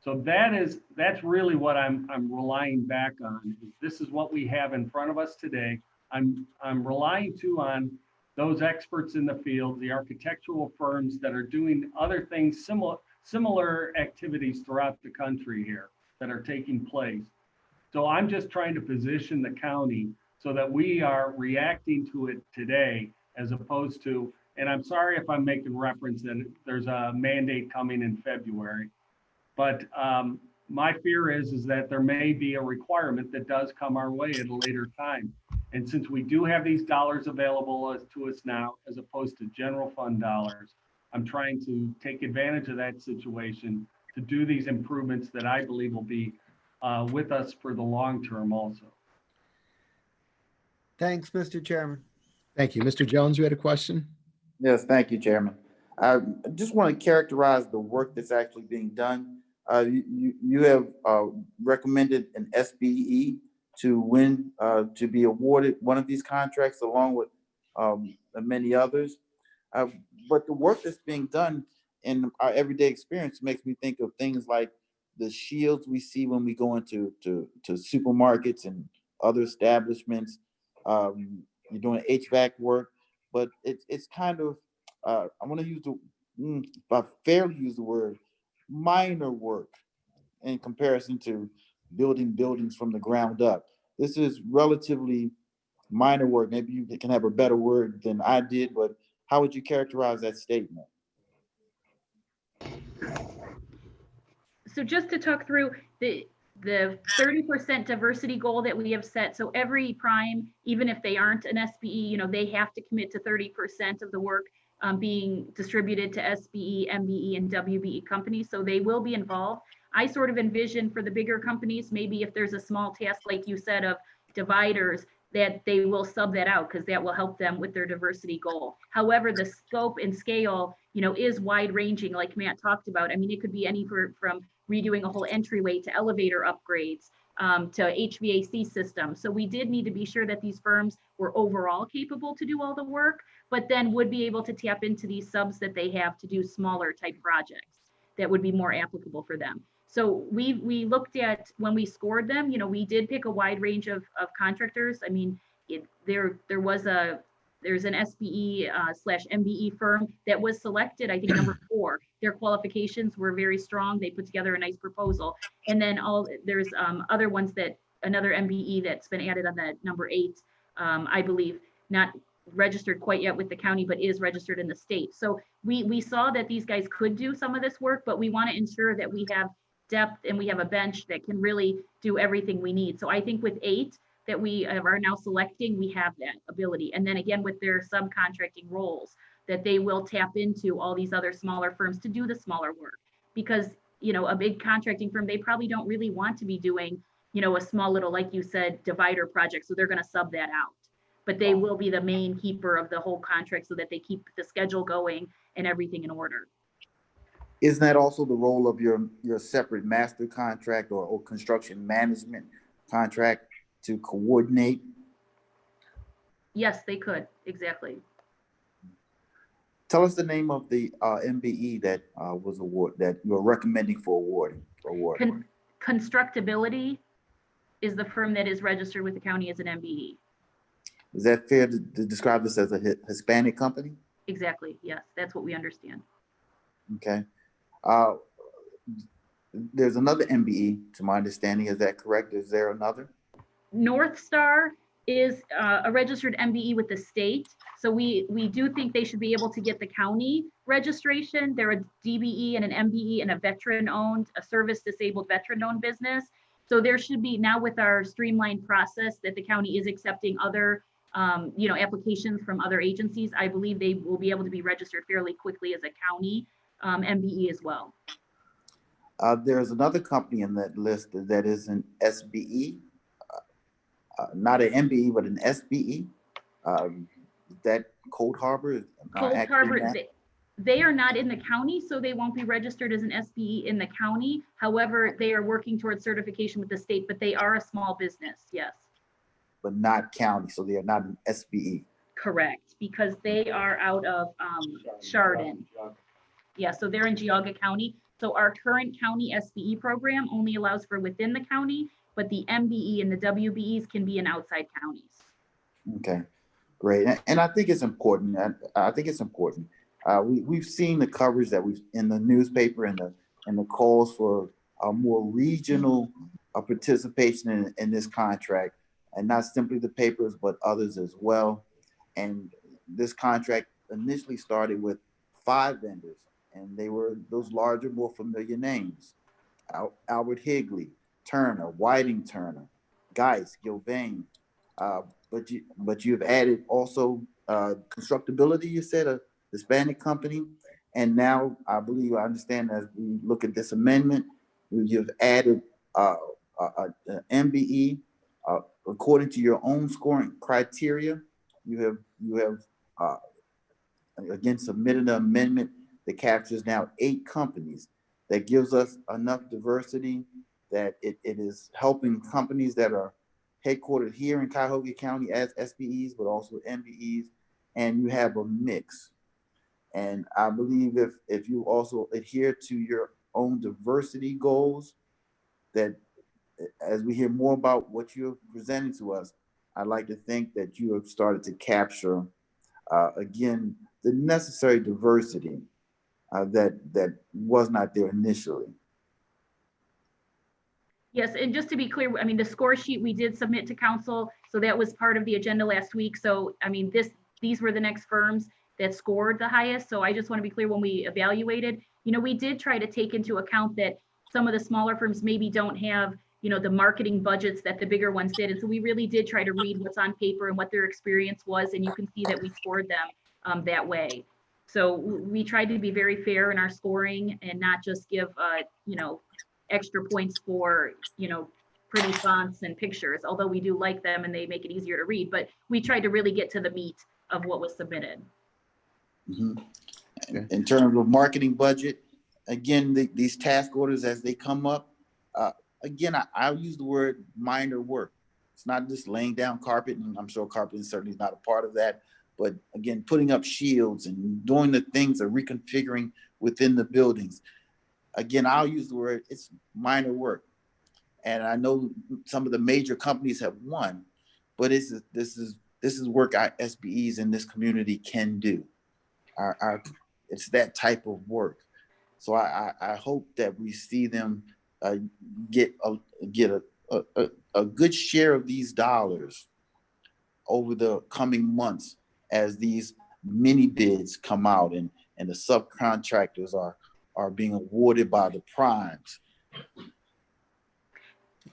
Speaker 7: So that's really what I'm relying back on. This is what we have in front of us today. I'm relying too on those experts in the field, the architectural firms that are doing other things, similar activities throughout the country here that are taking place. So I'm just trying to position the county so that we are reacting to it today, as opposed to, and I'm sorry if I'm making reference that there's a mandate coming in February, but my fear is that there may be a requirement that does come our way at a later time. And since we do have these dollars available to us now, as opposed to general fund dollars, I'm trying to take advantage of that situation to do these improvements that I believe will be with us for the long term also.
Speaker 8: Thanks, Mr. Chairman.
Speaker 2: Thank you. Mr. Jones, you had a question?
Speaker 4: Yes, thank you, Chairman. I just want to characterize the work that's actually being done. You have recommended an SBE to win, to be awarded one of these contracts along with many others. But the work that's being done in our everyday experience makes me think of things like the shields we see when we go into to supermarkets and other establishments. You're doing HVAC work, but it's kind of, I want to use I fairly use the word, minor work in comparison to building buildings from the ground up. This is relatively minor work. Maybe you can have a better word than I did, but how would you characterize that statement?
Speaker 11: So just to talk through the 30% diversity goal that we have set. So every prime, even if they aren't an SBE, they have to commit to 30% of the work being distributed to SBE, MBE, and WBE companies. So they will be involved. I sort of envision for the bigger companies, maybe if there's a small task, like you said, of dividers, that they will sub that out because that will help them with their diversity goal. However, the scope and scale, is wide ranging, like Matt talked about. I mean, it could be anywhere from redoing a whole entryway to elevator upgrades to HVAC systems. So we did need to be sure that these firms were overall capable to do all the work, but then would be able to tap into these subs that they have to do smaller type projects that would be more applicable for them. So we looked at, when we scored them, we did pick a wide range of contractors. I mean, there's an SBE / MBE firm that was selected, I think number 4. Their qualifications were very strong. They put together a nice proposal. And then there's other ones, that another MBE that's been added on the number 8, I believe, not registered quite yet with the county, but is registered in the state. So we saw that these guys could do some of this work, but we want to ensure that we have depth and we have a bench that can really do everything we need. So I think with 8 that we are now selecting, we have that ability. And then again, with their subcontracting roles, that they will tap into all these other smaller firms to do the smaller work. Because, a big contracting firm, they probably don't really want to be doing, a small little, like you said, divider project. So they're going to sub that out. But they will be the main keeper of the whole contract so that they keep the schedule going and everything in order.
Speaker 4: Isn't that also the role of your separate master contract or construction management contract to coordinate?
Speaker 11: Yes, they could, exactly.
Speaker 4: Tell us the name of the MBE that was award that you're recommending for award.
Speaker 11: Constructability is the firm that is registered with the county as an MBE.
Speaker 4: Is that fair to describe this as a Hispanic company?
Speaker 11: Exactly. Yes, that's what we understand.
Speaker 4: Okay. There's another MBE, to my understanding. Is that correct? Is there another?
Speaker 11: North Star is a registered MBE with the state. So we do think they should be able to get the county registration. They're a DBE and an MBE and a veteran-owned, a service-disabled veteran-owned business. So there should be, now with our streamlined process that the county is accepting other applications from other agencies, I believe they will be able to be registered fairly quickly as a county MBE as well.
Speaker 4: There's another company in that list that is an SBE, not an MBE, but an SBE. That Cold Harbor?
Speaker 11: Cold Harbor, they are not in the county, so they won't be registered as an SBE in the county. However, they are working towards certification with the state, but they are a small business, yes.
Speaker 4: But not county, so they are not an SBE.
Speaker 11: Correct, because they are out of Chardon. Yeah, so they're in Geauga County. So our current county SBE program only allows for within the county, but the MBE and the WBEs can be in outside counties.
Speaker 4: Okay, great. And I think it's important. I think it's important. We've seen the coverage that we've in the newspaper and the calls for a more regional participation in this contract, and not simply the papers, but others as well. And this contract initially started with 5 vendors, and they were those larger, more familiar names: Albert Higley, Turner, Whiting Turner, Geis, Gilbane. But you've added also Constructability, you said, a Hispanic company. And now I believe, I understand, as we look at this amendment, you've added an MBE according to your own scoring criteria. You have again submitted an amendment that captures now 8 companies. That gives us enough diversity that it is helping companies that are headquartered here in Cuyahoga County as SBEs, but also MBEs, and you have a mix. And I believe if you also adhere to your own diversity goals, that as we hear more about what you're presenting to us, I'd like to think that you have started to capture, again, the necessary diversity that was not there initially.
Speaker 11: Yes, and just to be clear, I mean, the score sheet we did submit to council, so that was part of the agenda last week. So, I mean, these were the next firms that scored the highest. So I just want to be clear, when we evaluated, we did try to take into account that some of the smaller firms maybe don't have, the marketing budgets that the bigger ones did. And so we really did try to read what's on paper and what their experience was. And you can see that we scored them that way. So we tried to be very fair in our scoring and not just give, extra points for, pretty fonts and pictures, although we do like them and they make it easier to read, but we tried to really get to the meat of what was submitted.
Speaker 4: Mm-hmm. Okay. In terms of marketing budget, again, these task orders as they come up, again, I'll use the word minor work. It's not just laying down carpet, and I'm sure carpet certainly is not a part of that, but again, putting up shields and doing the things of reconfiguring within the buildings. Again, I'll use the word, it's minor work. And I know some of the major companies have won, but this is work our SBEs in this community can do. It's that type of work. So I hope that we see them get a good share of these dollars over the coming months as these mini bids come out and the subcontractors are being awarded by the primes.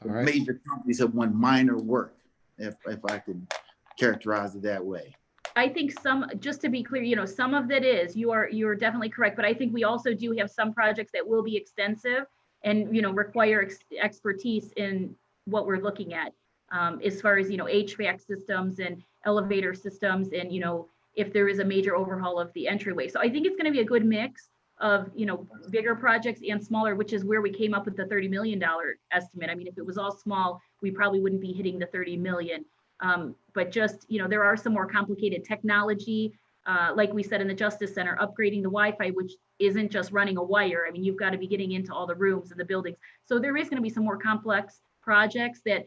Speaker 4: All right. Major companies have won minor work, if I could characterize it that way.
Speaker 11: I think just to be clear, some of that is, you're definitely correct, but I think we also do have some projects that will be extensive and, require expertise in what we're looking at, as far as, HVAC systems and elevator systems and, if there is a major overhaul of the entryway. So I think it's going to be a good mix of, bigger projects and smaller, which is where we came up with the $30 million estimate. I mean, if it was all small, we probably wouldn't be hitting the 30 million. But just, there are some more complicated technology like we said in the Justice Center, upgrading the Wi-Fi, which isn't just running a wire. I mean, you've got to be getting into all the rooms and the buildings. So there is going to be some more complex projects that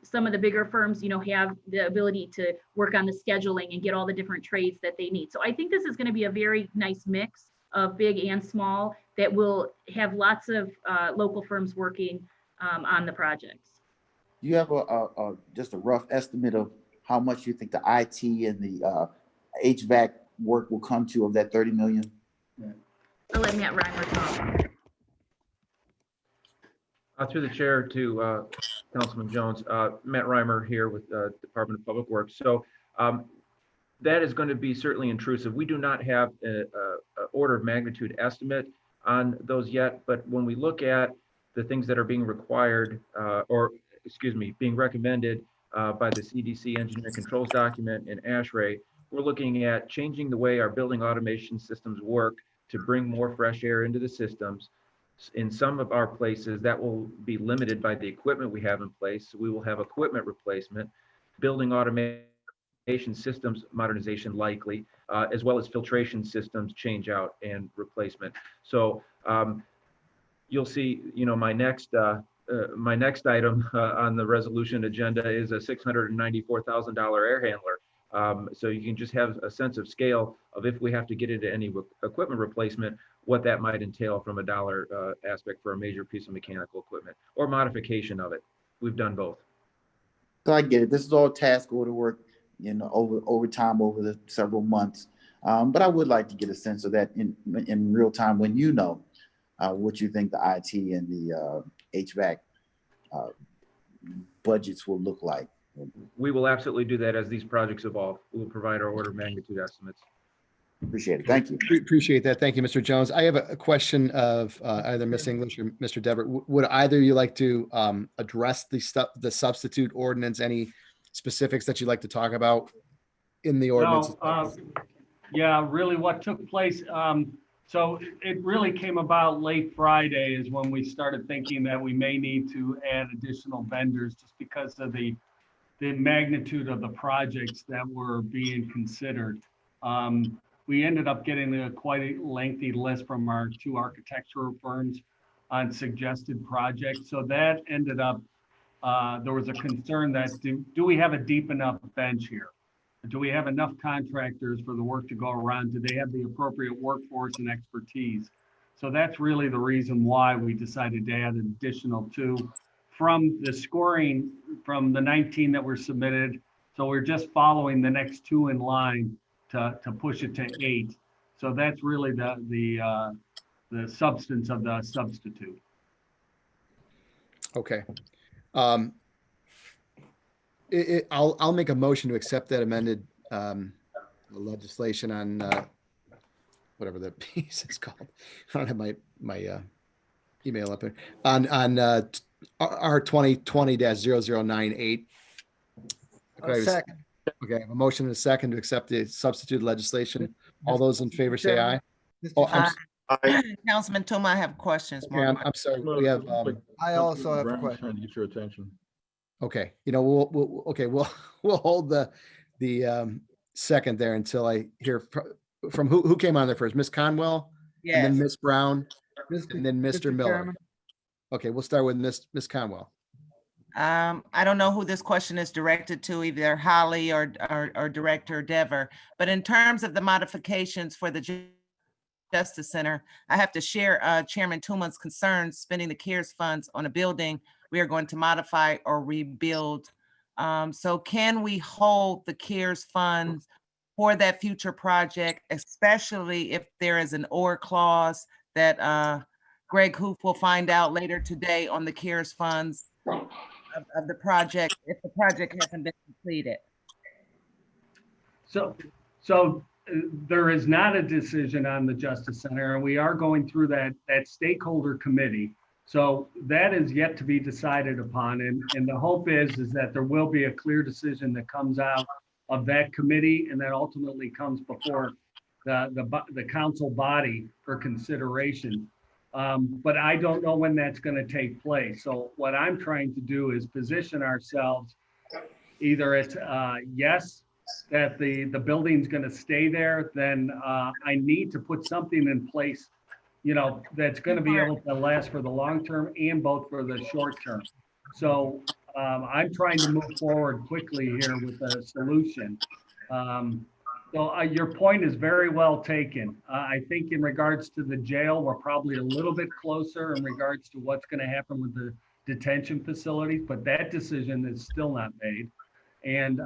Speaker 11: some of the bigger firms, have the ability to work on the scheduling and get all the different trades that they need. So I think this is going to be a very nice mix of big and small that will have lots of local firms working on the projects.
Speaker 4: Do you have just a rough estimate of how much you think the IT and the HVAC work will come to of that 30 million?
Speaker 11: I'll let Matt Reimer talk.
Speaker 12: Through the chair to Councilman Jones, Matt Reimer here with Department of Public Works. So that is going to be certainly intrusive. We do not have an order of magnitude estimate on those yet, but when we look at the things that are being required, being recommended by the CDC engineering controls document and ASHRAE, we're looking at changing the way our building automation systems work to bring more fresh air into the systems. In some of our places, that will be limited by the equipment we have in place. So we will have equipment replacement, building automation systems modernization likely, as well as filtration systems change out and replacement. So you'll see, my next item on the resolution agenda is a $694,000 air handler. So you can just have a sense of scale of if we have to get into any equipment replacement, what that might entail from a dollar aspect for a major piece of mechanical equipment or modification of it. We've done both.
Speaker 4: So I get it. This is all task order work, over time, over the several months. But I would like to get a sense of that in real time when what you think the IT and the HVAC budgets will look like.
Speaker 12: We will absolutely do that as these projects evolve. We will provide our order of magnitude estimates.
Speaker 4: Appreciate it. Thank you.
Speaker 2: Appreciate that. Thank you, Mr. Jones. I have a question of either Ms. English or Mr. Dever. Would either of you like to address the substitute ordinance? Any specifics that you'd like to talk about in the ordinance?
Speaker 7: Yeah, really what took place. So it really came about late Friday is when we started thinking that we may need to add additional vendors just because of the magnitude of the projects that were being considered. We ended up getting quite a lengthy list from our two architectural firms on suggested projects. So that ended up, there was a concern that do we have a deep enough bench here? Do we have enough contractors for the work to go around? Do they have the appropriate workforce and expertise? So that's really the reason why we decided to add an additional two from the scoring from the 19 that were submitted. So we're just following the next two in line to push it to 8. So that's really the substance of the substitute.
Speaker 2: Okay. I'll make a motion to accept that amended legislation on whatever the piece is called. I don't have my email up there on R 2020-0098.
Speaker 8: Second.
Speaker 2: Okay, I have a motion and a second to accept the substitute legislation. All those in favor say aye. Oh,
Speaker 3: Councilman Tuma, I have questions.
Speaker 2: okay, I'm sorry. We have.
Speaker 8: I also have a
Speaker 10: Brown's
Speaker 8: question.
Speaker 10: trying to get your attention.
Speaker 2: Okay, we'll hold the second there until I hear from who came on there first, Miss Conwell, and then Miss Brown, and then Mr. Miller.
Speaker 8: Chairman.
Speaker 2: Okay, we'll start with Miss Conwell.
Speaker 3: I don't know who this question is directed to, either Holly or Director Dever, but in terms of the modifications for the Justice Center, I have to share Chairman Tuma's concerns spending the CARES funds on a building we are going to modify or rebuild. So can we hold the CARES funds for that future project, especially if there is an or clause that Greg Hoof will find out later today on the CARES funds of the project if the project hasn't been completed?
Speaker 7: So there is not a decision on the Justice Center, and we are going through that stakeholder committee. So that is yet to be decided upon, and the hope is that there will be a clear decision that comes out of that committee and that ultimately comes before the council body for consideration. But I don't know when that's going to take place. So what I'm trying to do is position ourselves either at yes that the building's going to stay there, then I need to put something in place, you know, that's going to be able to last for the long term and both for the short term. So I'm trying to move forward quickly here with a solution. So your point is very well taken. I think in regards to the jail, we're probably a little bit closer in regards to what's going to happen with the detention facilities, but that decision is still not made. And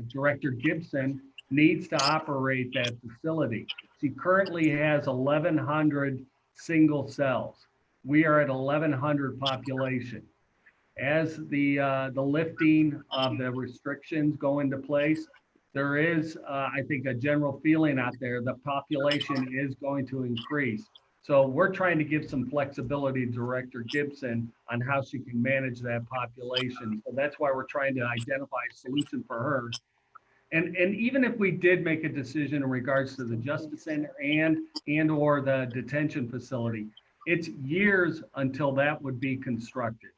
Speaker 7: Director Gibson needs to operate that facility. She currently has 1,100 single cells. We are at 1,100 population. As the lifting of the restrictions go into place, there is, I think, a general feeling out there the population is going to increase. So we're trying to give some flexibility to Director Gibson on how she can manage that population. So that's why we're trying to identify a solution for her. And even if we did make a decision in regards to the Justice Center and or the detention facility, it's years until that would be constructed.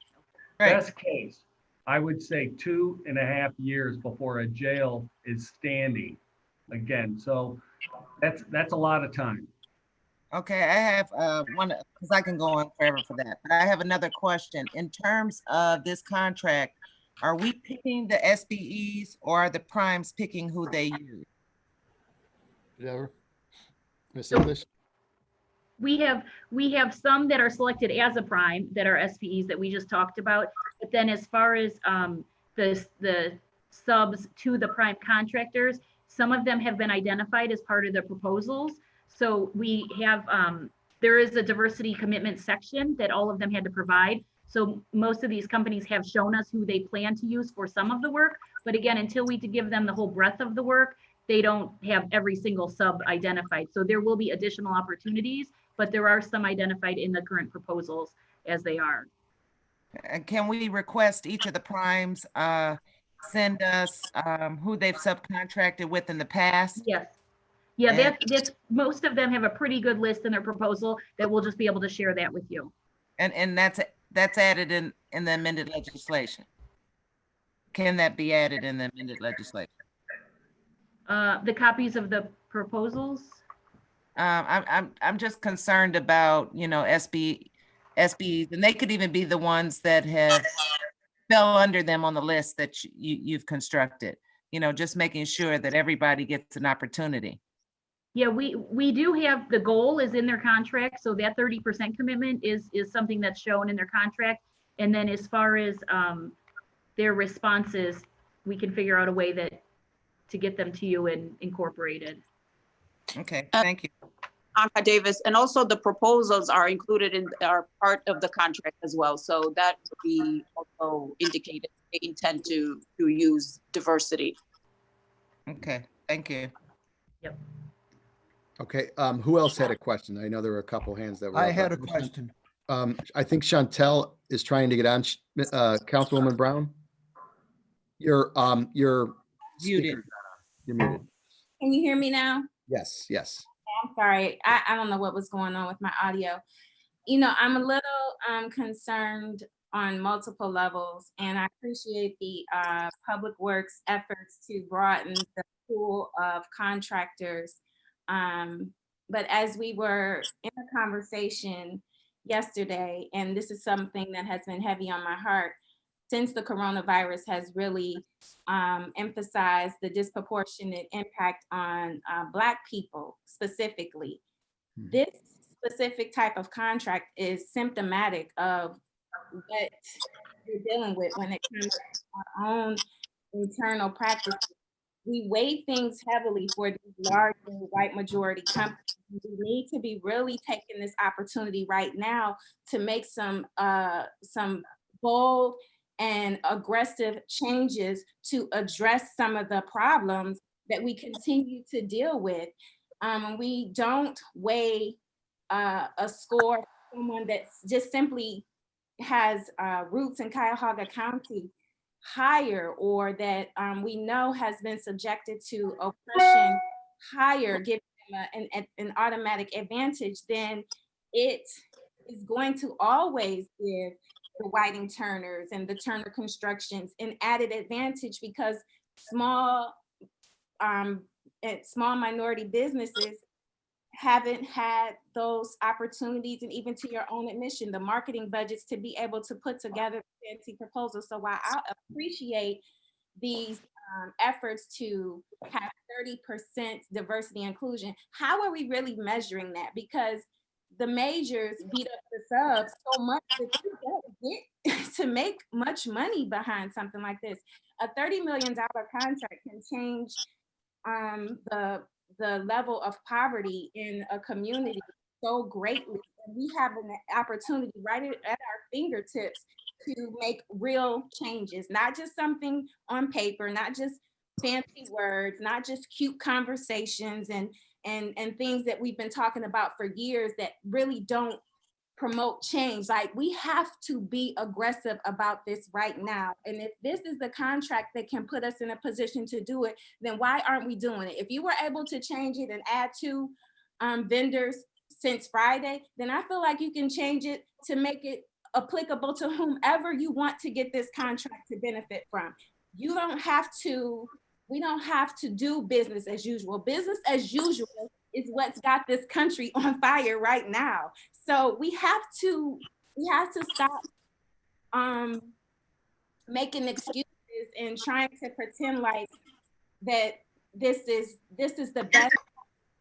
Speaker 3: Right.
Speaker 7: Best case, I would say 2.5 years before a jail is standing again. So that's a lot of time.
Speaker 3: Okay, I have one, because I can go on forever for that, but I have another question. In terms of this contract, are we picking the SBEs or are the primes picking who they use?
Speaker 2: Whatever. Ms. English?
Speaker 11: We have some that are selected as a prime that are SPEs that we just talked about. But then as far as the subs to the prime contractors, some of them have been identified as part of the proposals. So we have, there is a diversity commitment section that all of them had to provide. So most of these companies have shown us who they plan to use for some of the work. But again, until we give them the whole breadth of the work, they don't have every single sub identified. So there will be additional opportunities, but there are some identified in the current proposals as they are.
Speaker 3: And can we request each of the primes send us who they've subcontracted with in the past?
Speaker 11: Yes. Yeah,
Speaker 3: And-
Speaker 11: that's most of them have a pretty good list in their proposal that we'll just be able to share that with you.
Speaker 3: And that's added in the amended legislation. Can that be added in the amended legislation?
Speaker 11: The copies of the proposals.
Speaker 3: I'm just concerned about, you know, SBs, and they could even be the ones that have fell under them on the list that you've constructed. You know, just making sure that everybody gets an opportunity.
Speaker 11: Yeah, we do have, the goal is in their contract, so that 30% commitment is something that's shown in their contract. And then as far as their responses, we can figure out a way that to get them to you and incorporated.
Speaker 3: Okay, thank you.
Speaker 13: Anka Davis, and also the proposals are included in, are part of the contract as well. So that would be also indicated they intend to use diversity.
Speaker 3: Okay, thank you.
Speaker 11: Yep.
Speaker 2: Okay, who else had a question? I know there were a couple hands that were
Speaker 8: I
Speaker 2: up.
Speaker 8: had a question.
Speaker 2: I think Chantel is trying to get on, Councilwoman Brown. You're
Speaker 3: Muted.
Speaker 2: speaker's not on. You're muted.
Speaker 14: Can you hear me now?
Speaker 2: Yes, yes.
Speaker 14: I'm sorry. I don't know what was going on with my audio. You know, I'm a little concerned on multiple levels, and I appreciate the Public Works efforts to broaden the pool of contractors. But as we were in a conversation yesterday, and this is something that has been heavy on my heart, since the coronavirus has really emphasized the disproportionate impact on Black people specifically. This specific type of contract is symptomatic of what we're dealing with when it comes to our own internal practices. We weigh things heavily for these larger white majority companies. We need to be really taking this opportunity right now to make some bold and aggressive changes to address some of the problems that we continue to deal with. We don't weigh a score for someone that just simply has roots in Cuyahoga County higher, or that we know has been subjected to oppression higher, giving them an automatic advantage, then it is going to always give the Whiting Turners and the Turner Constructions an added advantage, because small and small minority businesses haven't had those opportunities, and even to your own admission, the marketing budgets to be able to put together fancy proposals. So while I appreciate these efforts to have 30% diversity inclusion, how are we really measuring that? Because the majors beat up the subs so much that you don't get to make much money behind something like this. A $30 million contract can change the level of poverty in a community so greatly. And we have an opportunity right at our fingertips to make real changes, not just something on paper, not just fancy words, not just cute conversations and things that we've been talking about for years that really don't promote change. Like, we have to be aggressive about this right now. And if this is the contract that can put us in a position to do it, then why aren't we doing it? If you were able to change it and add 2 vendors since Friday, then I feel like you can change it to make it applicable to whomever you want to get this contract to benefit from. You don't have to, we don't have to do business as usual. Business as usual is what's got this country on fire right now. So we have to stop making excuses and trying to pretend like that this is the best.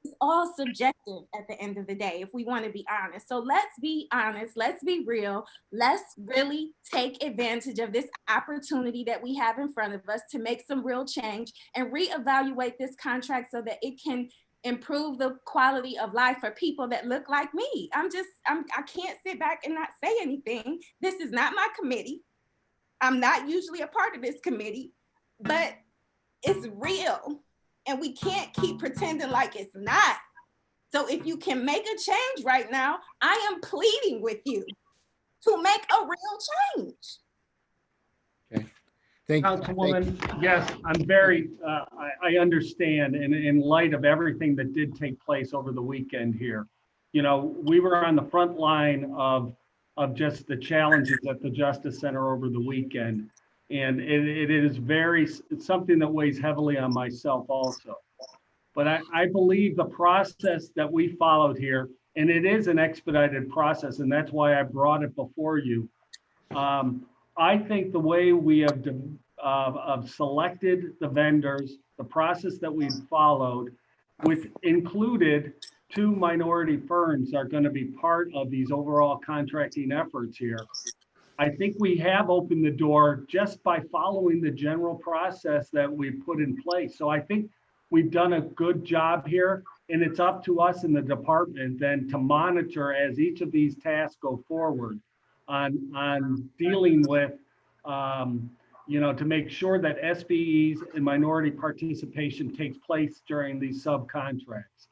Speaker 14: It's all subjective at the end of the day, if we want to be honest. So let's be honest, let's be real, let's really take advantage of this opportunity that we have in front of us to make some real change and reevaluate this contract so that it can improve the quality of life for people that look like me. I can't sit back and not say anything. This is not my committee. I'm not usually a part of this committee, but it's real. And we can't keep pretending like it's not. So if you can make a change right now, I am pleading with you to make a real change.
Speaker 2: Okay. Thank you.
Speaker 7: Councilwoman, yes, I'm very, I understand, and in light of everything that did take place over the weekend here, you know, we were on the front line of just the challenges at the Justice Center over the weekend. And it is it's something that weighs heavily on myself also. But I believe the process that we followed here, and it is an expedited process, and that's why I brought it before you. I think the way we have selected the vendors, the process that we've followed, with included 2 minority firms are going to be part of these overall contracting efforts here. I think we have opened the door just by following the general process that we put in place. So I think we've done a good job here, and it's up to us in the department then to monitor as each of these tasks go forward on dealing with, you know, to make sure that SBEs and minority participation takes place during these subcontracts.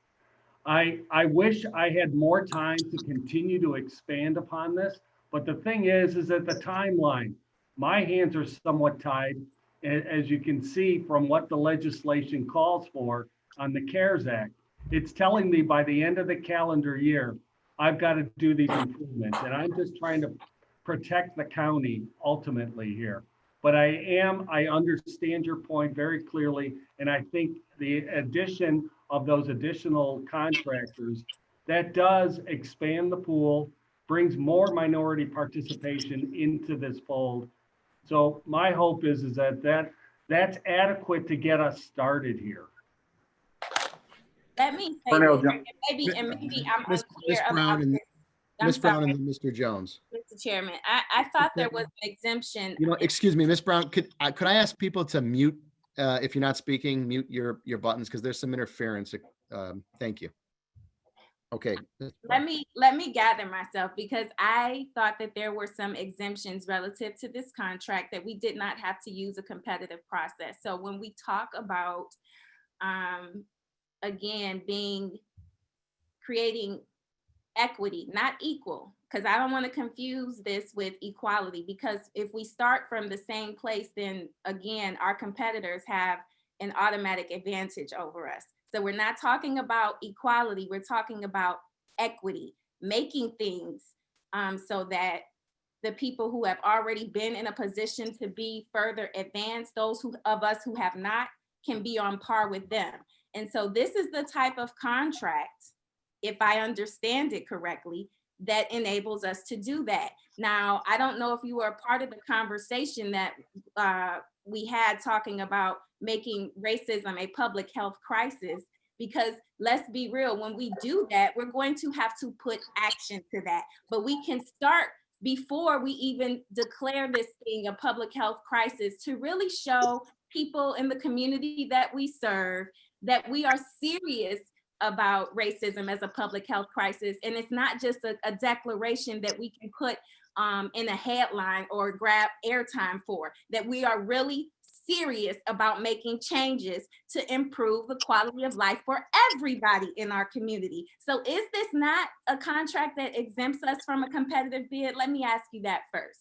Speaker 7: I wish I had more time to continue to expand upon this. But the thing is that the timeline, my hands are somewhat tied, as you can see from what the legislation calls for on the CARES Act. It's telling me by the end of the calendar year, I've got to do these improvements. And I'm just trying to protect the county ultimately here. But I understand your point very clearly. And I think the addition of those additional contractors, that does expand the pool, brings more minority participation into this fold. So my hope is that's adequate to get us started here.
Speaker 14: Let me say this, and maybe I'm unclear about this.
Speaker 2: Ms. Brown and then Mr. Jones.
Speaker 14: Mr. Chairman, I thought there was an exemption.
Speaker 2: You know, excuse me, Ms. Brown, could I ask people to mute, if you're not speaking, mute your buttons, because there's some interference. Thank you. Okay.
Speaker 14: Let me gather myself, because I thought that there were some exemptions relative to this contract that we did not have to use a competitive process. So when we talk about, again, creating equity, not equal, because I don't want to confuse this with equality, because if we start from the same place, then again, our competitors have an automatic advantage over us. So we're not talking about equality, we're talking about equity, making things so that the people who have already been in a position to be further advanced, those of us who have not can be on par with them. And so this is the type of contract, if I understand it correctly, that enables us to do that. Now, I don't know if you were a part of the conversation that we had talking about making racism a public health crisis, because let's be real, when we do that, we're going to have to put action to that. But we can start before we even declare this being a public health crisis to really show people in the community that we serve that we are serious about racism as a public health crisis. And it's not just a declaration that we can put in a headline or grab airtime for, that we are really serious about making changes to improve the quality of life for everybody in our community. So is this not a contract that exempts us from a competitive bid? Let me ask you that first.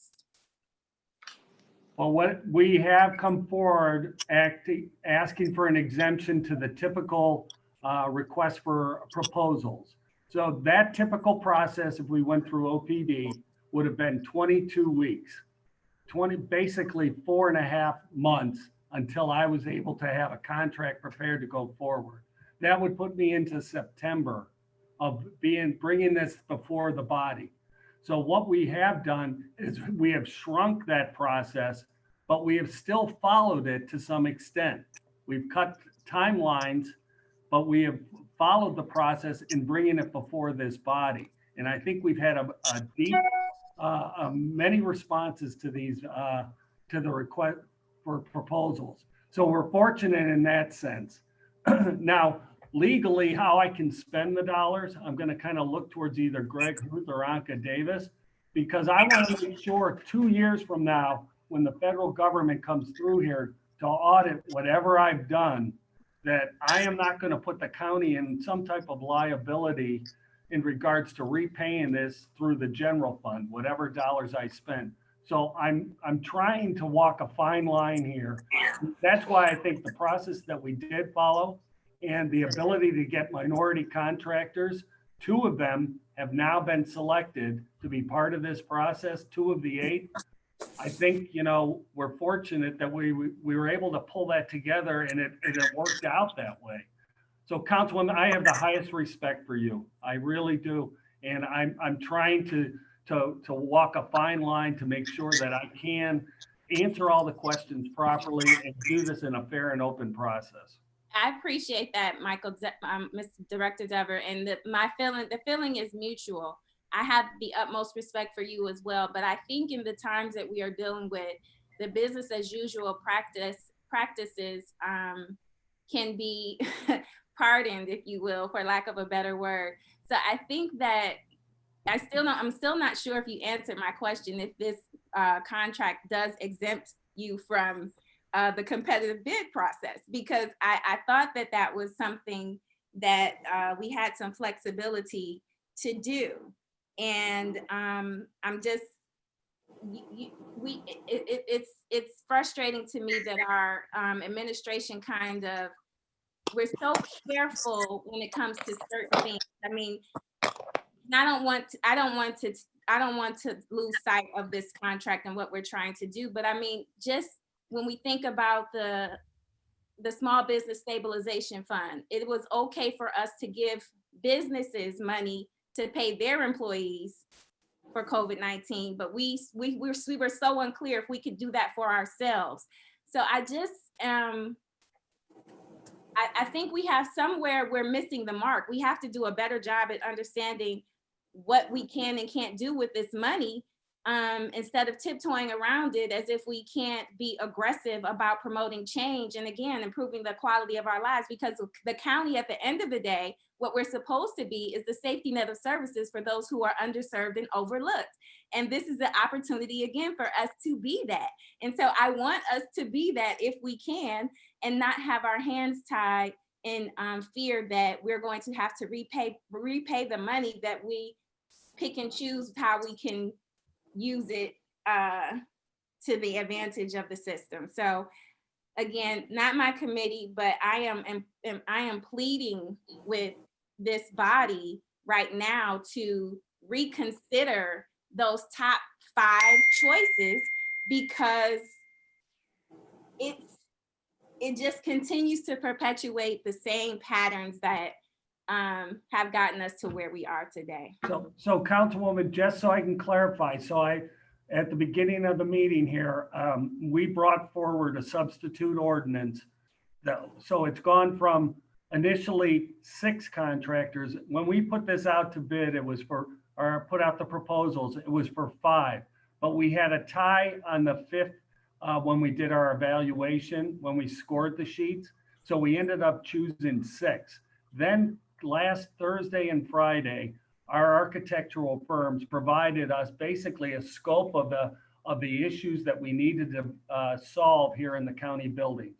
Speaker 7: Well, what we have come forward asking for an exemption to the typical request for proposals. So that typical process, if we went through OPD, would have been 22 weeks, basically 4.5 months until I was able to have a contract prepared to go forward. That would put me into September of bringing this before the body. So what we have done is we have shrunk that process, but we have still followed it to some extent. We've cut timelines, but we have followed the process in bringing it before this body. And I think we've had a deep, many responses to these, to the request for proposals. So we're fortunate in that sense. Now, legally, how I can spend the dollars, I'm going to kind of look towards either Greg Huth or Anka Davis, because I want to make sure 2 years from now, when the federal government comes through here to audit whatever I've done, that I am not going to put the county in some type of liability in regards to repaying this through the general fund, whatever dollars I spend. So I'm trying to walk a fine line here. That's why I think the process that we did follow and the ability to get minority contractors, 2 of them have now been selected to be part of this process, 2 of the 8. I think, you know, we're fortunate that we were able to pull that together and it worked out that way. So Councilwoman, I have the highest respect for you. I really do. And I'm trying to walk a fine line to make sure that I can answer all the questions properly and do this in a fair and open process.
Speaker 14: I appreciate that, Michael, Mr. Director Dever, and the feeling is mutual. I have the utmost respect for you as well, but I think in the times that we are dealing with, the business as usual practices can be pardoned, if you will, for lack of a better word. So I think that I'm still not sure if you answered my question, if this contract does exempt you from the competitive bid process, because I thought that that was something that we had some flexibility to do. And I'm just, it's frustrating to me that our administration we're so careful when it comes to certain things. I mean, I don't want to lose sight of this contract and what we're trying to do. But I mean, just when we think about the Small Business Stabilization Fund, it was okay for us to give businesses money to pay their employees for COVID-19, but we were so unclear if we could do that for ourselves. So I just I think we have somewhere we're missing the mark. We have to do a better job at understanding what we can and can't do with this money, instead of tiptoeing around it as if we can't be aggressive about promoting change and, again, improving the quality of our lives, because the county, at the end of the day, what we're supposed to be is the safety net of services for those who are underserved and overlooked. And this is the opportunity, again, for us to be that. And so I want us to be that if we can, and not have our hands tied in fear that we're going to have to repay the money, that we pick and choose how we can use it to the advantage of the system. So again, not my committee, but I am pleading with this body right now to reconsider those top 5 choices, because it just continues to perpetuate the same patterns that have gotten us to where we are today.
Speaker 7: So Councilwoman, just so I can clarify, at the beginning of the meeting here, we brought forward a substitute ordinance. So it's gone from initially 6 contractors. When we put this out to bid, it was or put out the proposals, it was for 5. But we had a tie on the 5th when we did our evaluation, when we scored the sheets. So we ended up choosing 6. Then last Thursday and Friday, our architectural firms provided us basically a scope of the issues that we needed to solve here in the county buildings.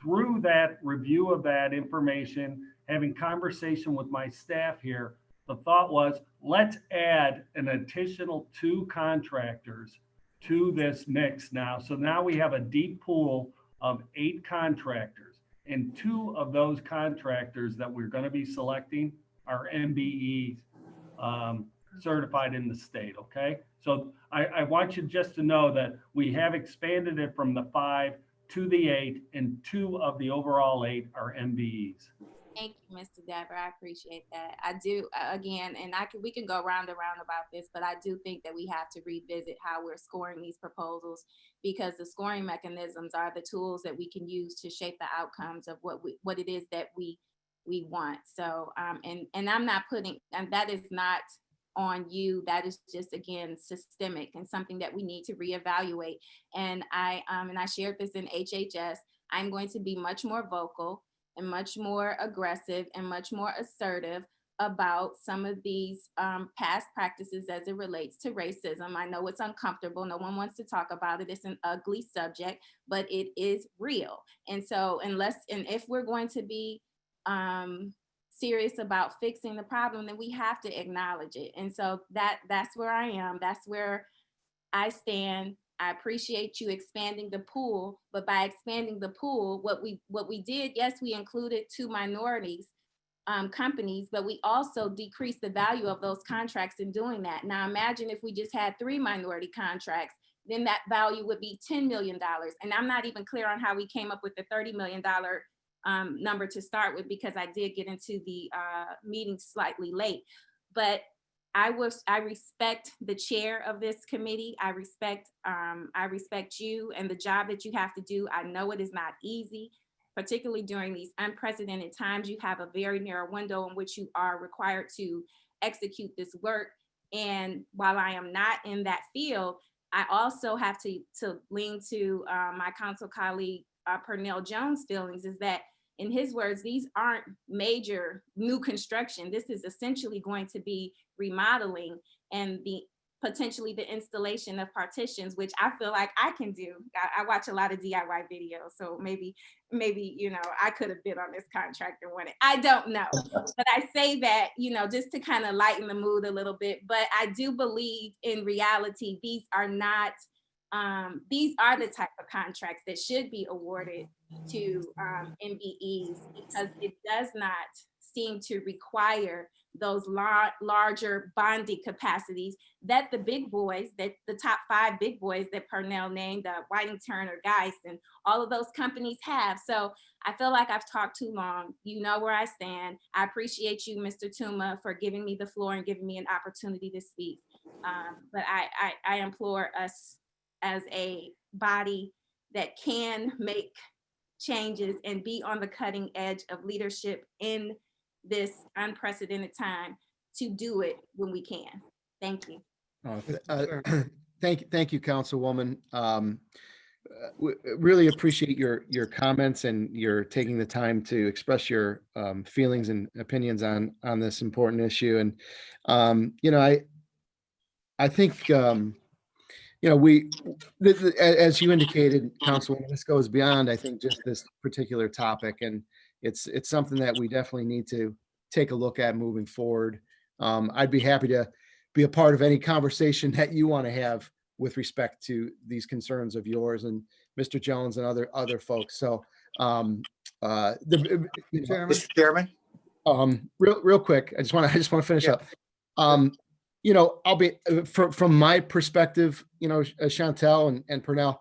Speaker 7: Through that review of that information, having conversation with my staff here, the thought was, let's add an additional 2 contractors to this mix now. So now we have a deep pool of 8 contractors, and 2 of those contractors that we're going to be selecting are MBE certified in the state. Okay. So I want you just to know that we have expanded it from the 5 to the 8, and 2 of the overall 8 are MBEs.
Speaker 14: Thank you, Mr. Dever. I appreciate that. I do, again, and we can go round and round about this, but I do think that we have to revisit how we're scoring these proposals, because the scoring mechanisms are the tools that we can use to shape the outcomes of what it is that we want. So, and I'm not putting, and that is not on you. That is just, again, systemic and something that we need to reevaluate. And I shared this in HHS. I'm going to be much more vocal and much more aggressive and much more assertive about some of these past practices as it relates to racism. I know it's uncomfortable. No one wants to talk about it. It's an ugly subject, but it is real. And so if we're going to be serious about fixing the problem, then we have to acknowledge it. And so that's where I am. That's where I stand. I appreciate you expanding the pool, but by expanding the pool, what we did, yes, we included 2 minorities companies, but we also decreased the value of those contracts in doing that. Now imagine if we just had 3 minority contracts, then that value would be $10 million. And I'm not even clear on how we came up with the $30 million number to start with, because I did get into the meeting slightly late. But I respect the chair of this committee. I respect you and the job that you have to do. I know it is not easy, particularly during these unprecedented times. You have a very narrow window in which you are required to execute this work. And while I am not in that field, I also have to lean to my council colleague, Pernell Jones' feelings, is that, in his words, these aren't major new construction. This is essentially going to be remodeling and potentially the installation of partitions, which I feel like I can do. I watch a lot of DIY videos, so maybe, I could have been on this contract and won it. I don't know, but I say that, just to kind of lighten the mood a little bit. But I do believe in reality, these are the type of contracts that should be awarded to MBEs, because it does not seem to require those larger bonding capacities that the big boys, that the top 5 big boys that Purnell named, Whiting, Turner, Geist, and all of those companies have. So I feel like I've talked too long. You know where I stand. I appreciate you, Mr. Tuma, for giving me the floor and giving me an opportunity to speak. But I implore us as a body that can make changes and be on the cutting edge of leadership in this unprecedented time to do it when we can. Thank you.
Speaker 2: Thank you, Councilwoman. Really appreciate your comments and your taking the time to express your feelings and opinions on this important issue. And I think as you indicated, Councilwoman, this goes beyond, I think, just this particular topic, and it's something that we definitely need to take a look at moving forward. I'd be happy to be a part of any conversation that you want to have with respect to these concerns of yours and Mr. Jones and other folks. So,
Speaker 9: Mr. Chairman.
Speaker 2: Real quick, I just want to finish up. you know, I'll be from my perspective, you know, Chantel and Purnell,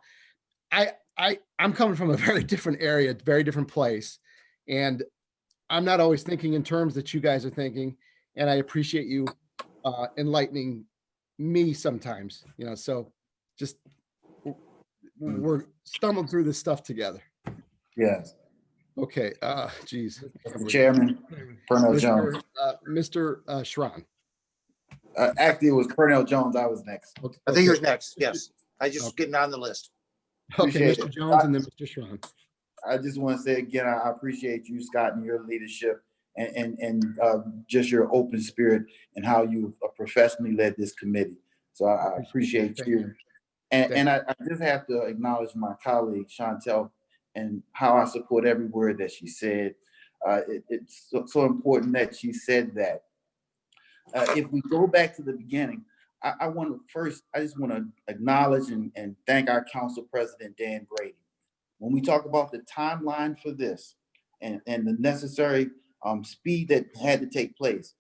Speaker 2: I'm coming from a very different area, very different place. And I'm not always thinking in terms that you guys are thinking. And I appreciate you enlightening me sometimes, you know, so just we're stumbling through this stuff together.
Speaker 4: Yes.
Speaker 2: Okay. Geez.
Speaker 4: Mr. Chairman, Purnell Jones.
Speaker 2: Mr. Schron.
Speaker 4: Actually, it was Purnell Jones. I was next.
Speaker 9: I think he was next. Yes. I just getting on the list.
Speaker 2: Okay,
Speaker 4: Appreciate
Speaker 2: Mr.
Speaker 4: it.
Speaker 2: Jones and then Mr. Schron.
Speaker 4: I just want to say again, I appreciate you, Scott, and your leadership and just your open spirit and how you professionally led this committee. So I appreciate you. And I just have to acknowledge my colleague, Chantel, and how I support every word that she said. It's so important that she said that. If we go back to the beginning, I just want to acknowledge and thank our council president, Dan Brady. When we talk about the timeline for this and the necessary speed that had to take place,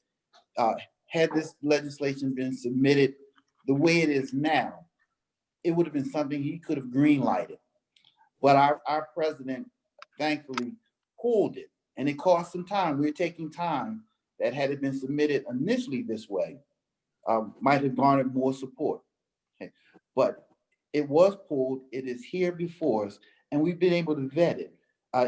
Speaker 4: had this legislation been submitted the way it is now, it would have been something he could have green lighted. But our president, thankfully, pulled it, and it cost some time. We're taking time that had it been submitted initially this way, might have garnered more support. Okay. But it was pulled, it is here before us, and we've been able to vet it.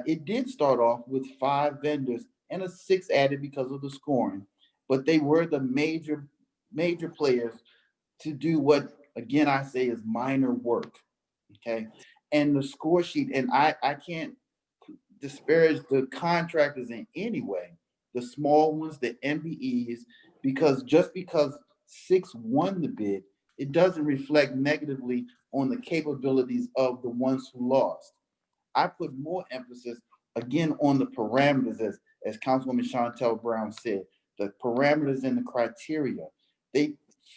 Speaker 4: It did start off with 5 vendors and a 6th added because of the scoring, but they were the major players to do what, again, I say is minor work, okay? And the score sheet, and I can't disparage the contractors in any way, the small ones, the MBEs, because just because 6 won the bid, it doesn't reflect negatively on the capabilities of the ones who lost. I put more emphasis, again, on the parameters, as Councilwoman Chantel Brown said, the parameters and the criteria.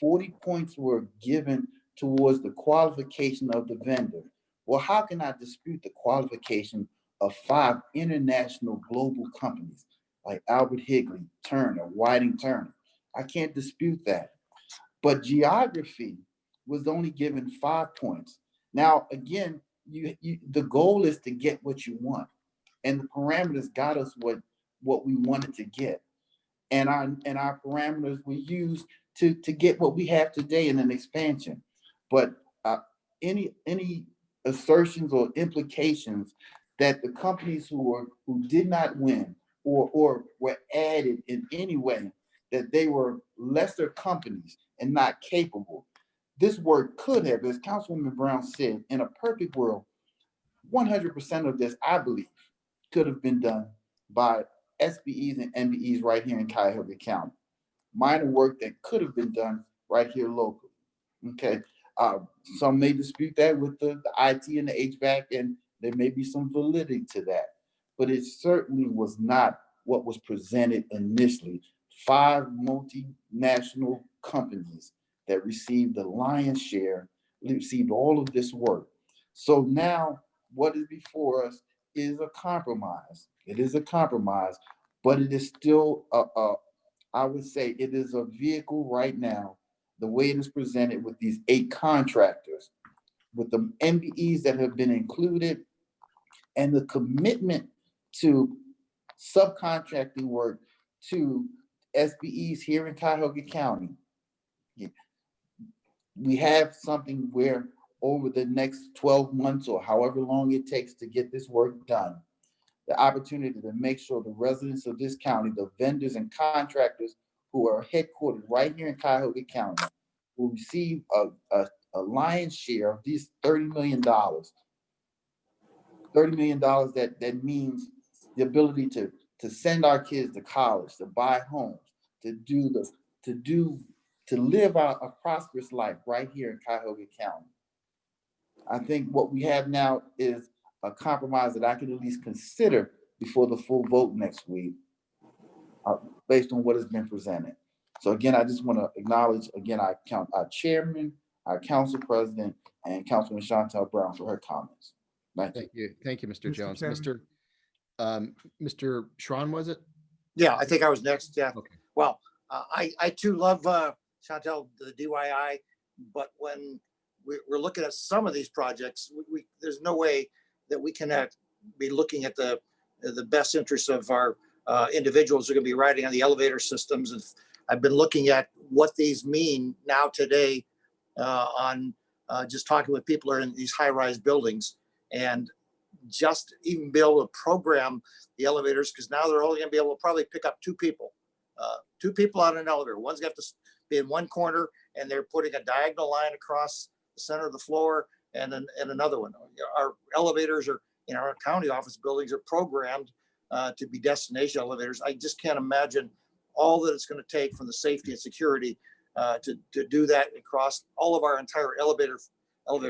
Speaker 4: 40 points were given towards the qualification of the vendor. Well, how can I dispute the qualification of 5 international global companies like Albert Higley, Turner, Whiting Turner? I can't dispute that. But geography was only given 5 points. Now, again, the goal is to get what you want, and the parameters got us what we wanted to get, and our parameters were used to get what we have today in an expansion. But any assertions or implications that the companies who did not win or were added in any way, that they were lesser companies and not capable. This work could have, as Councilwoman Brown said, in a perfect world, 100% of this, I believe, could have been done by SBEs and MBEs right here in Cuyahoga County. Minor work that could have been done right here locally. Okay, some may dispute that with the IT and the HVAC, and there may be some validity to that, but it certainly was not what was presented initially. 5 multinational companies that received the lion's share, received all of this work. So now what is before us is a compromise. It is a compromise, but it is still I would say it is a vehicle right now, the way it is presented with these 8 contractors, with the MBEs that have been included, and the commitment to subcontracting work to SBEs here in Cuyahoga County. We have something where over the next 12 months or however long it takes to get this work done, the opportunity to make sure the residents of this county, the vendors and contractors who are headquartered right here in Cuyahoga County, will receive a lion's share of these $30 million. $30 million that means the ability to send our kids to college, to buy homes, to live a prosperous life right here in Cuyahoga County. I think what we have now is a compromise that I can at least consider before the full vote next week, based on what has been presented. So again, I just want to acknowledge, again, our chairman, our council president, and Councilman Chantel Brown for her comments. Thank you.
Speaker 2: Thank you, Mr. Jones.
Speaker 8: Chairman.
Speaker 2: Mr. Schron, was it?
Speaker 9: Yeah, I think I was next. Yeah.
Speaker 2: Okay.
Speaker 9: Well, I too love Chantel, the DYI, but when we're looking at some of these projects, there's no way that we can be looking at the best interests of our individuals who are going to be riding on the elevator systems. And I've been looking at what these mean now today on just talking with people who are in these high-rise buildings, and just even be able to program the elevators, because now they're only going to be able to probably pick up two people on an elevator. One's got to be in one corner, and they're putting a diagonal line across the center of the floor, and another one. Our elevators are in our county office buildings are programmed to be destination elevators. I just can't imagine all that it's going to take from the safety and security to do that across all of our entire elevator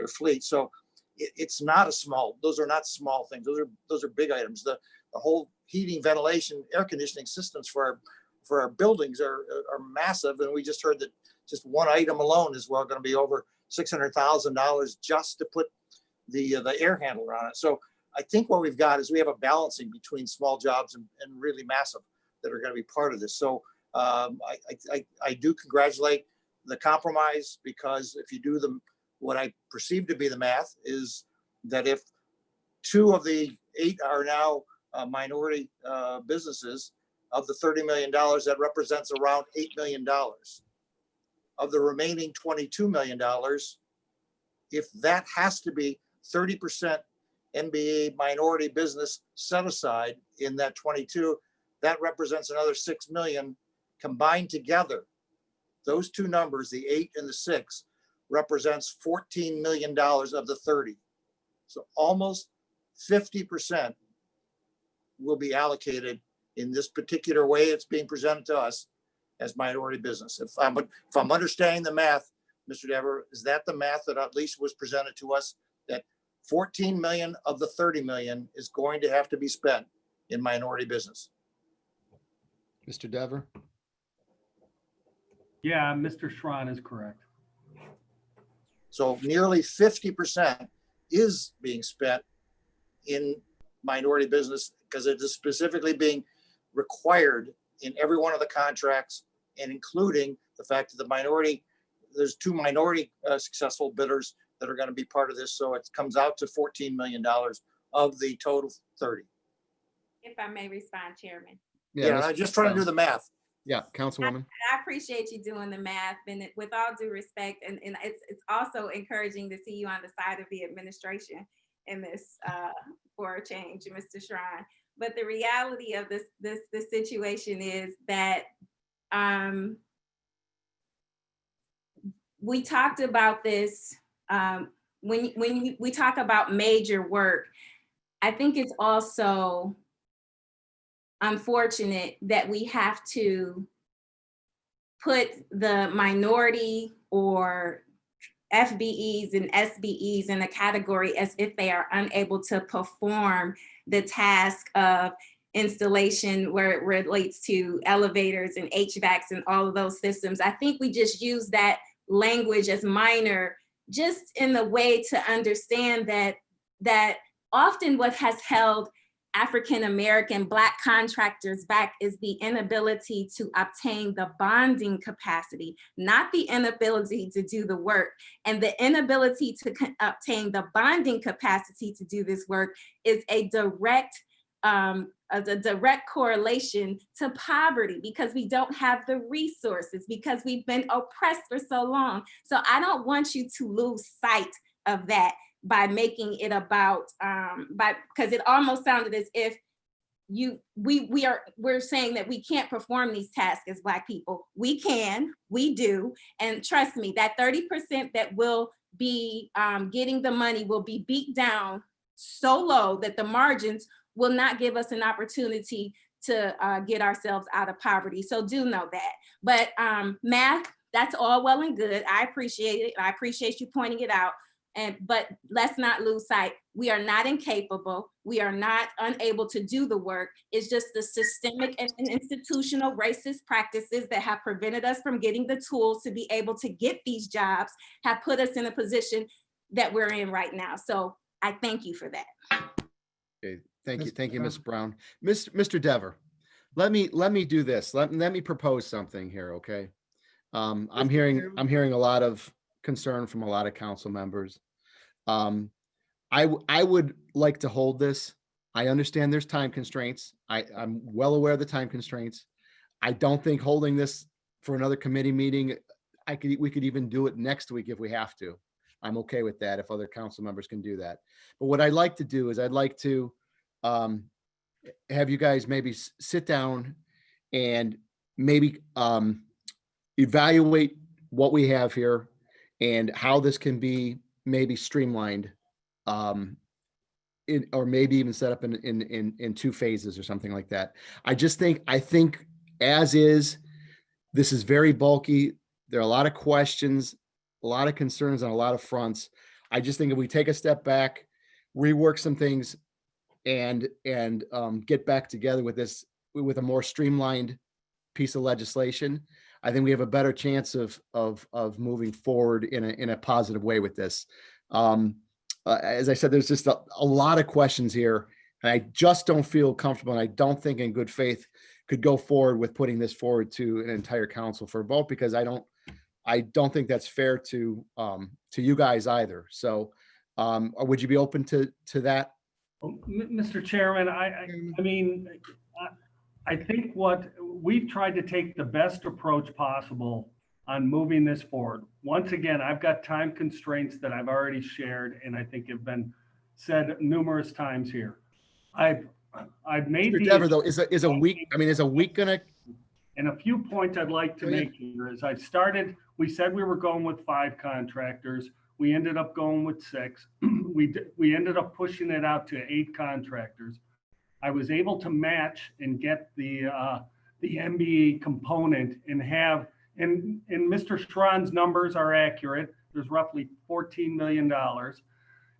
Speaker 9: fleet. So it's not those are not small things. Those are big items. The whole heating, ventilation, air conditioning systems for our buildings are massive. And we just heard that just one item alone is going to be over $600,000 just to put the air handler on it. So I think what we've got is we have a balancing between small jobs and really massive that are going to be part of this. So I do congratulate the compromise, because if you do what I perceive to be the math is that if 2 of the 8 are now minority businesses, of the $30 million, that represents around $8 million. Of the remaining $22 million, if that has to be 30% MBA minority business set aside in that 22, that represents another 6 million combined together. Those two numbers, the 8 and the 6, represents $14 million of the 30. So almost 50% will be allocated in this particular way it's being presented to us as minority business. If I'm understanding the math, Mr. Dever, is that the math that at least was presented to us, that 14 million of the 30 million is going to have to be spent in minority business?
Speaker 2: Mr. Dever?
Speaker 7: Yeah, Mr. Schron is correct.
Speaker 9: So nearly 50% is being spent in minority business, because it is specifically being required in every one of the contracts, and including the fact that there's 2 minority successful bidders that are going to be part of this. So it comes out to $14 million of the total 30.
Speaker 14: If I may respond, Chairman.
Speaker 9: Yeah, I'm just trying to do the math.
Speaker 2: Yeah, Councilwoman.
Speaker 14: I appreciate you doing the math, and with all due respect, and it's also encouraging to see you on the side of the administration in this for a change, Mr. Schron. But the reality of this situation is that we talked about this when we talk about major work. I think it's also unfortunate that we have to put the minority or FBEs and SBEs in a category as if they are unable to perform the task of installation where it relates to elevators and HVACs and all of those systems. I think we just use that language as minor, just in the way to understand that often what has held African-American Black contractors back is the inability to obtain the bonding capacity, not the inability to do the work. And the inability to obtain the bonding capacity to do this work is a direct correlation to poverty, because we don't have the resources, because we've been oppressed for so long. So I don't want you to lose sight of that by making it about because it almost sounded as if we're saying that we can't perform these tasks as Black people. We can, we do, and trust me, that 30% that will be getting the money will be beat down so low that the margins will not give us an opportunity to get ourselves out of poverty. So do know that. But math, that's all well and good. I appreciate it. I appreciate you pointing it out. But let's not lose sight. We are not incapable. We are not unable to do the work. It's just the systemic and institutional racist practices that have prevented us from getting the tools to be able to get these jobs, have put us in a position that we're in right now. So I thank you for that.
Speaker 2: Okay, thank you, Ms. Brown. Mr. Dever, let me do this. Let me propose something here, okay? I'm hearing a lot of concern from a lot of council members. I would like to hold this. I understand there's time constraints. I'm well aware of the time constraints. I don't think holding this for another committee meeting, we could even do it next week if we have to. I'm okay with that if other council members can do that. But what I'd like to do is I'd like to have you guys maybe sit down and maybe evaluate what we have here and how this can be maybe streamlined, or maybe even set up in 2 phases or something like that. I think as is, this is very bulky. There are a lot of questions, a lot of concerns on a lot of fronts. I just think if we take a step back, rework some things, and get back together with this, with a more streamlined piece of legislation, I think we have a better chance of moving forward in a positive way with this. As I said, there's just a lot of questions here, and I just don't feel comfortable, and I don't think in good faith could go forward with putting this forward to an entire council for a vote, because I don't think that's fair to you guys either. So would you be open to that?
Speaker 7: Mr. Chairman, I mean, I think what we've tried to take the best approach possible on moving this forward. Once again, I've got time constraints that I've already shared, and I think have been said numerous times here. I've made
Speaker 2: Mr. Dever, though, is a week, I mean, is a week gonna?
Speaker 7: And a few points I'd like to make here is we said we were going with 5 contractors. We ended up going with 6. We ended up pushing it out to 8 contractors. I was able to match and get the MBE component and Mr. Schron's numbers are accurate. There's roughly $14 million.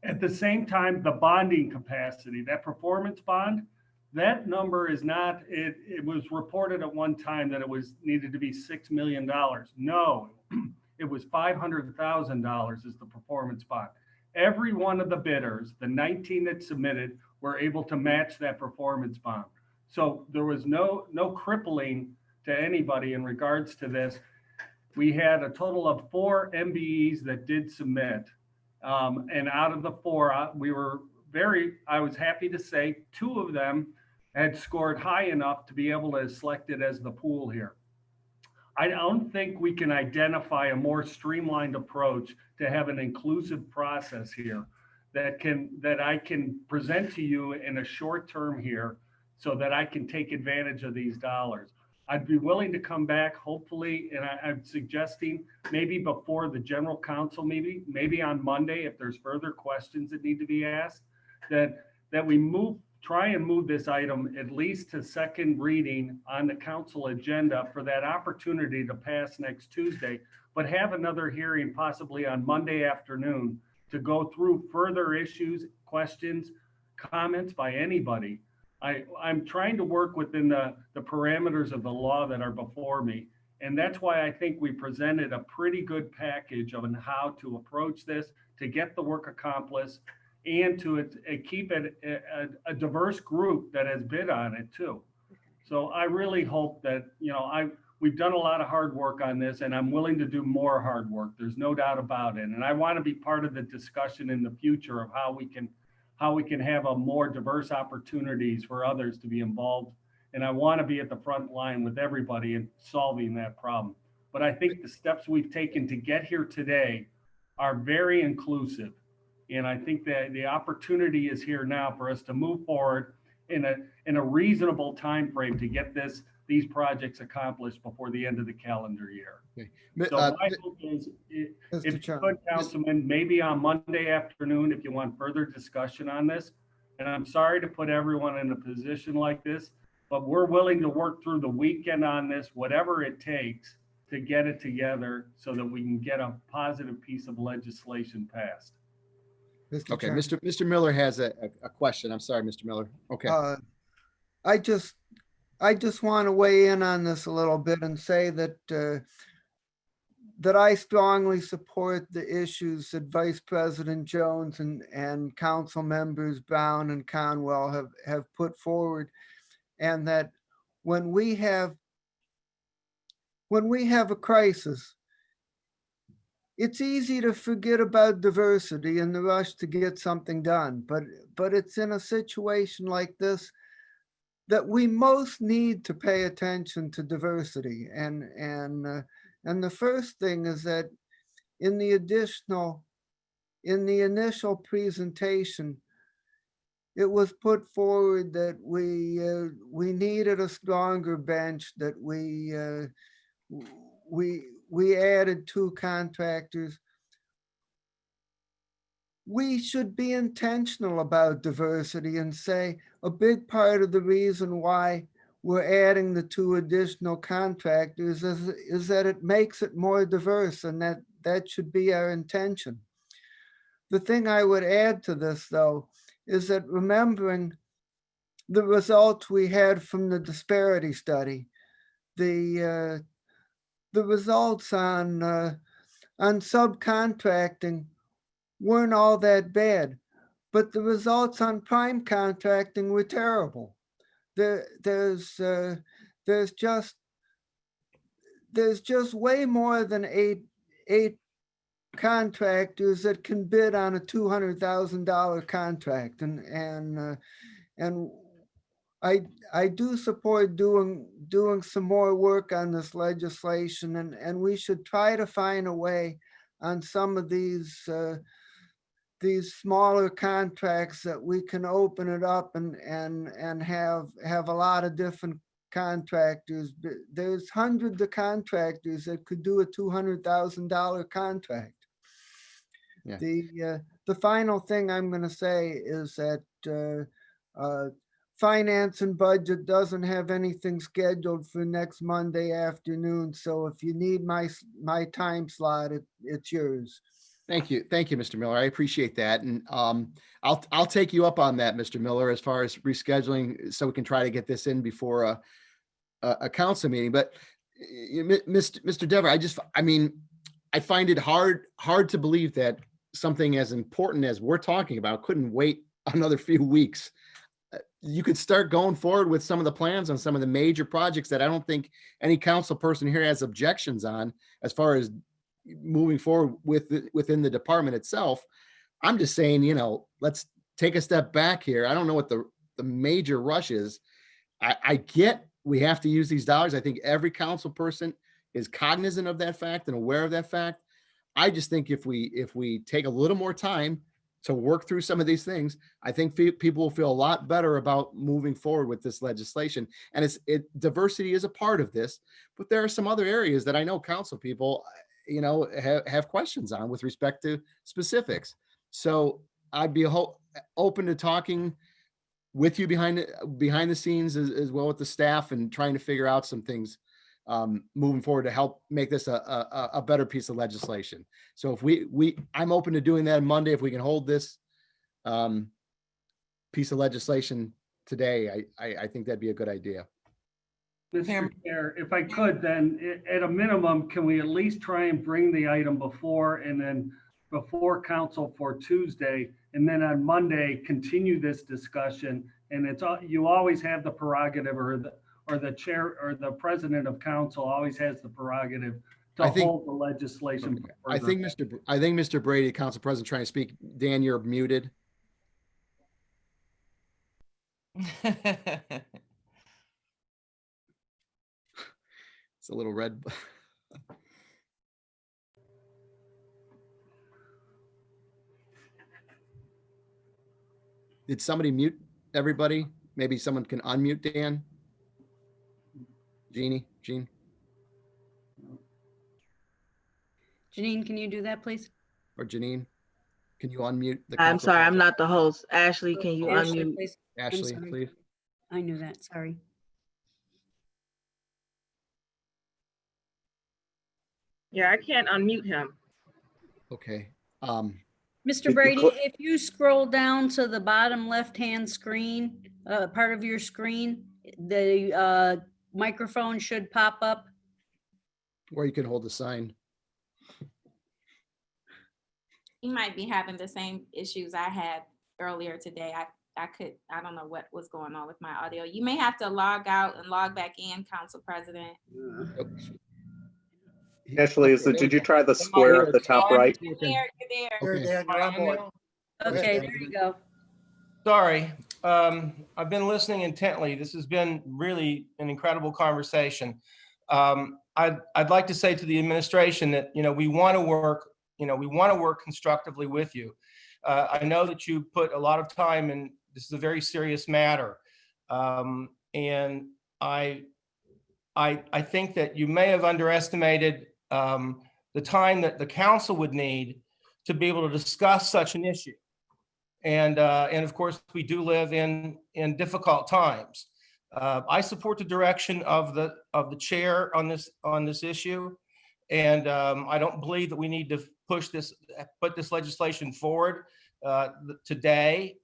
Speaker 7: At the same time, the bonding capacity, that performance bond, that number is not, it was reported at one time that it needed to be $6 million. No, it was $500,000 is the performance bond. Every one of the bidders, the 19 that submitted, were able to match that performance bond. So there was no crippling to anybody in regards to this. We had a total of 4 MBEs that did submit. And out of the 4, I was happy to say 2 of them had scored high enough to be able to select it as the pool here. I don't think we can identify a more streamlined approach to have an inclusive process here that I can present to you in a short term here so that I can take advantage of these dollars. I'd be willing to come back, hopefully, and I'm suggesting maybe before the general council, maybe on Monday, if there's further questions that need to be asked, that we try and move this item at least to second reading on the council agenda for that opportunity to pass next Tuesday, but have another hearing possibly on Monday afternoon to go through further issues, questions, comments by anybody. I'm trying to work within the parameters of the law that are before me. And that's why I think we presented a pretty good package on how to approach this, to get the work accomplished, and to keep it a diverse group that has bid on it too. So I really hope that, we've done a lot of hard work on this, and I'm willing to do more hard work. There's no doubt about it. And I want to be part of the discussion in the future of how we can have a more diverse opportunities for others to be involved. And I want to be at the front line with everybody in solving that problem. But I think the steps we've taken to get here today are very inclusive. And I think that the opportunity is here now for us to move forward in a reasonable time frame to get these projects accomplished before the end of the calendar year.
Speaker 2: Okay.
Speaker 7: So my hope is, if you could, Councilman, maybe on Monday afternoon, if you want further discussion on this, and I'm sorry to put everyone in a position like this, but we're willing to work through the weekend on this, whatever it takes to get it together so that we can get a positive piece of legislation passed.
Speaker 2: Okay, Mr. Miller has a question. I'm sorry, Mr. Miller. Okay.
Speaker 8: I just want to weigh in on this a little bit and say that that I strongly support the issues that Vice President Jones and Council members Brown and Conwell have put forward, and that when we have when we have a crisis, it's easy to forget about diversity in the rush to get something done, but it's in a situation like this that we most need to pay attention to diversity. And the first thing is that in the initial presentation, it was put forward that we needed a stronger bench, that we added 2 contractors. We should be intentional about diversity and say a big part of the reason why we're adding the 2 additional contractors is that it makes it more diverse, and that should be our intention. The thing I would add to this, though, is that remembering the results we had from the disparity study, the results on subcontracting weren't all that bad, but the results on prime contracting were terrible. There's just way more than eight contractors that can bid on a $200,000 contract, and I do support doing some more work on this legislation, and we should try to find a way on some of these smaller contracts that we can open it up and have a lot of different contractors. There's hundreds of contractors that could do a $200,000 contract.
Speaker 2: Yeah.
Speaker 8: The final thing I'm going to say is that Finance and Budget doesn't have anything scheduled for next Monday afternoon. So if you need my time slot, it's yours.
Speaker 2: Thank you, Mr. Miller. I appreciate that, and I'll take you up on that, Mr. Miller, as far as rescheduling, so we can try to get this in before a council meeting. But Mr. Dever, I find it hard to believe that something as important as we're talking about couldn't wait another few weeks. You could start going forward with some of the plans on some of the major projects that I don't think any council person here has objections on, as far as moving forward within the department itself. I'm just saying, let's take a step back here. I don't know what the major rush is. I get we have to use these dollars. I think every council person is cognizant of that fact and aware of that fact. I just think if we take a little more time to work through some of these things, I think people will feel a lot better about moving forward with this legislation. And diversity is a part of this, but there are some other areas that I know council people, have questions on with respect to specifics. So I'd be open to talking with you behind the scenes as well with the staff, and trying to figure out some things moving forward to help make this a better piece of legislation. So if I'm open to doing that on Monday. If we can hold this piece of legislation today, I think that'd be a good idea.
Speaker 7: Mr. Chair, if I could, then at a minimum, can we at least try and bring the item before council for Tuesday, and then on Monday, continue this discussion? And you always have the prerogative, or the chair or the president of council always has the prerogative to hold the legislation.
Speaker 2: I think Mr. Brady, council president, trying to speak. Dan, you're muted. It's a little red. Did somebody mute everybody? Maybe someone can unmute Dan. Jean.
Speaker 15: Janine, can you do that, please?
Speaker 2: Or Janine, can you unmute the
Speaker 1: I'm
Speaker 2: council?
Speaker 1: sorry, I'm not the host. Ashley, can you
Speaker 15: Ashley,
Speaker 1: unmute?
Speaker 15: please.
Speaker 2: Ashley, please.
Speaker 15: I knew that, sorry.
Speaker 16: Yeah, I can't unmute him.
Speaker 2: Okay.
Speaker 15: Mr. Brady, if you scroll down to the bottom left-hand screen, part of your screen, the microphone should pop up.
Speaker 2: Or you can hold the sign.
Speaker 14: You might be having the same issues I had earlier today. I don't know what was going on with my audio. You may have to log out and log back in, Council President.
Speaker 17: Ashley, did you try the square at the top right?
Speaker 14: You're there, you're there.
Speaker 2: Okay.
Speaker 9: Dan, you're on board.
Speaker 15: Okay, there you go.
Speaker 18: Sorry, I've been listening intently. This has been really an incredible conversation. I'd like to say to the administration that, we want to work, constructively with you. I know that you put a lot of time and this is a very serious matter. And I think that you may have underestimated the time that the council would need to be able to discuss such an issue. And of course, we do live in difficult times. I support the direction of the chair on this issue, and I don't believe that we need to put this legislation forward today.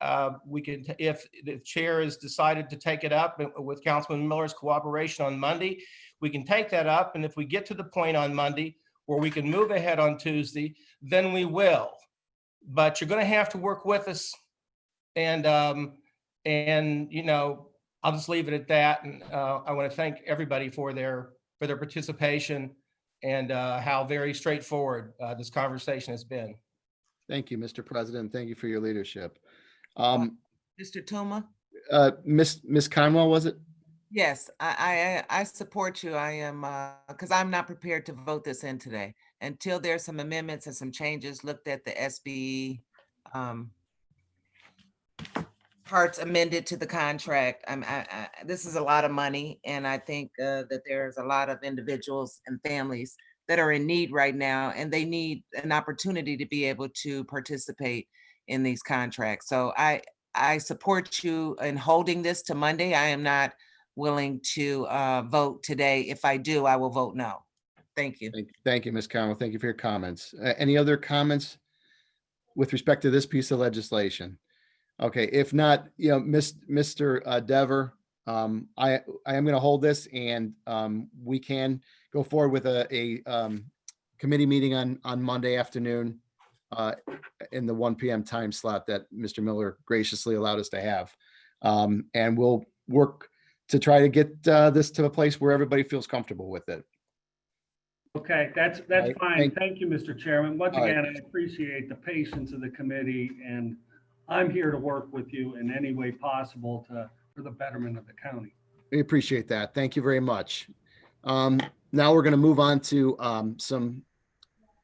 Speaker 18: We can, if the chair has decided to take it up with Councilman Miller's cooperation on Monday, we can take that up. And if we get to the point on Monday where we can move ahead on Tuesday, then we will. But you're going to have to work with us, and I'll just leave it at that. And I want to thank everybody for their participation and how very straightforward this conversation has been.
Speaker 2: Thank you, Mr. President. Thank you for your leadership.
Speaker 3: Mr. Tuma?
Speaker 2: Miss Conwell, was it?
Speaker 3: Yes, I support you. I am, because I'm not prepared to vote this in today until there's some amendments and some changes looked at the SBE parts amended to the contract. This is a lot of money, and I think that there's a lot of individuals and families that are in need right now, and they need an opportunity to be able to participate in these contracts. So I support you in holding this to Monday. I am not willing to vote today. If I do, I will vote no. Thank you.
Speaker 2: Thank you, Ms. Conwell. Thank you for your comments. Any other comments with respect to this piece of legislation? Okay, if not, Mr. Dever, I am going to hold this, and we can go forward with a committee meeting on Monday afternoon in the 1 p.m. time slot that Mr. Miller graciously allowed us to have. And we'll work to try to get this to a place where everybody feels comfortable with it.
Speaker 7: Okay, that's fine. Thank you, Mr. Chairman. Once
Speaker 2: All right.
Speaker 7: again, I appreciate the patience of the committee, and I'm here to work with you in any way possible for the betterment of the county.
Speaker 2: We appreciate that. Thank you very much. Now we're going to move on to some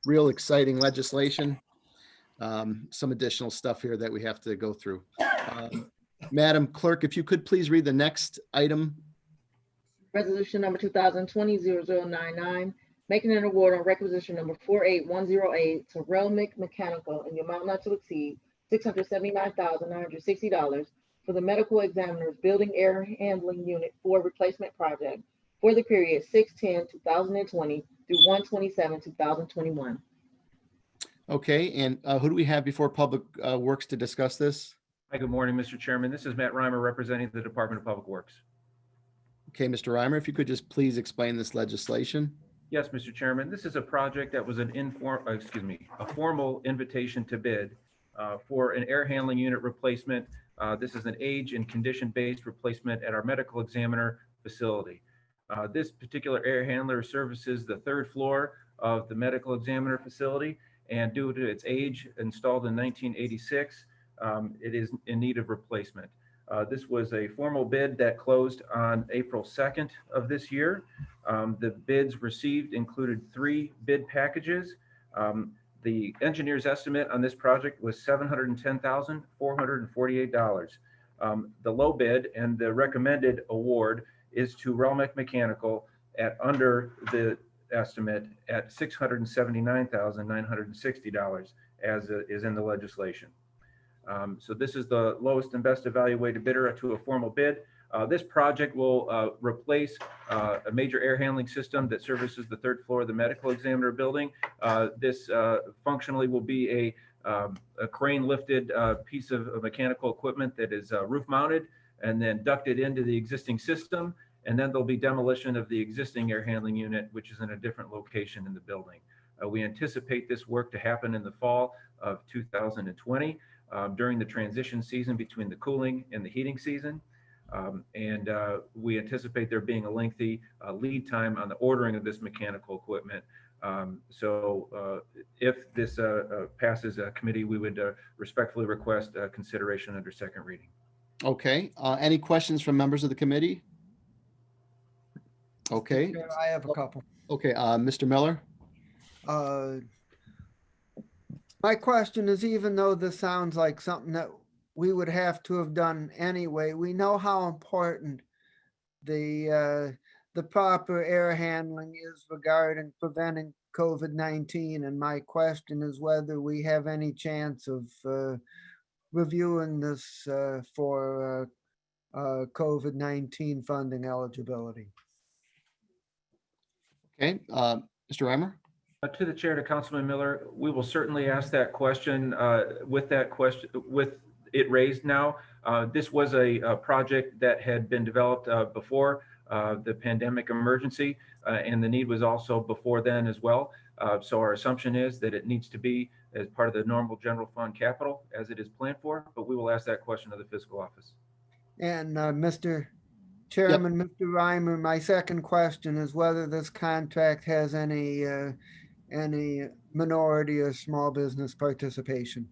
Speaker 2: real exciting legislation, some additional stuff here that we have to go through. Madam Clerk, if you could please read the next item.
Speaker 1: Resolution number 2020-0099, making an award on requisition number 48108 to Roadway Mechanical in the amount not to exceed $679,960 for the medical examiner's building air handling unit 4 replacement project for the period 6/10/2020 through 1/27/2021.
Speaker 2: Okay, and who do we have before Public Works to discuss this?
Speaker 12: Hi, good morning, Mr. Chairman. This is Matt Reimer representing the Department of Public Works.
Speaker 2: Okay, Mr. Reimer, if you could just please explain this legislation.
Speaker 12: Yes, Mr. Chairman, this is a project that was a formal invitation to bid for an air handling unit replacement. This is an age and condition-based replacement at our medical examiner facility. This particular air handler services the 3rd floor of the medical examiner facility, and due to its age, installed in 1986, it is in need of replacement. This was a formal bid that closed on April 2nd of this year. The bids received included 3 bid packages. The engineer's estimate on this project was $710,448. The low bid and the recommended award is to Roadway Mechanical at under the estimate at $679,960, as is in the legislation. So this is the lowest and best evaluated bidder to a formal bid. This project will replace a major air handling system that services the 3rd floor of the medical examiner building. This functionally will be a crane lifted piece of mechanical equipment that is roof mounted and then ducted into the existing system. And then there'll be demolition of the existing air handling unit, which is in a different location in the building. We anticipate this work to happen in the fall of 2020 during the transition season between the cooling and the heating season. And we anticipate there being a lengthy lead time on the ordering of this mechanical equipment. So if this passes committee, we would respectfully request consideration under second reading.
Speaker 2: Okay, any questions from members of the committee? Okay,
Speaker 8: I have a couple.
Speaker 2: okay, Mr. Miller?
Speaker 8: My question is, even though this sounds like something that we would have to have done anyway, we know how important the proper air handling is regarding preventing COVID-19. And my question is whether we have any chance of reviewing this for COVID-19 funding eligibility.
Speaker 2: Okay, Mr. Reimer?
Speaker 12: To the chair, to Councilman Miller, we will certainly ask that question. With it raised now, this was a project that had been developed before the pandemic emergency, and the need was also before then as well. So our assumption is that it needs to be as part of the normal general fund capital as it is planned for, but we will ask that question of the fiscal office.
Speaker 8: And Mr. Chairman, Mr. Reimer, my second question is whether this contract has any minority or small business participation.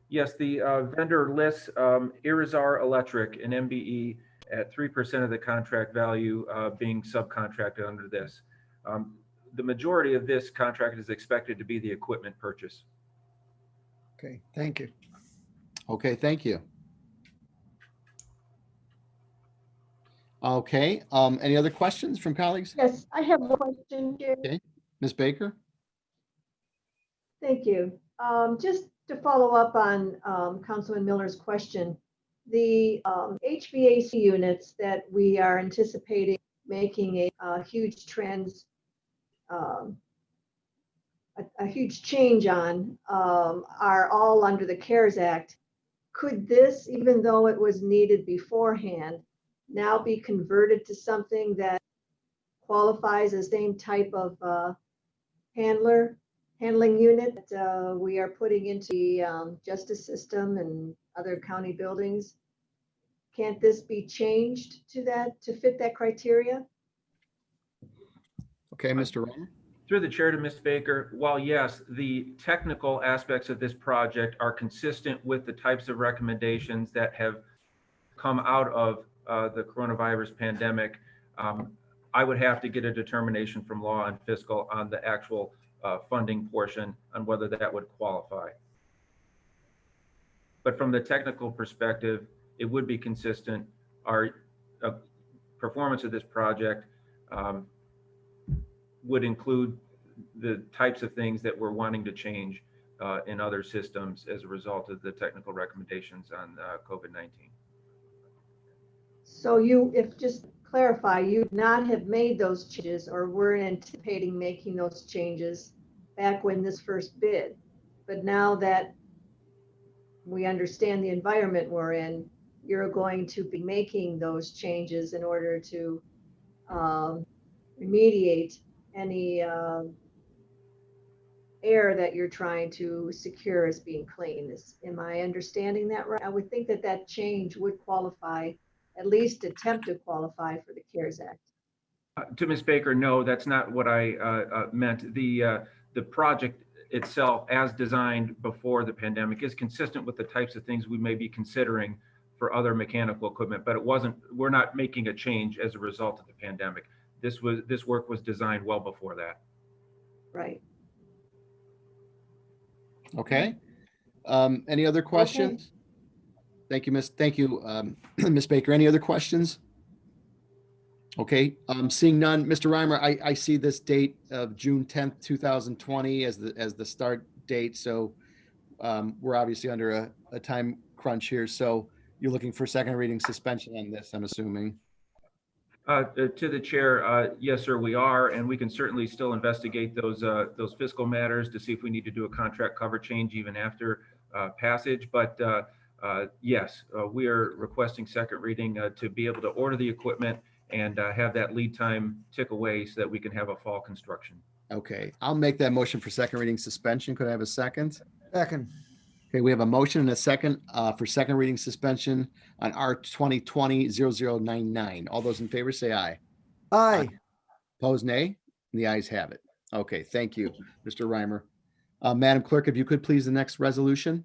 Speaker 12: Yes, the vendor lists Irizar Electric and MBE at 3% of the contract value being subcontracted under this. The majority of this contract is expected to be the equipment purchase.
Speaker 8: Okay, thank you.
Speaker 2: Okay, thank you. Okay, any other questions from colleagues?
Speaker 5: Yes, I have one question, Chair.
Speaker 2: Okay, Ms. Baker?
Speaker 5: Thank you. Just to follow up on Councilman Miller's question, the HVAC units that we are anticipating making a huge a huge change on are all under the CARES Act. Could this, even though it was needed beforehand, now be converted to something that qualifies as same type of handling unit that we are putting into the justice system and other county buildings? Can't this be changed to that, to fit that criteria?
Speaker 2: Okay, Mr. Reimer?
Speaker 12: Through the chair to Ms. Baker, while yes, the technical aspects of this project are consistent with the types of recommendations that have come out of the coronavirus pandemic, I would have to get a determination from law and fiscal on the actual funding portion on whether that would qualify. But from the technical perspective, it would be consistent. Our performance of this project would include the types of things that we're wanting to change in other systems as a result of the technical recommendations on COVID-19.
Speaker 5: So you, if just clarify, you'd not have made those changes or were anticipating making those changes back when this first bid. But now that we understand the environment we're in, you're going to be making those changes in order to remediate any air that you're trying to secure as being clean. Am I understanding that right? I would think that that change would qualify, at least attempt to qualify for the CARES Act.
Speaker 12: To Ms. Baker, no, that's not what I meant. The project itself, as designed before the pandemic, is consistent with the types of things we may be considering for other mechanical equipment, but it wasn't. We're not making a change as a result of the pandemic. This work was designed well before that.
Speaker 5: Right.
Speaker 2: Okay. Any other questions? Okay. Thank you, Miss. Thank you, Ms. Baker. Any other questions? Okay. Seeing none, Mr. Reimer, I see this date of June 10th, 2020 as the start date. So we're obviously under a time crunch here. So you're looking for second reading suspension on this, I'm assuming.
Speaker 12: To the chair, yes, sir, we are, and we can certainly still investigate those fiscal matters to see if we need to do a contract cover change even after passage. But yes, we are requesting second reading to be able to order the equipment and have that lead time tick away so that we can have a fall construction.
Speaker 2: Okay, I'll make that motion for second reading suspension. Could I have a second?
Speaker 8: Second.
Speaker 2: Okay, we have a motion and a second for second reading suspension on R 2020-0099. All those in favor say aye.
Speaker 8: Aye.
Speaker 2: Opposed, nay? The ayes have it. Okay, thank you, Mr. Reimer. Madam Clerk, if you could please the next resolution.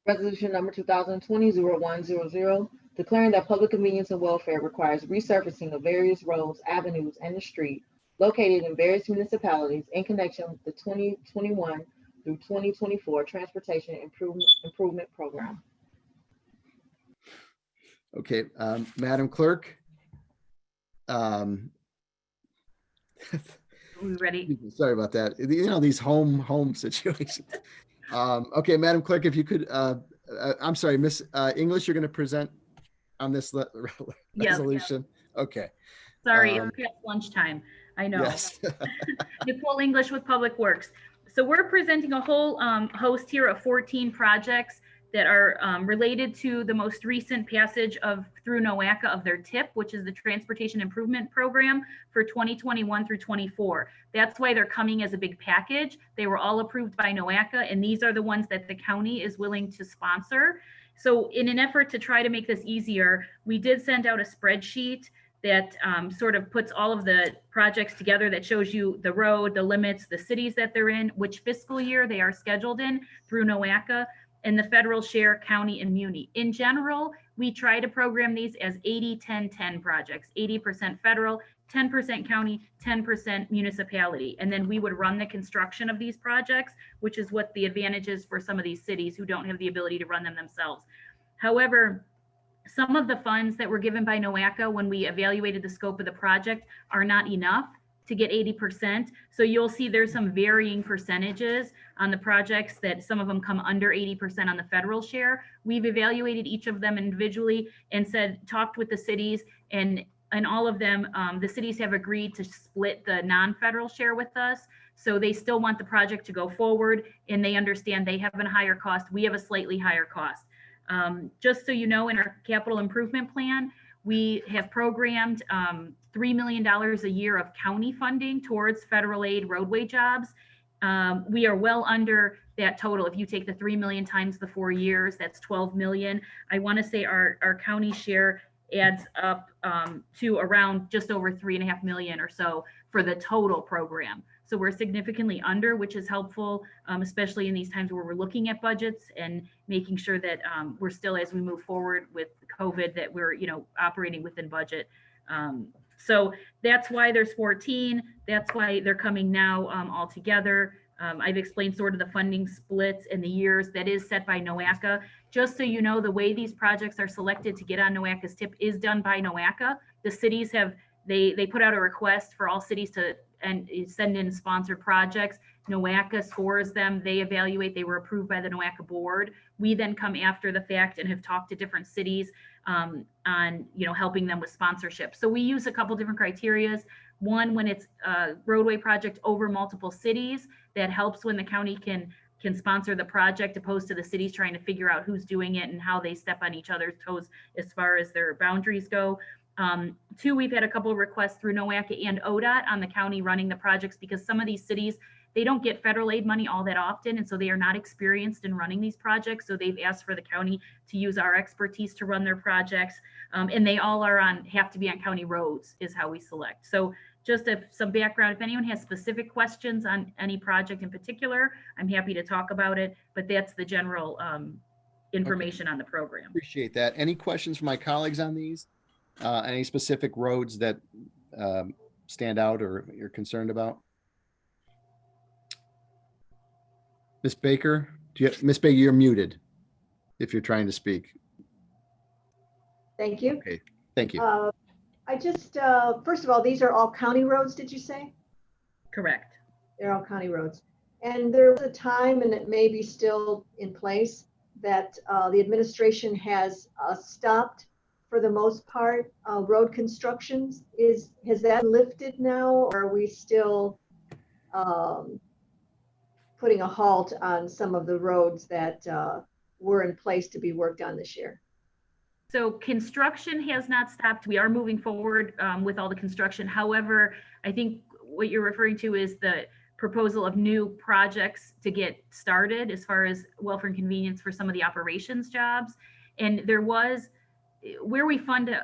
Speaker 1: Resolution number 2020-0100, declaring that public convenience and welfare requires resurfacing of various roads, avenues, and the street located in various municipalities in connection with the 2021 through 2024 Transportation Improvement Program.
Speaker 2: Okay, Madam Clerk.
Speaker 11: We ready?
Speaker 2: Sorry about that. You know, these home situations. Okay, Madam Clerk, if you could, I'm sorry, Miss English, you're going to present on this resolution. Okay.
Speaker 11: Sorry, it's past lunchtime. I know.
Speaker 2: Yes.
Speaker 11: Nicole English with Public Works. So we're presenting a whole host here of 14 projects that are related to the most recent passage through NOACA of their TIP, which is the Transportation Improvement Program for 2021 through 24. That's why they're coming as a big package. They were all approved by NOACA, and these are the ones that the county is willing to sponsor. So in an effort to try to make this easier, we did send out a spreadsheet that sort of puts all of the projects together that shows you the road, the limits, the cities that they're in, which fiscal year they are scheduled in through NOACA, and the federal share, county, and muni. In general, we try to program these as 80-10-10 projects, 80% federal, 10% county, 10% municipality. And then we would run the construction of these projects, which is what the advantage is for some of these cities who don't have the ability to run them themselves. However, some of the funds that were given by NOACA when we evaluated the scope of the project are not enough to get 80%. So you'll see there's some varying percentages on the projects that some of them come under 80% on the federal share. We've evaluated each of them individually and talked with the cities, and all of them, the cities have agreed to split the non-federal share with us. So they still want the project to go forward, and they understand they have a higher cost. We have a slightly higher cost. Just so you know, in our capital improvement plan, we have programmed $3 million a year of county funding towards federal aid roadway jobs. We are well under that total. If you take the 3 million times the 4 years, that's 12 million. I want to say our county share adds up to around just over 3.5 million or so for the total program. So we're significantly under, which is helpful, especially in these times where we're looking at budgets and making sure that we're still, as we move forward with COVID, that we're operating within budget. So that's why there's 14. That's why they're coming now all together. I've explained sort of the funding splits and the years that is set by NOACA. Just so you know, the way these projects are selected to get on NOACA's TIP is done by NOACA. The cities they put out a request for all cities to send in sponsored projects. NOACA scores them, they evaluate, they were approved by the NOACA board. We then come after the fact and have talked to different cities on helping them with sponsorship. So we use a couple different criterias. One, when it's a roadway project over multiple cities, that helps when the county can sponsor the project, opposed to the cities trying to figure out who's doing it and how they step on each other's toes as far as their boundaries go. Two, we've had a couple of requests through NOACA and ODOT on the county running the projects, because some of these cities, they don't get federal aid money all that often, and so they are not experienced in running these projects. So they've asked for the county to use our expertise to run their projects, and they all have to be on county roads is how we select. So just some background, if anyone has specific questions on any project in particular, I'm happy to talk about it, but that's the general information on the program.
Speaker 2: Appreciate that. Any questions from my colleagues on these? Any specific roads that stand out or you're concerned about? Ms. Baker, Ms. Baker, you're muted if you're trying to speak.
Speaker 5: Thank you.
Speaker 2: Okay, thank you.
Speaker 5: I just, first of all, these are all county roads, did you say?
Speaker 11: Correct.
Speaker 5: They're all county roads. And there was a time, and it may be still in place, that the administration has stopped, for the most part, road constructions. Has that lifted now, or are we still putting a halt on some of the roads that were in place to be worked on this year?
Speaker 11: So construction has not stopped. We are moving forward with all the construction. However, I think what you're referring to is the proposal of new projects to get started as far as welfare and convenience for some of the operations jobs. And there was, where we fund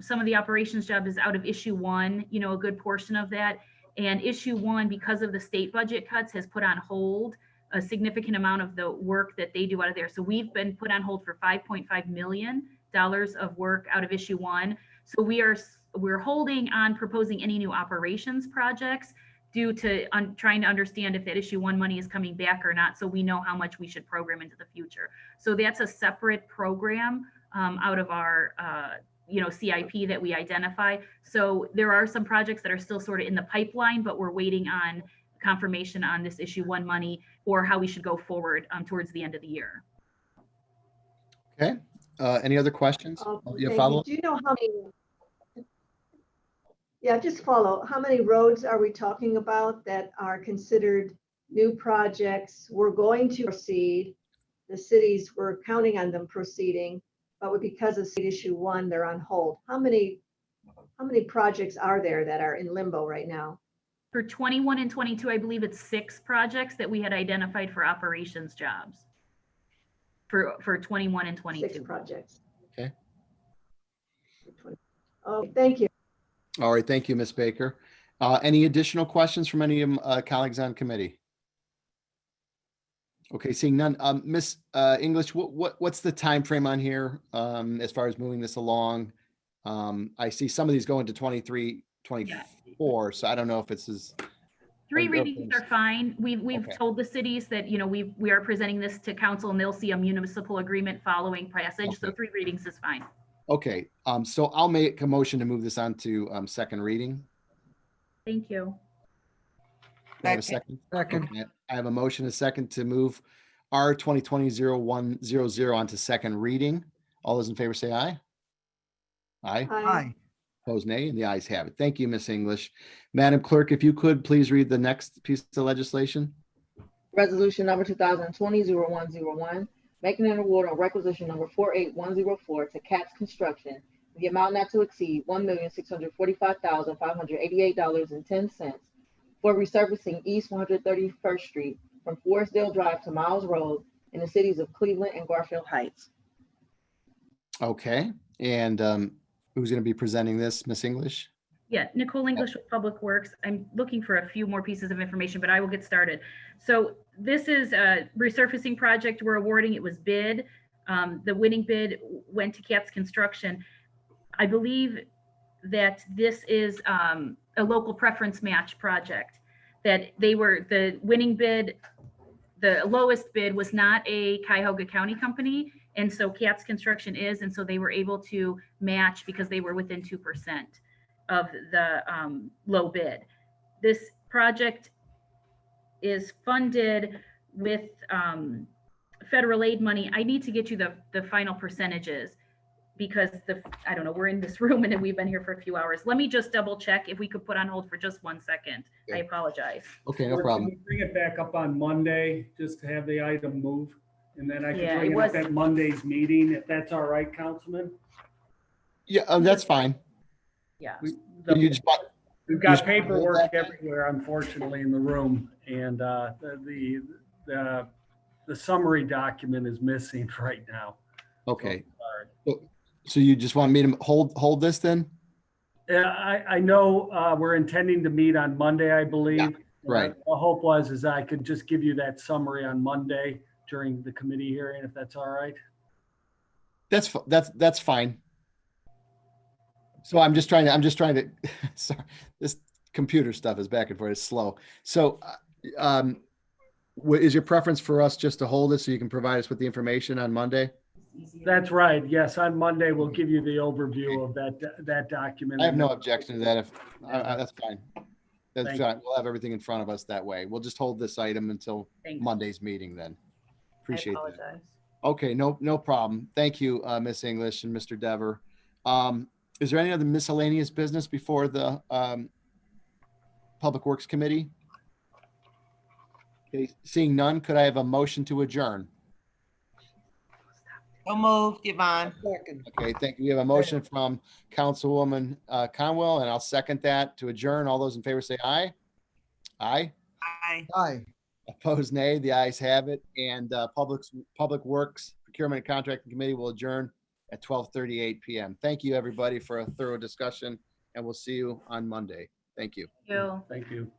Speaker 11: some of the operations job is out of issue 1, you know, a good portion of that. And issue 1, because of the state budget cuts, has put on hold a significant amount of the work that they do out of there. So we've been put on hold for $5.5 million of work out of issue 1. So we're holding on proposing any new operations projects due to trying to understand if that issue 1 money is coming back or not, so we know how much we should program into the future. So that's a separate program out of our you know, CIP that we identify. So there are some projects that are still sort of in the pipeline, but we're waiting on confirmation on this issue 1 money or how we should go forward towards the end of the year.
Speaker 2: Okay. Any other questions? You
Speaker 5: Thank
Speaker 2: follow?
Speaker 5: Do you know how many? Yeah, just follow. How many roads are we talking about that are considered new projects? We're going to proceed. The cities, we're counting on them proceeding, but because of state issue 1, they're on hold. How many projects are there that are in limbo right now?
Speaker 11: For 21 and 22, I believe it's 6 projects that we had identified for operations jobs. For 21 and 22.
Speaker 5: 6 projects.
Speaker 2: Okay.
Speaker 5: Oh, thank you.
Speaker 2: All right. Thank you, Ms. Baker. Any additional questions from any colleagues on committee? Okay, seeing none. Ms. English, what's the time frame on here as far as moving this along? I see some of these go into 23, 24, so I don't know if it's as
Speaker 11: 3 readings are fine. We've
Speaker 2: Okay.
Speaker 11: told the cities that, you know, we are presenting this to council and they'll see a municipal agreement following passage. So 3 readings is fine.
Speaker 2: Okay, so I'll make a motion to move this on to second reading.
Speaker 11: Thank you.
Speaker 2: Do I have a second?
Speaker 8: Second.
Speaker 2: Okay, I have a motion, a second to move R 2020-0100 onto second reading. All those in favor say aye. Aye.
Speaker 8: Aye.
Speaker 2: Opposed, nay, and the ayes have it. Thank you, Ms. English. Madam Clerk, if you could please read the next piece of legislation.
Speaker 1: Resolution number 2020-0101, making an award on requisition number 48104 to Katz Construction, the amount not to exceed $1,645,588.10 for resurfacing East 131st Street from Forestdale Drive to Miles Road in the cities of Cleveland and Garfield Heights.
Speaker 2: Okay, and who's going to be presenting this, Ms. English?
Speaker 11: Yeah, Nicole English with Public Works. I'm looking for a few more pieces of information, but I will get started. So this is a resurfacing project we're awarding. It was bid. The winning bid went to Katz Construction. I believe that this is a local preference match project, that they were the winning bid. The lowest bid was not a Cuyahoga County company. And so Katz Construction is, and so they were able to match because they were within 2% of the low bid. This project is funded with federal aid money. I need to get you the final percentages because I don't know, we're in this room and then we've been here for a few hours. Let me just double check if we could put on hold for just 1 second. I apologize.
Speaker 2: Okay, no
Speaker 7: Or
Speaker 2: problem.
Speaker 7: can we bring it back up on Monday just to have the item move? And then I can
Speaker 11: Yeah,
Speaker 7: bring
Speaker 11: it
Speaker 7: it up
Speaker 11: was-
Speaker 7: at Monday's meeting, if that's all right, Councilman?
Speaker 2: Yeah, that's fine.
Speaker 11: Yeah.
Speaker 2: You just want-
Speaker 7: We've got paperwork everywhere, unfortunately, in the room, and the summary document is missing right now.
Speaker 2: Okay.
Speaker 7: Sorry.
Speaker 2: So you just want me to hold this then?
Speaker 7: Yeah, I know we're intending to meet on Monday, I believe.
Speaker 2: right.
Speaker 7: The hope was I could just give you that summary on Monday during the committee hearing, if that's all right.
Speaker 2: That's fine. So I'm just trying to, sorry, this computer stuff is back and forth, it's slow. So is your preference for us just to hold it so you can provide us with the information on Monday?
Speaker 7: That's right. Yes, on Monday, we'll give you the overview of that document.
Speaker 2: I have no objection to that. If that's fine. That's
Speaker 7: Thank
Speaker 2: fine. We'll have everything in front of us that way. We'll just hold this item until
Speaker 11: Thanks.
Speaker 2: Monday's meeting then. Appreciate
Speaker 11: I
Speaker 2: that.
Speaker 11: apologize.
Speaker 2: Okay, no problem. Thank you, Ms. English and Mr. Dever. Is there any other miscellaneous business before the Public Works Committee? Okay, seeing none, could I have a motion to adjourn?
Speaker 3: So moved, Yvonne.
Speaker 2: Okay, thank you. We have a motion from Councilwoman Conwell, and I'll second that to adjourn. All those in favor say aye. Aye.
Speaker 8: Aye.
Speaker 2: Opposed, nay. The ayes have it. And Public Works Procurement and Contracting Committee will adjourn at 12:38 p.m. Thank you, everybody, for a thorough discussion, and we'll see you on Monday. Thank you.
Speaker 11: Thank you.
Speaker 7: Thank you.